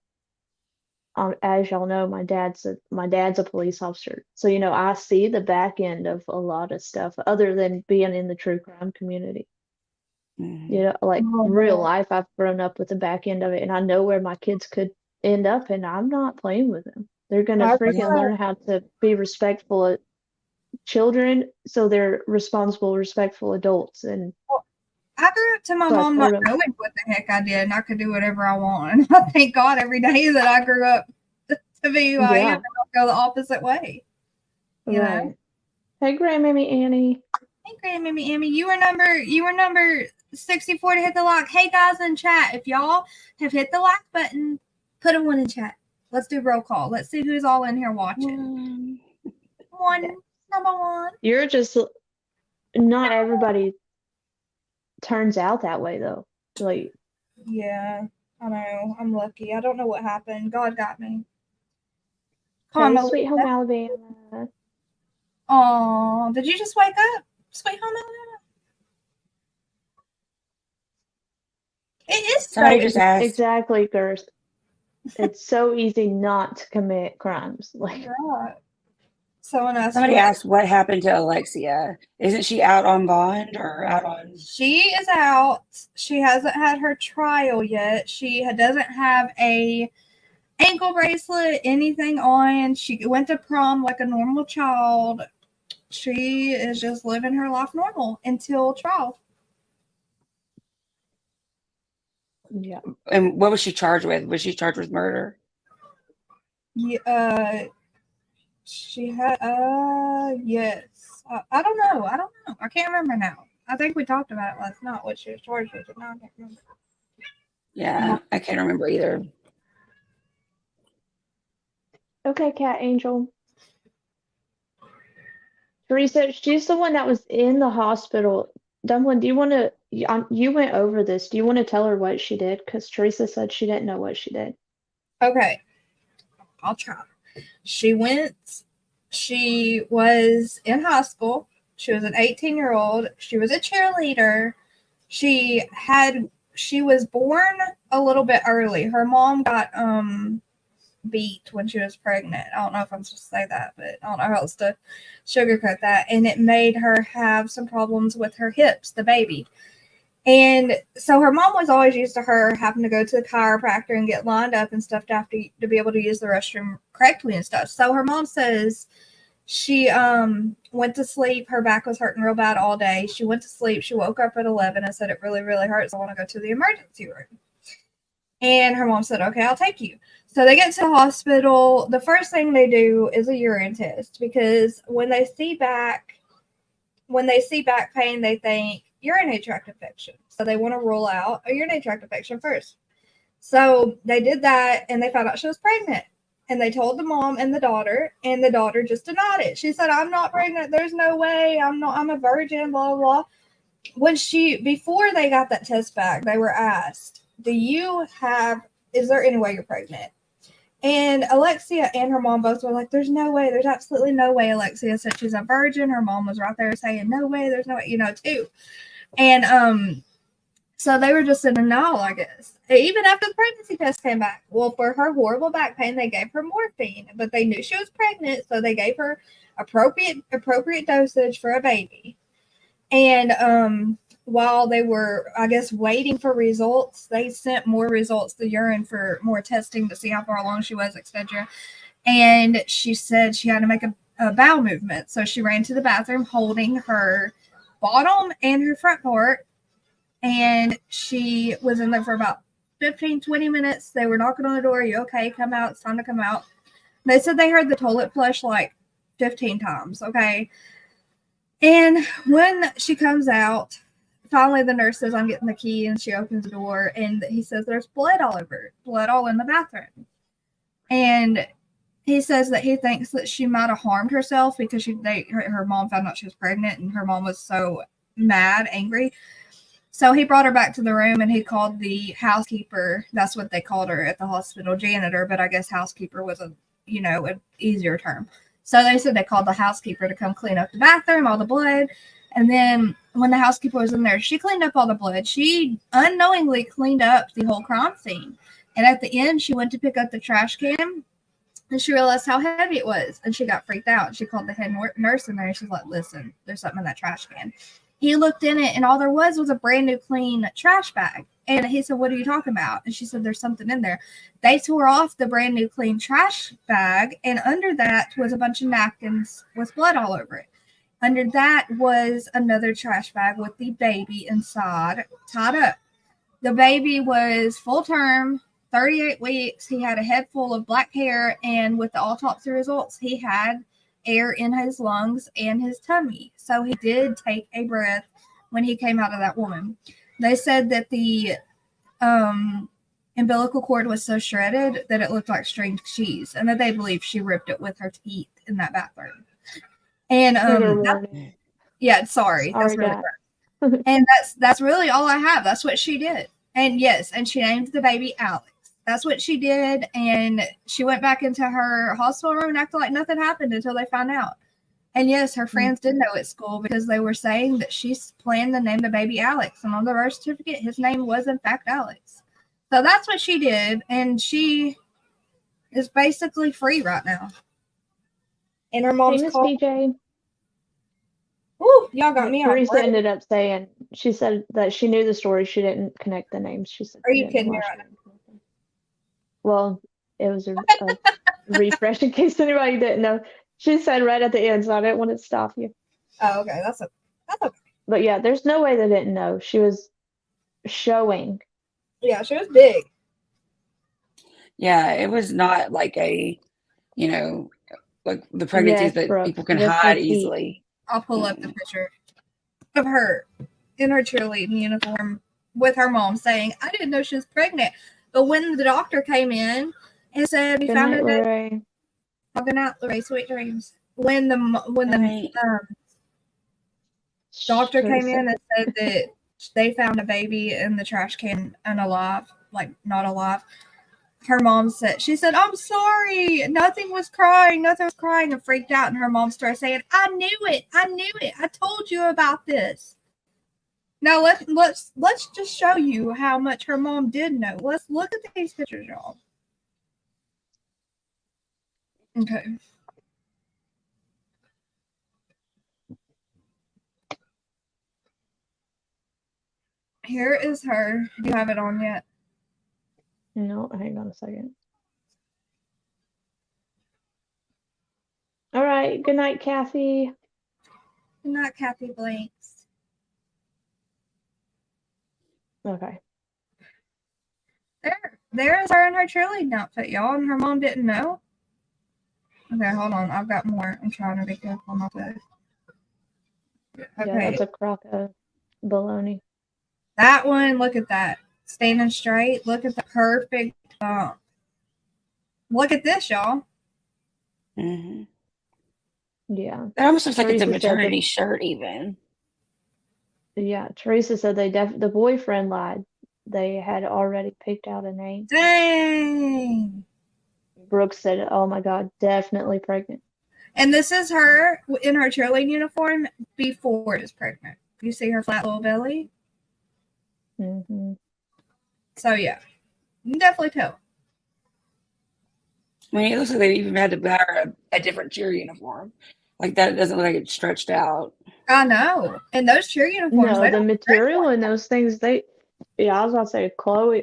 as y'all know, my dad's a police officer. So, I see the back end of a lot of stuff other than being in the true crime community. Mhm. Like Oh, real no. life, I've grown up with the back end of it, and I know where my kids could end up, and I'm not playing with them. They're gonna I freaking grew learn up, how to be respectful of children, so they're responsible, respectful adults, and I grew up to my so I mom not told them, knowing what the heck I did, and I could do whatever I want. I thank God every day that I grew up to be who I am yeah, and not go the opposite way. You know? right. Hey, Grandmammy Annie. Hey, Grandmammy Emmy, you were number 64 to hit the like. Hey guys in chat, if y'all have hit the like button, put a one in chat. Let's do roll call. Let's see who's all in here watching. One, number one. You're just not everybody turns out that way though. Like, Yeah, I know. I'm lucky. I don't know what happened. God got me. hey, Carmelita. Sweet Home Alabama. Oh, did you just wake up? Sweet home Alabama? It is so Somebody just easy. asked. Exactly, Girth. It's so easy not to commit crimes. Like, Right. Someone asked Somebody what asked what happened to Alexia. Isn't she out on bond or out on? she is out. She hasn't had her trial yet. She doesn't have a ankle bracelet, anything on. She went to prom like a normal child. She is just living her life normal until trial. yeah. And what was she charged with? Was she charged with murder? Yeah, she had yes. I don't know. I can't remember now. I think we talked about it last night. What she was charged with. No, I can't remember. Yeah, I can't remember either. Okay, Cat Angel. Teresa, she's the one that was in the hospital. Dumpling, do you want to? You went over this. Do you want to tell her what she did? Because Teresa said she didn't know what she did. Okay, I'll try. She was in high school. She was an 18-year-old. She was a cheerleader. She was born a little bit early. Her mom got beat when she was pregnant. I don't know if I'm supposed to say that, but I don't know how else to sugarcoat that. And it made her have some problems with her hips, the baby. And so her mom was always used to her having to go to the chiropractor and get lined up and stuff to be able to use the restroom correctly and stuff. So her mom says she went to sleep. Her back was hurting real bad all day. She went to sleep. She woke up at 11 and said, it really, really hurts. I want to go to the emergency room. And her mom said, okay, I'll take you. So they get to the hospital. The first thing they do is a urine test because when they see back pain, they think urinary tract infection. So they want to rule out a urinary tract infection first. So they did that and they found out she was pregnant. And they told the mom and the daughter just denied it. She said, I'm not pregnant. There's no way. I'm a virgin, blah, blah, blah. Before they got that test back, they were asked, is there any way you're pregnant? And Alexia and her mom both were like, there's no way. There's absolutely no way. Alexia said she's a virgin. Her mom was right there saying, no way. There's no way, too. And so they were just in denial, I guess. Even after the pregnancy test came back. Well, for her horrible back pain, they gave her morphine. But they knew she was pregnant, so they gave her appropriate dosage for a baby. And while they were, I guess, waiting for results, they sent more results to urine for more testing to see how far along she was, etc. And she said she had to make a bowel movement. So she ran to the bathroom holding her bottom and her front part. And she was in there for about 15, 20 minutes. They were knocking on the door. Are you okay? Come out. It's time to come out. They said they heard the toilet flush like 15 times. Okay. And when she comes out, finally the nurse says, I'm getting the key, and she opens the door, and he says there's blood all in the bathroom. And he says that he thinks that she might have harmed herself because her mom found out she was pregnant, and her mom was so angry. So he brought her back to the room, and he called the housekeeper. That's what they called her at the hospital, janitor, but I guess housekeeper was an easier term. So they said they called the housekeeper to come clean up the bathroom, all the blood. And then when the housekeeper was in there, she cleaned up all the blood. She unknowingly cleaned up the whole crime scene. And at the end, she went to pick up the trash can and she realized how heavy it was. And she got freaked out. She called the head nurse in there and she's like, listen, there's something in that trash can. He looked in it and all there was a brand new clean trash bag. And he said, what are you talking about? And she said, there's something in there. They tore off the brand new clean trash bag, and under that was a bunch of napkins with blood all over it. Under that was another trash bag with the baby inside, tied up. The baby was full term, 38 weeks. He had a head full of black hair, and with the autopsy results, he had air in his lungs and his tummy. So he did take a breath when he came out of that woman. They said that the umbilical cord was so shredded that it looked like stringed cheese, and that they believe she ripped it with her teeth in that bathroom. And yeah, sorry, that's really gross. And that's really all I have. That's what she did. And yes, and she named the baby Alex. That's what she did. And she went back into her hospital room and acted like nothing happened until they found out. And yes, her friends did know at school because they were saying that she's planned to name the baby Alex. And on the birth certificate, his name was in fact Alex. So that's what she did. And she is basically free right now. And her mom's Miss called. BJ. Ooh, y'all got me on. Teresa ended up saying, she said that she knew the story. She didn't connect the names. She said, Are you kidding me right now? Well, it was a refresh in case anybody didn't know. She said right at the end, so I didn't want to stop you. Oh, okay. That's okay. But yeah, there's no way they didn't know. She was showing. Yeah, she was big. Yeah, it was not like a, like the pregnancies that Brooke, people can with hide petite. easily. I'll pull up the picture of her in her cheerleading uniform with her mom saying, I didn't know she was pregnant. But when the doctor came in and said, we Good found night, out that Lorraine. good night, Lorraine, sweet dreams. When the doctor came in and said that they found a baby in the trash can unalive, like not alive, her mom said, she said, I'm sorry. Nothing was crying, and freaked out. And her mom started saying, I knew it. I told you about this. Now let's just show you how much her mom did know. Let's look at these pictures, y'all. Okay. Here is her. Do you have it on yet? No, hang on a second. All right. Good night, Kathy. Good night, Kathy Blanks. Okay. There is her in her cheerleading outfit, y'all, and her mom didn't know. Okay, hold on. I've got more. I'm trying to be careful not to. Okay. Yeah, that's a crock of bologna. That one, look at that. Standing straight. Look at the perfect bump. Look at this, y'all. Mm-hmm. Yeah. It almost looks like it's a Teresa said maternity shirt, even. Yeah, Teresa said the boyfriend lied. They had already picked out a name. Dang. Brooke said, oh my God, definitely pregnant. And this is her in her cheerleading uniform before she's pregnant. You see her flat little belly? Mm-hmm. So, yeah. You can definitely tell. I mean, it looks like they even had to buy her a different cheer uniform. Like that doesn't look like it's stretched out. I know. And those cheer uniforms. No, the material in those things, I was about to say,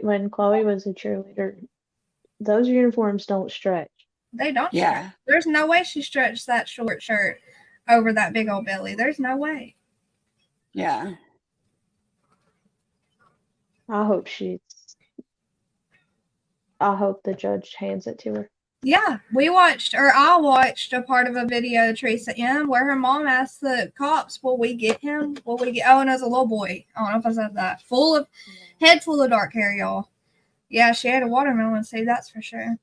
when Chloe was a cheerleader, those uniforms don't stretch. They don't. Yeah. Stretch. There's no way she stretched that short shirt over that big old belly. There's no way. Yeah. I hope the judge hands it to her. Yeah, I watched a part of a video of Teresa M where her mom asked the cops, will we get him? Oh, and as a little boy. I don't know if I said that. Head full of dark hair, y'all. Yeah, she had a watermelon seed, that's for sure.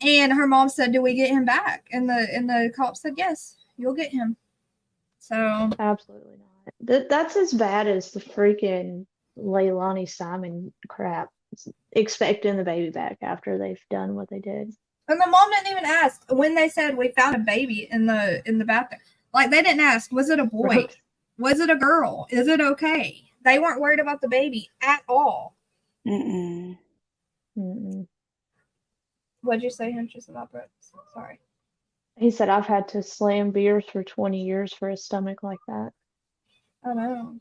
And her mom said, do we get him back? And the cop said, yes, you'll get him. So Absolutely not. That's as bad as the freaking Leilani Simon crap. Expecting the baby back after they've done what they did. And the mom didn't even ask when they said we found a baby in the bathroom. Like they didn't ask, was it a boy? Was it a girl? Is it okay? They weren't worried about the baby at all. Mm-mm. Mm-mm. What'd you say, Huntress, about Brooks? Sorry. He said, I've had to slam beers for 20 years for a stomach like that. I know.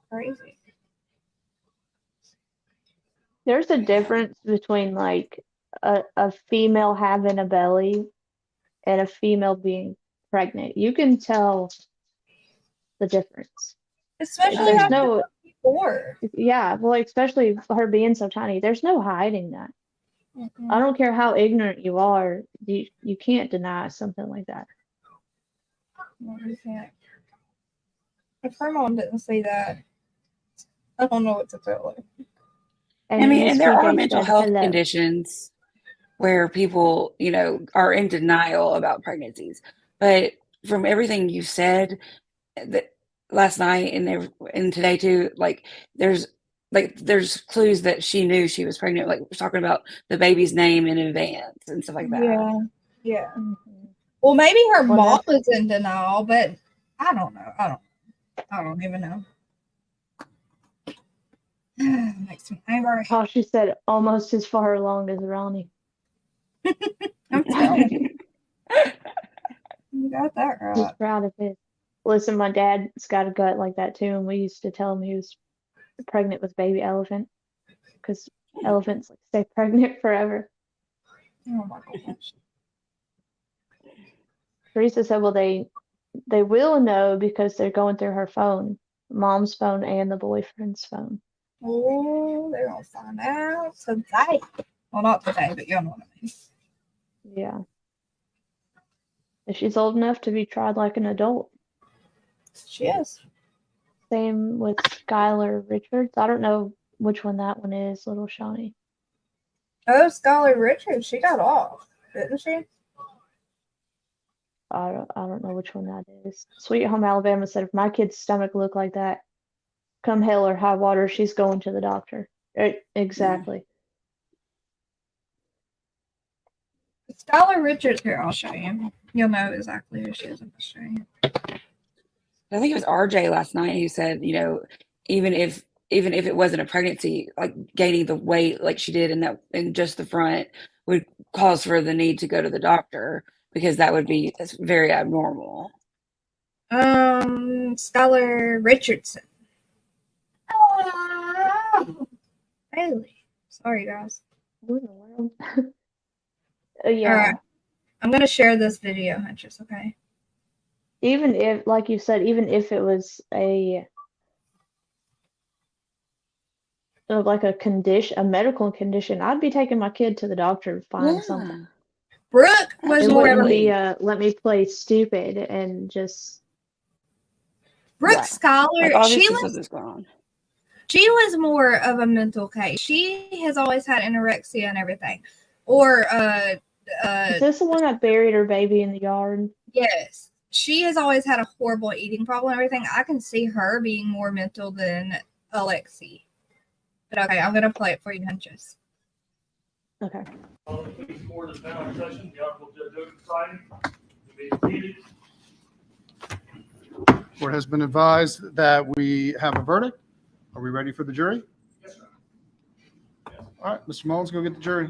Crazy. There's a difference between like a female having a belly and a female being pregnant. You can tell the difference. Especially There's after no, before. yeah, well, especially her being so tiny. There's no hiding that. I don't care how ignorant you are, you can't deny something like that. No, you can't. If her mom didn't see that, I don't know what to tell her. And I mean, Miss and there are PJ mental said, health hello. conditions where people, you know, are in denial about pregnancies. But from everything you said that last night and today too, there's there's clues that she knew she was pregnant. Like we're talking about the baby's name in advance and stuff like that. Yeah. Yeah. Mhm. Well, maybe her Well, mom was in denial, but I don't know. I don't even know. Makes me angry. Oh, she said almost as far along as Ronnie. I'm telling you. You got that He's right. proud of his. Listen, my dad's got a gut like that too, and we used to tell him he was pregnant with baby elephant because elephants like stay pregnant forever. Oh my gosh. Teresa said, well, they will know because they're going through her phone, mom's phone and the boyfriend's phone. Oh, they're gonna find out today. Well, not today, but you know what I mean. Yeah. And she's old enough to be tried like an adult. She is. Same with Skylar Richards. I don't know which one that one is, little Shawnee. Oh, Skylar Richards, she got off, didn't she? I don't know which one that is. Sweet Home Alabama said if my kid's stomach looked like that, come hell or high water, she's going to the doctor. Exactly. Skylar Richards, here, I'll show you. You'll know exactly who she is if I show you. I think it was RJ last night who said, you know, even if it wasn't a pregnancy, like gaining the weight like she did in just the front would cause for the need to go to the doctor because that would be very abnormal. Skylar Richardson. Haley. Sorry, guys. What in the world? Yeah. All right. I'm gonna share this video, Huntress, okay? Even if, like you said, even if it was like a condition, a medical condition, I'd be taking my kid to the doctor to find something. Brooke was It more of wouldn't a be let me play stupid and just Brooke Yeah. Skylar. Like obviously something's going on. She was more of a mental case. She has always had anorexia and everything. Or is this the one that buried her baby in the yard? yes. She has always had a horrible eating problem and everything. I can see her being more mental than Alexi. But okay, I'm gonna play it for you, Huntress. Okay. Before the final session, the Honorable Judge Oak presiding. You may be seated. Court has been advised that we have a verdict. Are we ready for the jury? Yes, sir. All right, Mr. Mullins, go get the jury.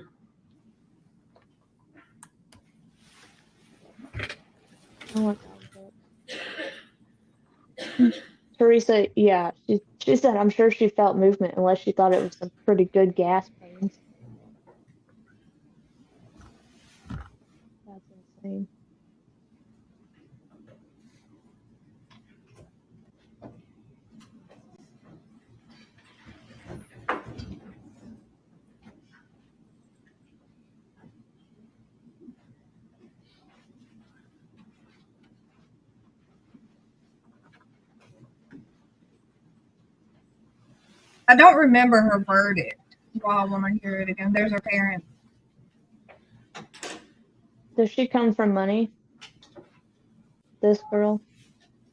Oh, Teresa, yeah, she said I'm sure she felt movement unless she thought it was some pretty good gas pains. That's insane. I don't remember her verdict. Well, I want to hear it again. There's her parent. Does she come from money? This girl?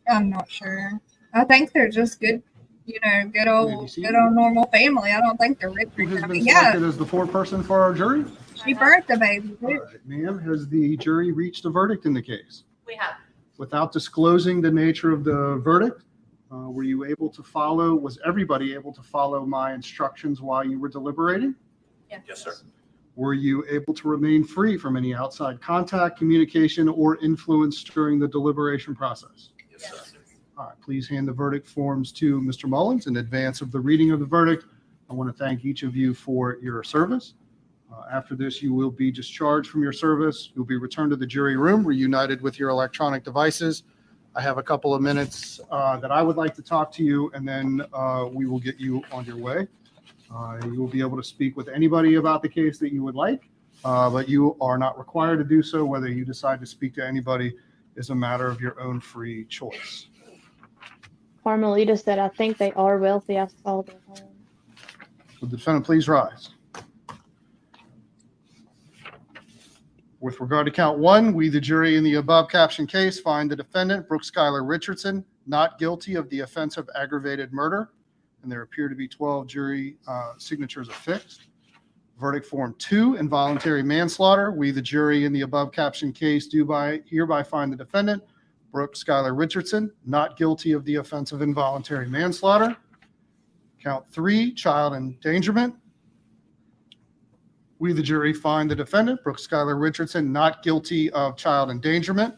I'm not sure. I think they're just good, good old normal family. I don't think they're rich. Who has been Yeah, selected as the foreperson for our jury? She burnt the baby. All right, ma'am, has the jury reached a verdict in the case? We have. Without disclosing the nature of the verdict, were you able to follow, was everybody able to follow my instructions while you were deliberating? Yes, sir. Were you able to remain free from any outside contact, communication, or influence during the deliberation process? Yes, sir. All right, please hand the verdict forms to Mr. Mullins in advance of the reading of the verdict. I want to thank each of you for your service. After this, you will be discharged from your service. You'll be returned to the jury room, reunited with your electronic devices. I have a couple of minutes that I would like to talk to you, and then we will get you on your way. You will be able to speak with anybody about the case that you would like, but you are not required to do so. Whether you decide to speak to anybody is a matter of your own free choice. Carmelita said, I think they are wealthy. I saw their home. Would the defendant please rise? With regard to count one, we, the jury in the above captioned case, find the defendant, Brooke Schuyler Richardson, not guilty of the offense of aggravated murder, and there appear to be 12 jury signatures affixed. Verdict form 2, involuntary manslaughter. We, the jury in the above captioned case, do hereby find the defendant, Brooke Schuyler Richardson, not guilty of the offense of involuntary manslaughter. Count 3, child endangerment. We, the jury, find the defendant, Brooke Schuyler Richardson, not guilty of child endangerment.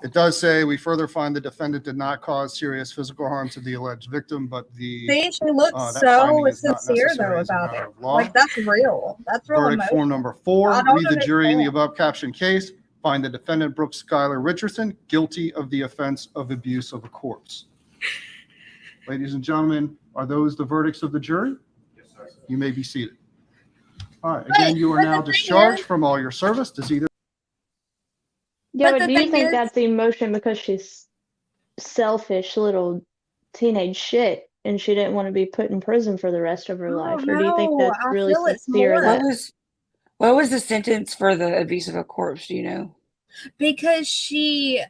It does say we further find the defendant did not cause serious physical harm to the alleged victim, but See, she looks that so finding is not sincere necessary though as a about matter it. of law. Like that's real. That's real Verdict emotional. form number 4, I don't we, the jury in the understand. above captioned case, find the defendant, Brooke Schuyler Richardson, guilty of the offense of abuse of a corpse. Ladies and gentlemen, are those the verdicts of the jury? Yes, sir. You may be seated. All right, again, you are but now the thing discharged is- from all your service. Does either Yeah, But but the do you thing think is- that's the emotion because she's selfish little teenage shit and she didn't want to be put in prison for the rest of her life? Or do you think no, that's I really feel it's sincere more. that What was the sentence for the abuse of a corpse? Do you know? Because she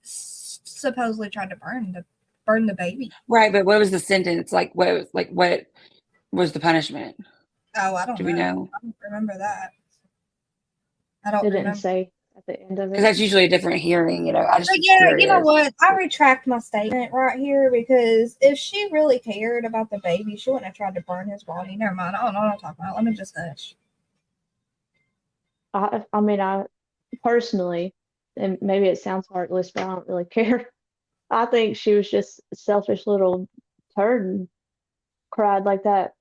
supposedly tried to burn the baby. Right, but what was the sentence? What was the punishment? Oh, I don't Do know. we know? I don't remember that. I don't they didn't remember. say at the end of Because it? that's usually a different hearing. I just But was yeah, you know curious. what? I retract my statement right here because if she really cared about the baby, she wouldn't have tried to burn his body. Never mind. I don't know what I'm talking about. Let me just hush. I mean, I personally, and maybe it sounds heartless, but I don't really care. I think she was just a selfish little turd and cried like that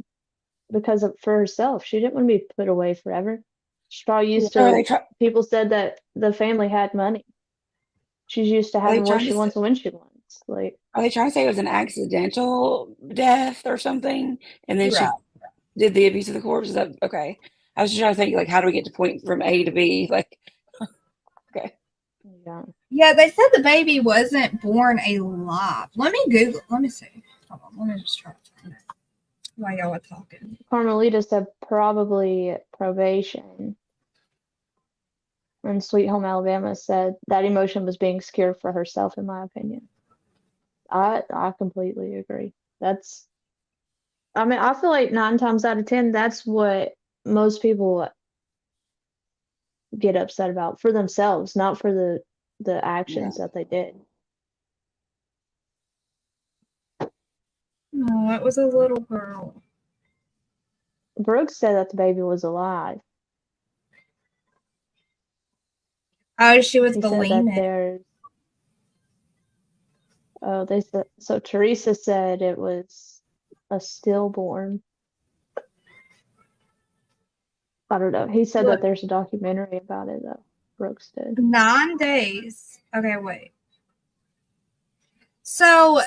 for herself. She didn't want to be put away forever. She's probably used Are to, they, try- people said that the family had money. She's used to are they having what trying she to wants when she wants. Like, are they trying to say it was an accidental death or something? And then she Right. did the abuse of the corpse? Is that okay? I was just trying to think, like, how do we get to point from A to B? Like, okay. yeah. Yeah, they said the baby wasn't born alive. Let me Google. Let me see. Hold on. Let me just try to find it while y'all are talking. Carmelita said probably probation. And Sweet Home Alabama said that emotion was being scared for herself, in my opinion. I completely agree. I mean, I feel like 9 times out of 10, that's what most people get upset about for themselves, not for the actions that they did. No, it was a little girl. Brooks said that the baby was alive. Oh, she was He said that bulimic. there's they said so. Teresa said it was a stillborn. I don't know. He said that Look. there's a documentary about it though. Brooks did. 9 days. Okay, wait. So,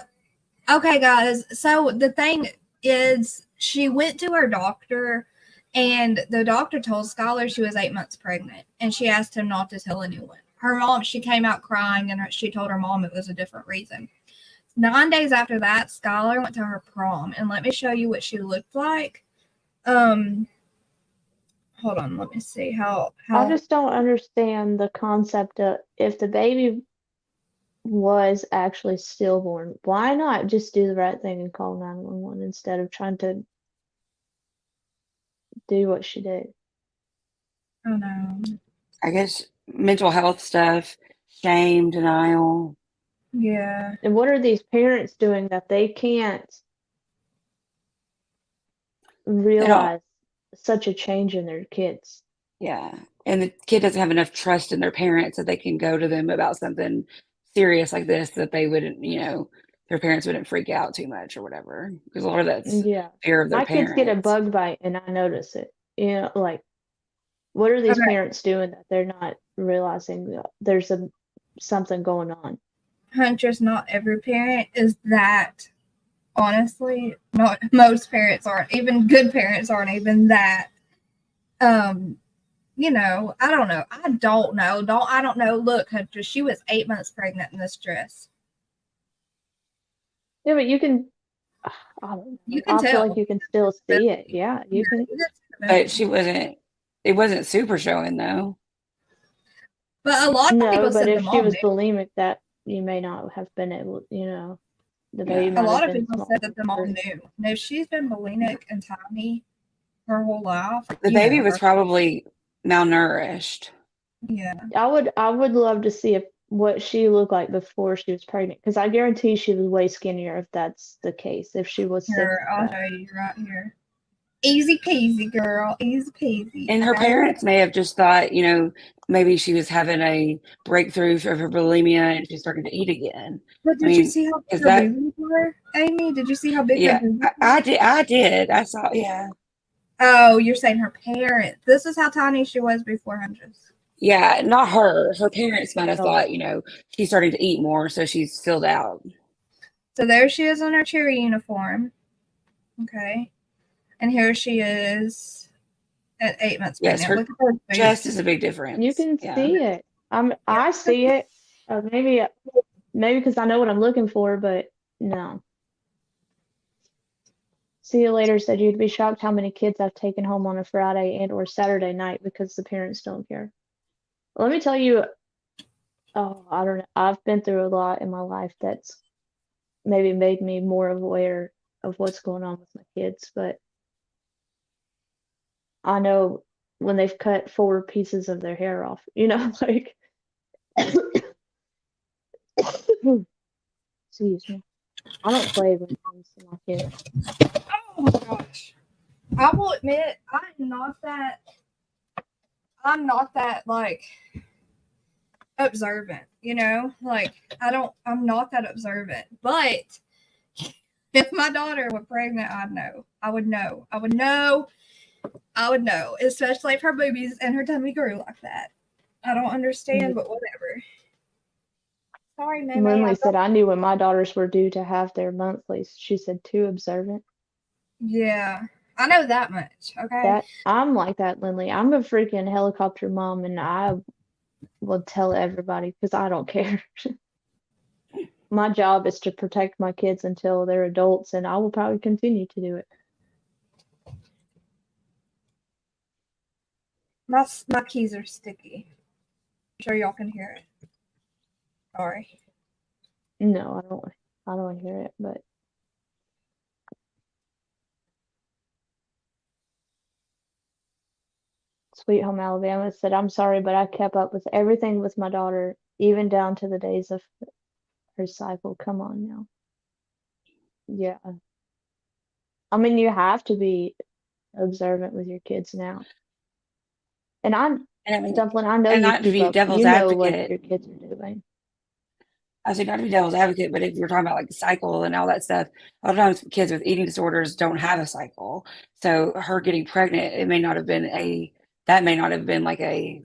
okay, guys. So the thing is, she went to her doctor, and the doctor told Skylar she was 8 months pregnant, and she asked him not to tell anyone. Her mom, she came out crying, and she told her mom it was a different reason. 9 days after that, Skylar went to her prom, and let me show you what she looked like. Hold on, let me see how I just don't understand the concept of if the baby was actually stillborn, why not just do the right thing and call 911 instead of trying to do what she did? Oh no. I guess mental health stuff, shame, denial. Yeah. And what are these parents doing that they can't They don't, realize such a change in their kids? yeah. And the kid doesn't have enough trust in their parents that they can go to them about something serious like this, that they wouldn't, their parents wouldn't freak out too much or whatever. Because a lot of that's Yeah. fear of their My kids get a parents. bug bite and I notice it. Like, what are these Okay. parents doing that they're not realizing that there's something going on? Huntress, not every parent is that. Honestly, not most parents aren't. Even good parents aren't even that. I don't know. I don't know. Look, Huntress, she was 8 months pregnant in this dress. Yeah, but you can, I don't know. You can I feel tell. like you can still see it. Yeah, you can. But it wasn't super showing though. But a lot of No, people but said the if she mom was knew. bulimic, that you may not have been able, the baby Yeah. A might have lot of been people small said that the mom or knew. No, she's been bulimic and tiny her whole life. The You baby know was her. probably malnourished. Yeah. I would love to see what she looked like before she was pregnant, because I guarantee she was way skinnier if that's the case, if she was sick Here, like I'll that. show you right here. Easy peasy, girl. Easy peasy. And her Okay? parents may have just thought, maybe she was having a breakthrough of her bulimia and she's starting to eat again. But I did you mean, see how big is her that, boobies were, Amy? Did you see how big her yeah, boobies were? I did. I saw, yeah. Oh, you're saying her parents. This is how tiny she was before Huntress. Yeah, not her. Her parents might have Oh. thought, she's starting to eat more, so she's filled out. So there she is in her cheer uniform. Okay. And here she is at 8 months Yes, pregnant. her Look at those chest boobs. is a big difference. You can Yeah. see it. I see it. Maybe because I know what I'm looking for, but no. See you later said you'd be shocked how many kids I've taken home on a Friday and or Saturday night because the parents don't care. Let me tell you, I don't know. I've been through a lot in my life that's maybe made me more aware of what's going on with my kids, but I know when they've cut 4 pieces of their hair off, like excuse me. I don't play when it comes to my kids. Oh my gosh. I will admit, I'm not that like observant, like I'm not that observant, but if my daughter were pregnant, I'd know. I would know, especially if her boobies and her tummy grew like that. I don't understand, but whatever. Sorry, Meme. Lindley said I knew when my daughters were due to have their monthlies. She said too observant. Yeah, I know that much. Okay. That I'm like that, Lindley. I'm a freaking helicopter mom, and I will tell everybody because I don't care. My job is to protect my kids until they're adults, and I will probably continue to do it. My keys are sticky. I'm sure y'all can hear it. Sorry. No, I don't hear it, but Sweet Home Alabama said, I'm sorry, but I kept up with everything with my daughter, even down to the days of her cycle. Come on now. Yeah. I mean, you have to be observant with your kids now. And Dumpling, I know And you not to keep be up. devil's You know what advocate. your kids are doing. I say not to be devil's advocate, but if you're talking about like the cycle and all that stuff, a lot of times kids with eating disorders don't have a cycle. So her getting pregnant, that may not have been like a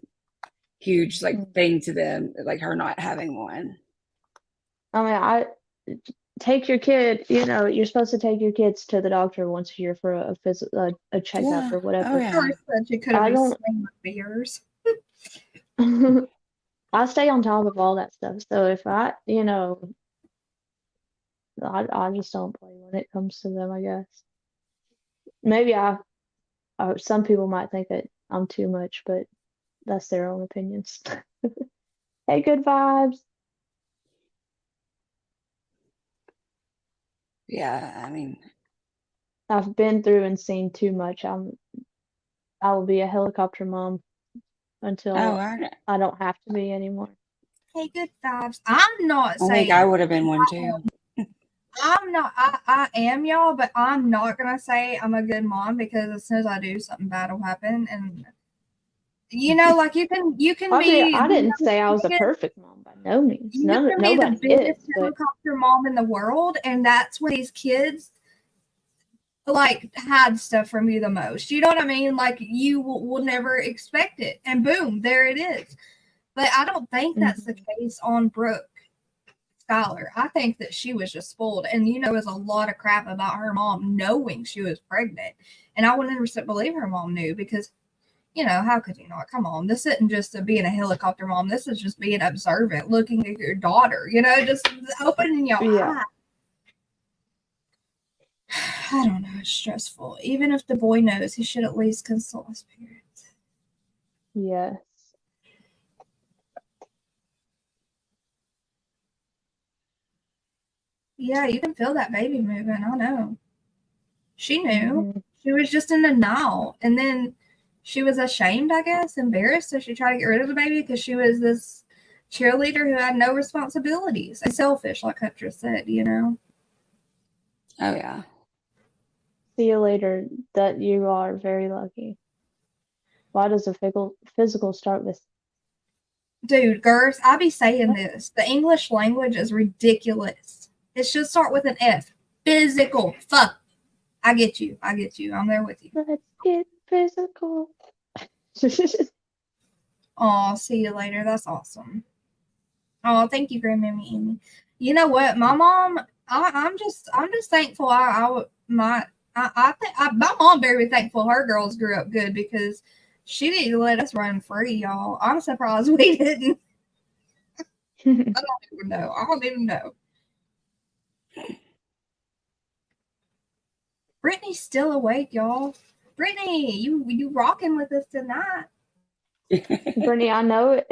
huge thing to them, like her not having one. I mean, take your kid, you're supposed to take your kids to the doctor once a year for a checkup or whatever. Oh yeah. Said you could have been swinging with beers. I stay on top of all that stuff. So if I just don't play when it comes to them, I guess. Maybe some people might think that I'm too much, but that's their own opinions. Hey, good vibes. Yeah, I mean, I've been through and seen too much. I will be a helicopter mom Oh, until I I don't have to be anymore. Hey, good vibes. I'm not think saying I would have been one too. I'm not. I am y'all, but I'm not gonna say I'm a good mom because as soon as I do, something bad will happen, and like you can I mean, be I didn't the say I was a biggest, perfect mom by no means. you can be the Nobody biggest is, but helicopter mom in the world, and that's where these kids like hide stuff from you the most. You know what I mean? Like you will never expect it, and boom, there it is. But I don't think that's the case on Brooke Skylar. I think that she was just spoiled, and was a lot of crap about her mom knowing she was pregnant, and I would 100% believe her mom knew because how could you not? Come on, this isn't just being a helicopter mom. This is just being observant, looking at your daughter. Just opening your yeah. eyes. I don't know. It's stressful. Even if the boy knows, he should at least consult his parents. Yes. Yeah, you can feel that baby moving. I know. She knew. She was just in denial. And then she was ashamed, I guess, embarrassed. So she tried to get rid of the baby because she was this cheerleader who had no responsibilities. And selfish, like Hunter said, Oh, yeah. See you later. That you are very lucky. Why does a physical start with? Dude, girls, I be saying this. The English language is ridiculous. It should start with an F. Physical. Fuck. I get you. I'm there with you. Let's get physical. Oh, see you later. That's awesome. Oh, thank you, Grandmammy Amy. You know what, my mom. I'm just thankful. My mom very thankful her girls grew up good because she didn't let us run free, y'all. I'm surprised we didn't. I don't even know. Brittany's still awake, y'all. Brittany, you rocking with us tonight. Brittany, I know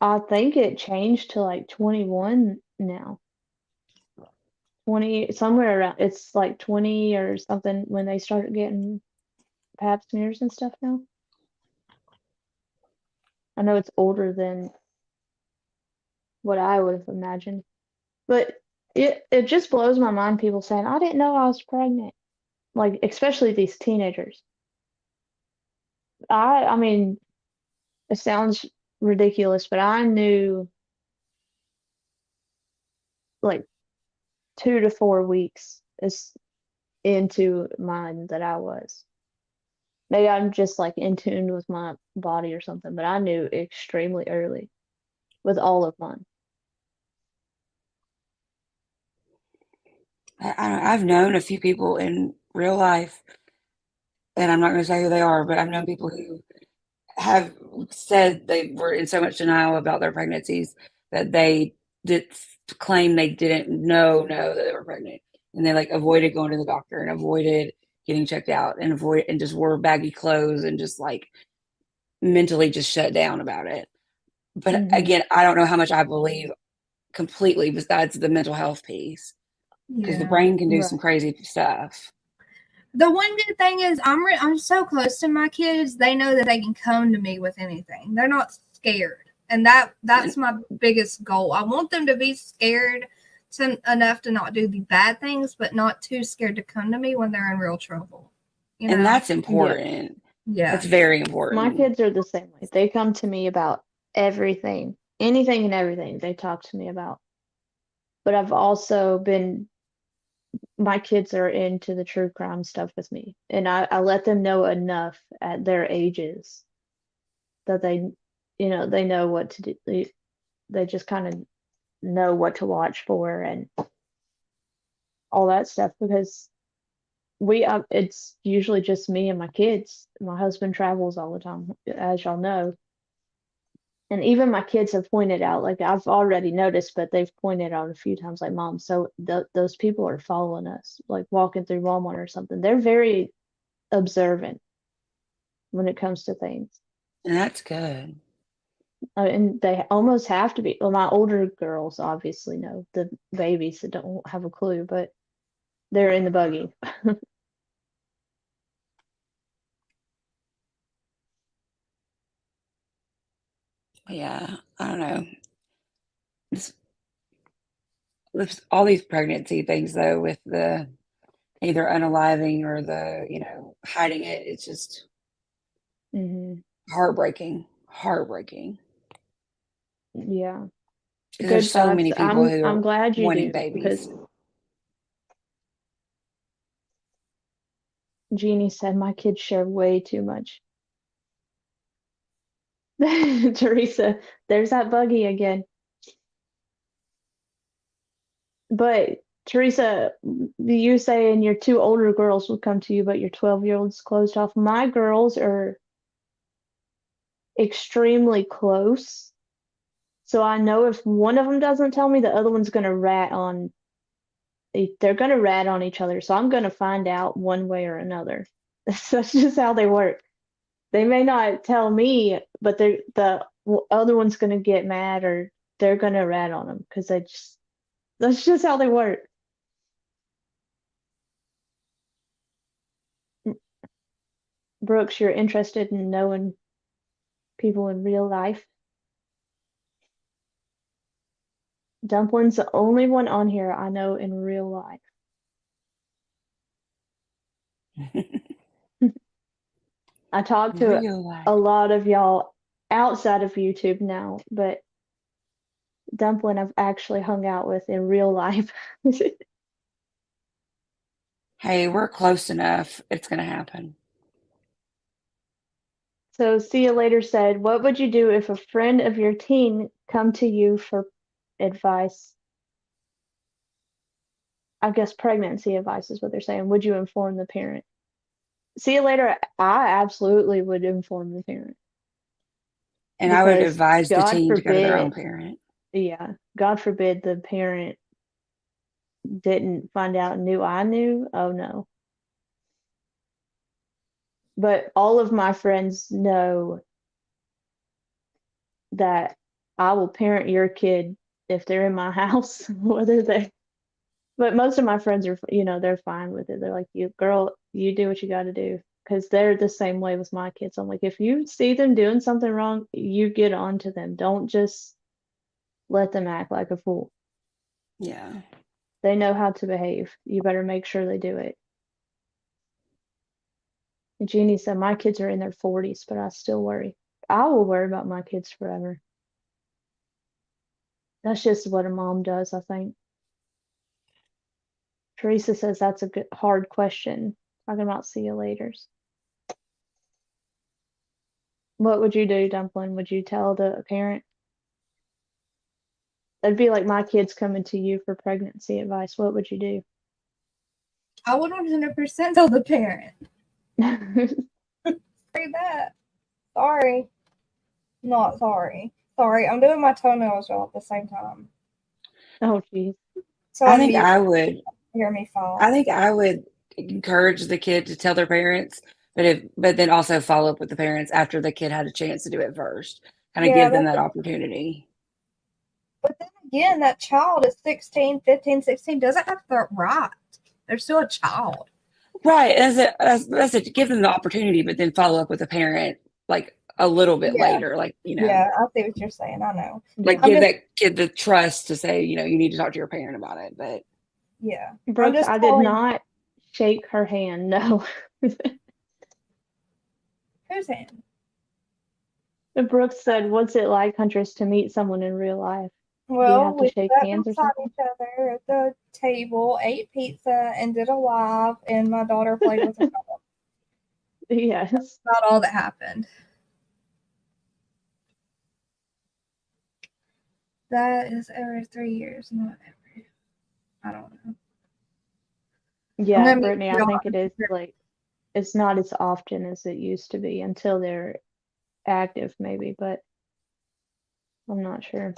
I think it changed to like 21 now. 20, somewhere around, it's like 20 or something when they start getting pap smears and stuff now. I know it's older than what I would have imagined. But it just blows my mind people saying, I didn't know I was pregnant. Like, especially these teenagers. I mean, it sounds ridiculous, but I knew like 2 to 4 weeks is into mine that I was. Maybe I'm just like in tune with my body or something, but I knew extremely early with all of mine. I've known a few people in real life, and I'm not going to say who they are, but I've known people who have said they were in so much denial about their pregnancies that they did claim they didn't know that they were pregnant, and they like avoided going to the doctor and avoided getting checked out and just wore baggy clothes and just like mentally just shut down about it. But again, I don't know how much I believe completely besides the mental health piece, because the brain can do some crazy stuff. The one good thing is I'm so close to my kids. They know that they can come to me with anything. They're not scared, and that's my biggest goal. I want them to be scared enough to not do the bad things, but not too scared to come to me when they're in real trouble. And that's important. Yeah, that's very important. My kids are the same way. They come to me about everything, anything and everything they talk to me about. But I've also my kids are into the true crime stuff with me, and I let them know enough at their ages that they know what to do. They just kind of know what to watch for and all that stuff because it's usually just me and my kids. My husband travels all the time, as y'all know. And even my kids have pointed out, like I've already noticed, but they've pointed out a few times, like, Mom, so those people are following us, like walking through Walmart or something. They're very observant when it comes to things. And that's good. And they almost have to be. Well, my older girls obviously know. The babies that don't have a clue, but they're in the buggy. Yeah, I don't know. This, all these pregnancy things, though, with the either unaliving or the, hiding it, it's just Hmm. heartbreaking. Heartbreaking. Yeah. Because Good there's so vibes. many people who I'm are glad you wanting do babies. because Jeannie said my kids share way too much. Teresa, there's that buggy again. But Teresa, you saying your two older girls will come to you, but your 12-year-old's closed off. My girls are extremely close. So I know if one of them doesn't tell me, the other one's gonna they're gonna rat on each other. So I'm gonna find out one way or another. That's just how they work. They may not tell me, but the other one's gonna get mad or they're gonna rat on them because that's just how they work. Brooks, you're interested in knowing people in real life. Dumpling's the only one on here I know in real life. I talk to Real life. a lot of y'all outside of YouTube now, but Dumpling I've actually hung out with in real life. Hey, we're close enough. It's going to happen. So see you later said, what would you do if a friend of your teen come to you for advice? I guess pregnancy advice is what they're saying. Would you inform the parent? See you later. I absolutely would inform the parent And I would because advise the God teen to go to their own forbid, parent. yeah, God forbid the parent didn't find out and knew I knew. Oh no. But all of my friends know that I will parent your kid if they're in my house, whether they but most of my friends are, they're fine with it. They're like, you girl, you do what you got to do. Because they're the same way with my kids. I'm like, if you see them doing something wrong, you get on to them. Don't just let them act like a fool. Yeah. They know how to behave. You better make sure they do it. And Jeannie said, my kids are in their 40s, but I still worry. I will worry about my kids forever. That's just what a mom does, I think. Teresa says that's a good hard question. Talking about see you laters. What would you do, Dumpling? Would you tell the parent? That'd be like my kids coming to you for pregnancy advice. What would you do? I would 100% tell the parent. Oh, Say that. Sorry. Not sorry. Sorry, I'm doing my toenails all at the same time. jeez. So I I'm think mute. I would. Hear me fall. I think I would encourage the kid to tell their parents, but then also follow up with the parents after the kid had a chance to do it first. Kind of Yeah, give them that opportunity. but then again, that child is 16, 15, 16, doesn't have the right. They're still a child. Right. That's it. Give them the opportunity, but then follow up with the parent like a little bit Yeah. later. Like, Yeah, I see what you're saying. I know. like Yeah. give that kid the trust to say, you need to talk to your parent about it. But Yeah. Brooks, I did not shake her hand. No. Whose hand? Brooks said, what's it like, Huntress, to meet someone in real life? Do you Well, have to we shake sat hands or beside something? each other at the table, ate pizza, and did a live, and my daughter played with her dog. Yes. That's about all that happened. That is every 3 years, not every. I don't know. Yeah, Brittany, I think it is like it's not as often as it used to be until they're active, maybe, but I'm not sure.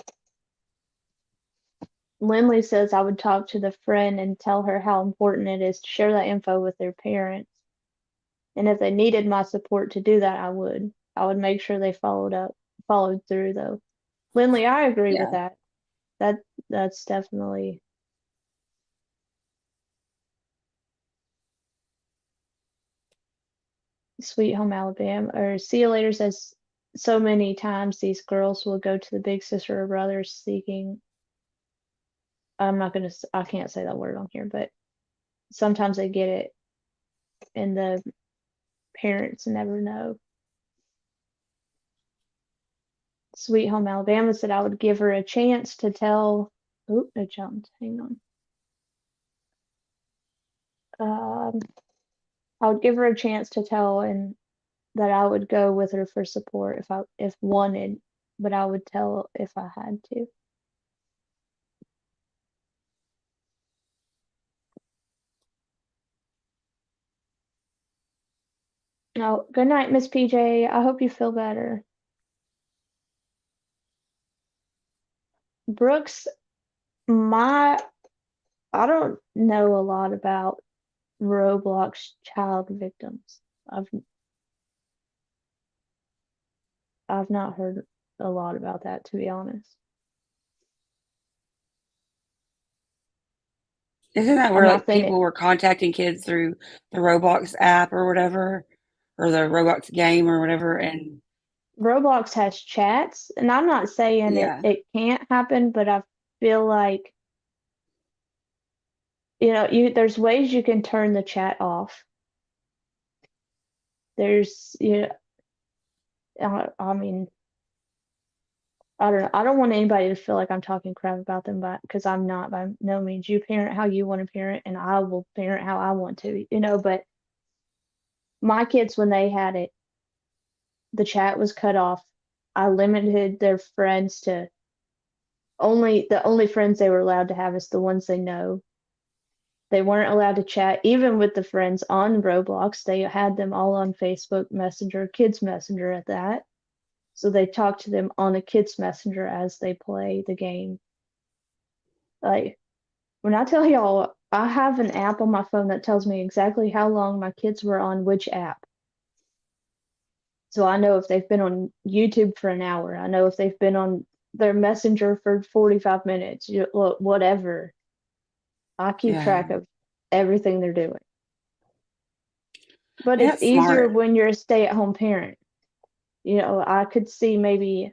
Lindley says I would talk to the friend and tell her how important it is to share that info with their parents. And if they needed my support to do that, I would. I would make sure they followed through though. Lindley, I agree with yeah, that. That's definitely Sweet Home Alabama. Or See You Later says so many times these girls will go to the big sister or brother seeking, I can't say that word on here, but sometimes they get it and the parents never know. Sweet Home Alabama said I would give her a chance to tell. Oh, it jumped. Hang on. I would give her a chance to tell, and that I would go with her for support if wanted, but I would tell if I had to. Oh, good night, Miss PJ. I hope you feel better. Brooks, I don't know a lot about Roblox child victims. I've not heard a lot about that, to be honest. Isn't that I'm where not like saying people it. were contacting kids through the Roblox app or whatever, or the Roblox game or whatever? And Roblox has chats, and I'm not saying yeah, it can't happen, but I feel like, there's ways you can turn the chat off. There's, I mean, I don't know. I don't want anybody to feel like I'm talking crap about them, because I'm not by no means. You parent how you want to parent, and I will parent how I want to, but my kids, when they had it, the chat was cut off. I limited their friends to the only friends they were allowed to have is the ones they know. They weren't allowed to chat even with the friends on Roblox. They had them all on Facebook Messenger, Kids Messenger at that. So they talk to them on the Kids Messenger as they play the game. Like, when I tell y'all, I have an app on my phone that tells me exactly how long my kids were on which app. So I know if they've been on YouTube for an hour. I know if they've been on their Messenger for 45 minutes, whatever. I keep yeah, track of everything they're doing. But yeah, it's that's easier smart. when you're a stay-at-home parent. I could see maybe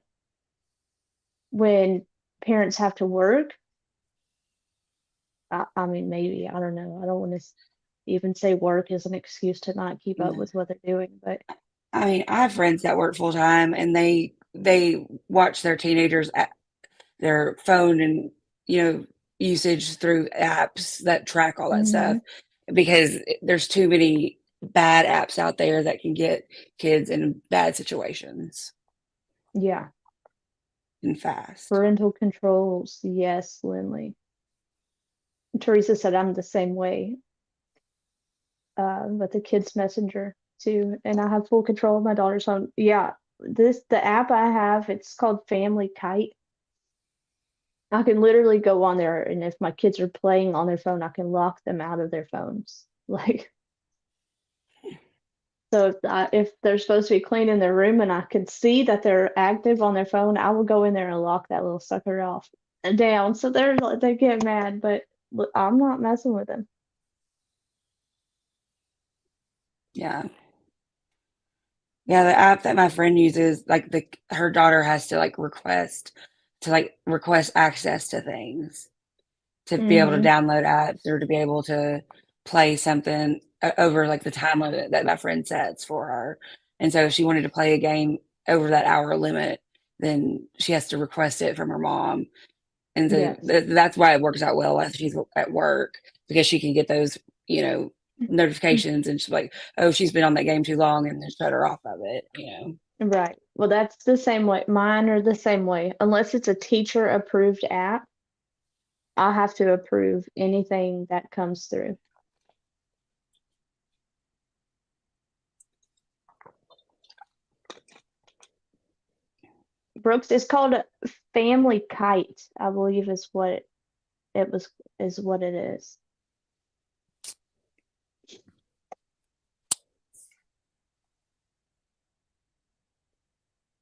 when parents have to work. I mean, maybe, I don't know. I don't want to even say work is an excuse to not keep up No. with what they're doing, but I mean, I have friends that work full time, and they watch their teenagers at their phone and usage through apps that track all that stuff, hmm because there's too many bad apps out there that can get kids in bad situations yeah, and fast. parental controls, yes, Lindley. Teresa said I'm the same way, with the kids messenger too, and I have full control of my daughter's phone. Yeah, the app I have, it's called Family Kite. I can literally go on there, and if my kids are playing on their phone, I can lock them out of their phones. Like, so if they're supposed to be cleaning their room and I can see that they're active on their phone, I will go in there and lock that little sucker off and down. So they get mad, but I'm not messing with them. Yeah. Yeah, the app that my friend uses, like her daughter has to request access to things to be able to hmm download apps or to be able to play something over like the time limit that my friend sets for her. And so if she wanted to play a game over that hour limit, then she has to request it from her mom. And so Yes. that's why it works out well while she's at work, because she can get those, notifications, and she's like, oh, she's been on that game too long, and then shut her off of it. Right. Well, that's the same way. Mine are the same way. Unless it's a teacher approved app, I have to approve anything that comes through. Brooks, it's called a Family Kite, I believe is what it was is what it is.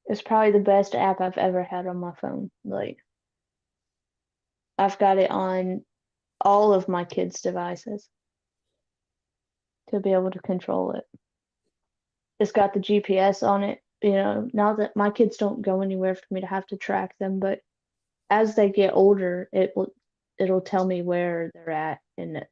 It's probably the best app I've ever had on my phone. Like, I've got it on all of my kids' devices to be able to control it. It's got the GPS on it now that my kids don't go anywhere for me to have to track them, but as they get older, it'll tell me where they're at and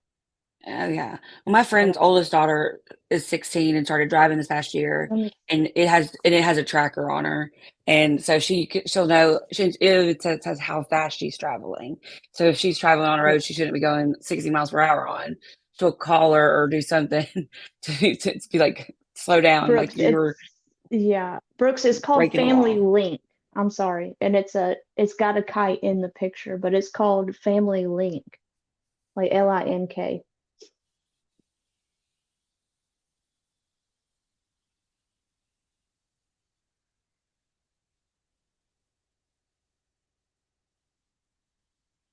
Oh yeah. Well, my friend's oldest daughter is 16 and started driving this past year, and it has a tracker on her, and so she'll know it says how fast she's traveling. So if she's traveling on a road she shouldn't be going 60 miles per hour on, she'll call her or do something to be like, slow down, Brooks, like you're Brooks, it's called breaking the Family law. Link. I'm sorry. And it's got a kite in the picture, but it's called Family Link, like LINK.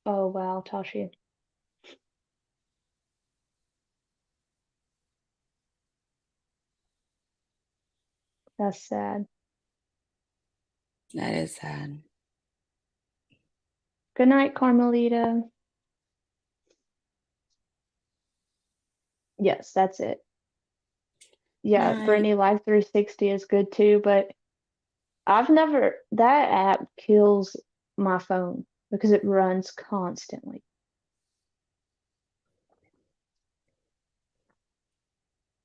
Oh wow, Tashi. That's sad. That is sad. Good night, Carmelita. Yes, that's it. Yeah, Night. Brittany, Life 360 is good too, but that app kills my phone because it runs constantly.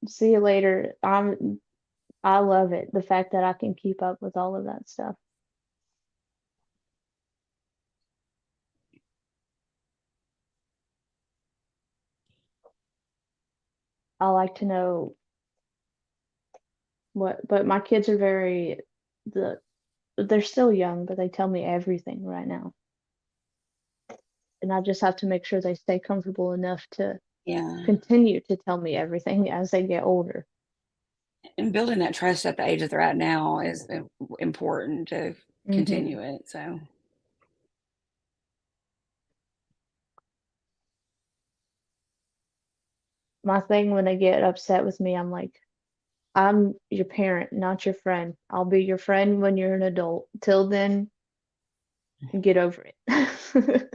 See you later. I love it, the fact that I can keep up with all of that stuff. I like to know but my kids are they're still young, but they tell me everything right now. And I just have to make sure they stay comfortable enough to Yeah. continue to tell me everything as they get older. And building that trust at the age that they're at now is important to continue Mhm. it. So My thing when they get upset with me, I'm like, I'm your parent, not your friend. I'll be your friend when you're an adult. Till then, get over it.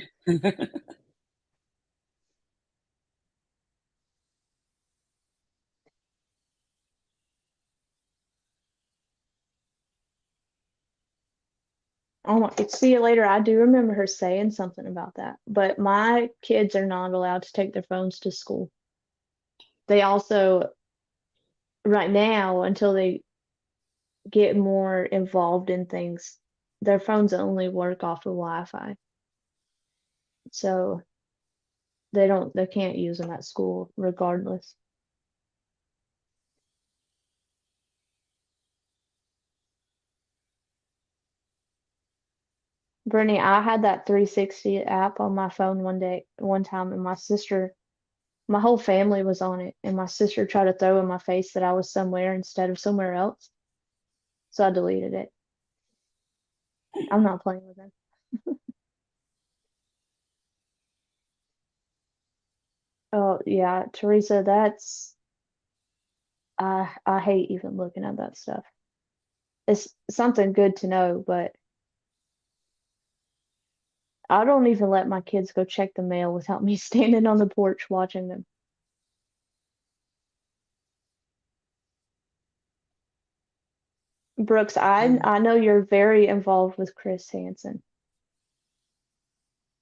Oh my, see you later. I do remember her saying something about that. But my kids are not allowed to take their phones to school. They also, right now, until they get more involved in things, their phones only work off of Wi-Fi. So they can't use them at school regardless. Brittany, I had that 360 app on my phone one time, and my whole family was on it, and my sister tried to throw in my face that I was somewhere instead of somewhere else. So I deleted it. I'm not playing with them. Oh yeah, Teresa, I hate even looking at that stuff. It's something good to know, but I don't even let my kids go check the mail without me standing on the porch watching them. Brooks, I know you're very involved with Chris Hansen.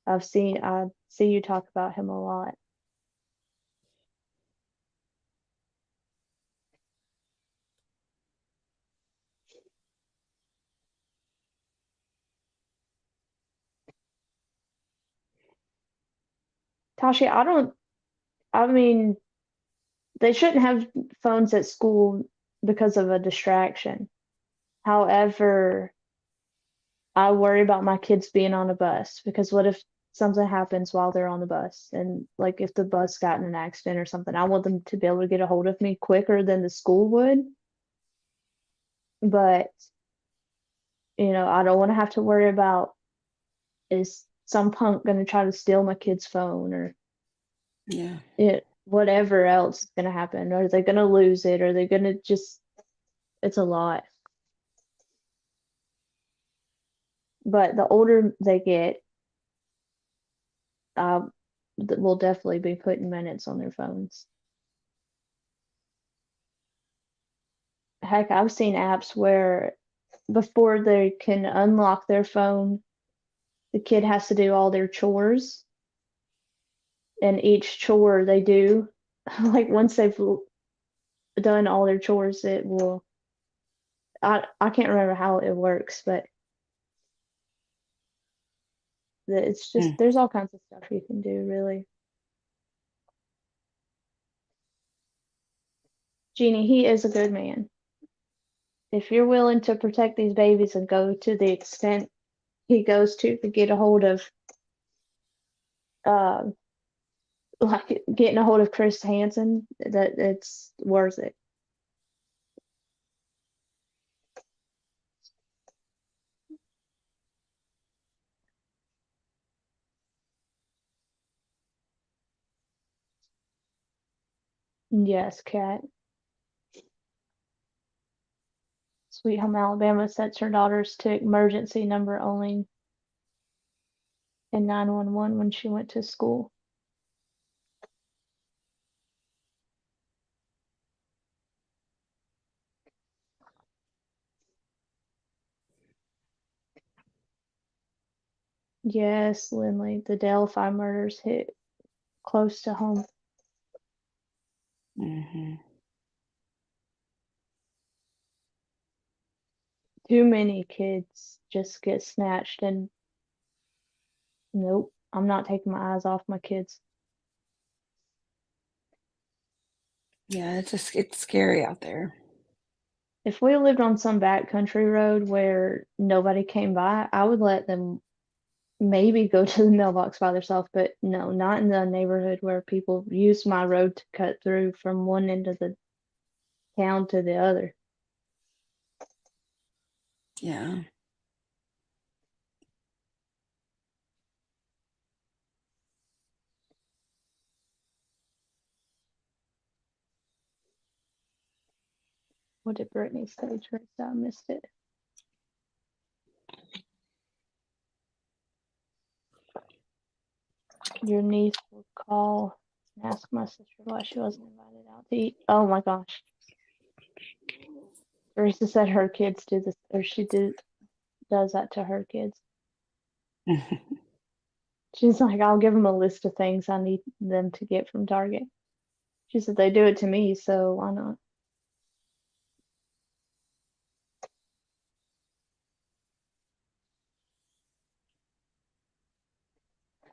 I see you talk about him a lot. Tashi, I mean, they shouldn't have phones at school because of a distraction. However, I worry about my kids being on a bus because what if something happens while they're on the bus? And like if the bus got in an accident or something, I want them to be able to get a hold of me quicker than the school would. But, I don't want to have to worry about is some punk going to try to steal my kid's phone or yeah. whatever else is going to happen. Are they going to lose it? Are they going to it's a lot. But the older they get, uh, will definitely be putting minutes on their phones. Heck, I've seen apps where before they can unlock their phone, the kid has to do all their chores. And each chore they do, like once they've done all their chores, it will. I can't remember how it works, but it's just there's all kinds of stuff you can do, really. Jeannie, he is a good man. If you're willing to protect these babies and go to the extent he goes to get a hold of, like getting a hold of Chris Hansen, that it's worth it. Yes, Kat. Sweet Home Alabama sets her daughters to emergency number only in 911 when she went to school. Yes, Lindley, the Delphi murders hit close to home. Too many kids just get snatched, and nope, I'm not taking my eyes off my kids. Yeah, it's scary out there. If we lived on some backcountry road where nobody came by, I would let them maybe go to the mailbox by themselves, but no, not in the neighborhood where people use my road to cut through from one end of the town to the other. Yeah. What did Brittany say, Teresa? I missed it. Your niece will call and ask my sister why she wasn't invited out to eat. Oh my gosh. Teresa said her kids do this, or does that to her kids. She's like, I'll give them a list of things I need them to get from Target. She said they do it to me, so why not?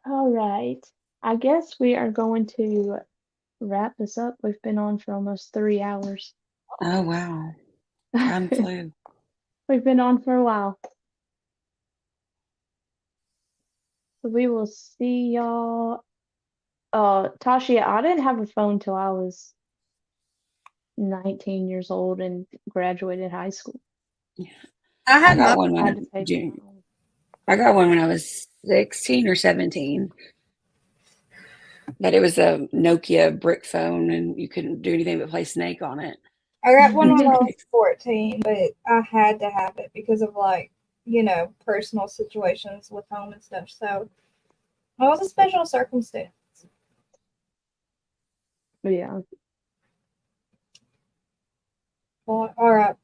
All right. I guess we are going to wrap this up. We've been on for almost 3 hours. Oh, wow. Time flew. We've been on for a while. So we will see y'all. Tasha, I didn't have a phone till I was 19 years old and graduated high school. I I had got my one I when had to pay for my own. I got one when I was 16 or 17. But it was a Nokia brick phone, and you couldn't do anything but play Snake on it. I got one when I Until I was fixed 14, but I had to have it because of personal situations with home and stuff. So it was a special circumstance. Yeah. Well, all right.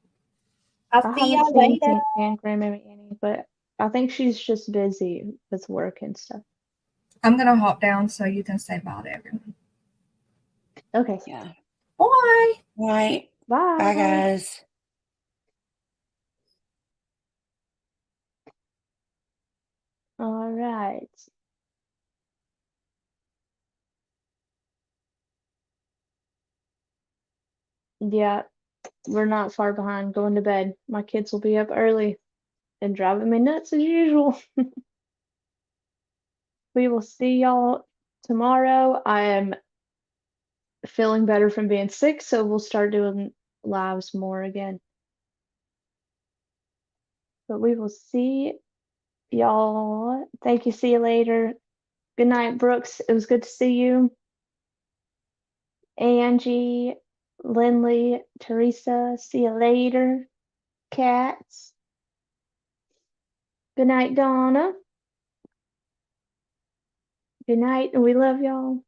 I'll I see haven't y'all seen later. Grandmammy Annie, but I think she's just busy with work and stuff. I'm gonna hop down so you can say bye to everyone. Okay. Yeah. Bye. All right. Bye. Bye, guys. All right. Yeah, we're not far behind going to bed. My kids will be up early and driving me nuts as usual. We will see y'all tomorrow. I am feeling better from being sick, so we'll start doing lives more again. But we will see y'all. Thank you. See you later. Good night, Brooks. It was good to see you. Angie, Lindley, Teresa. See you later. Cats. Good night, Donna. Good night, and we love y'all.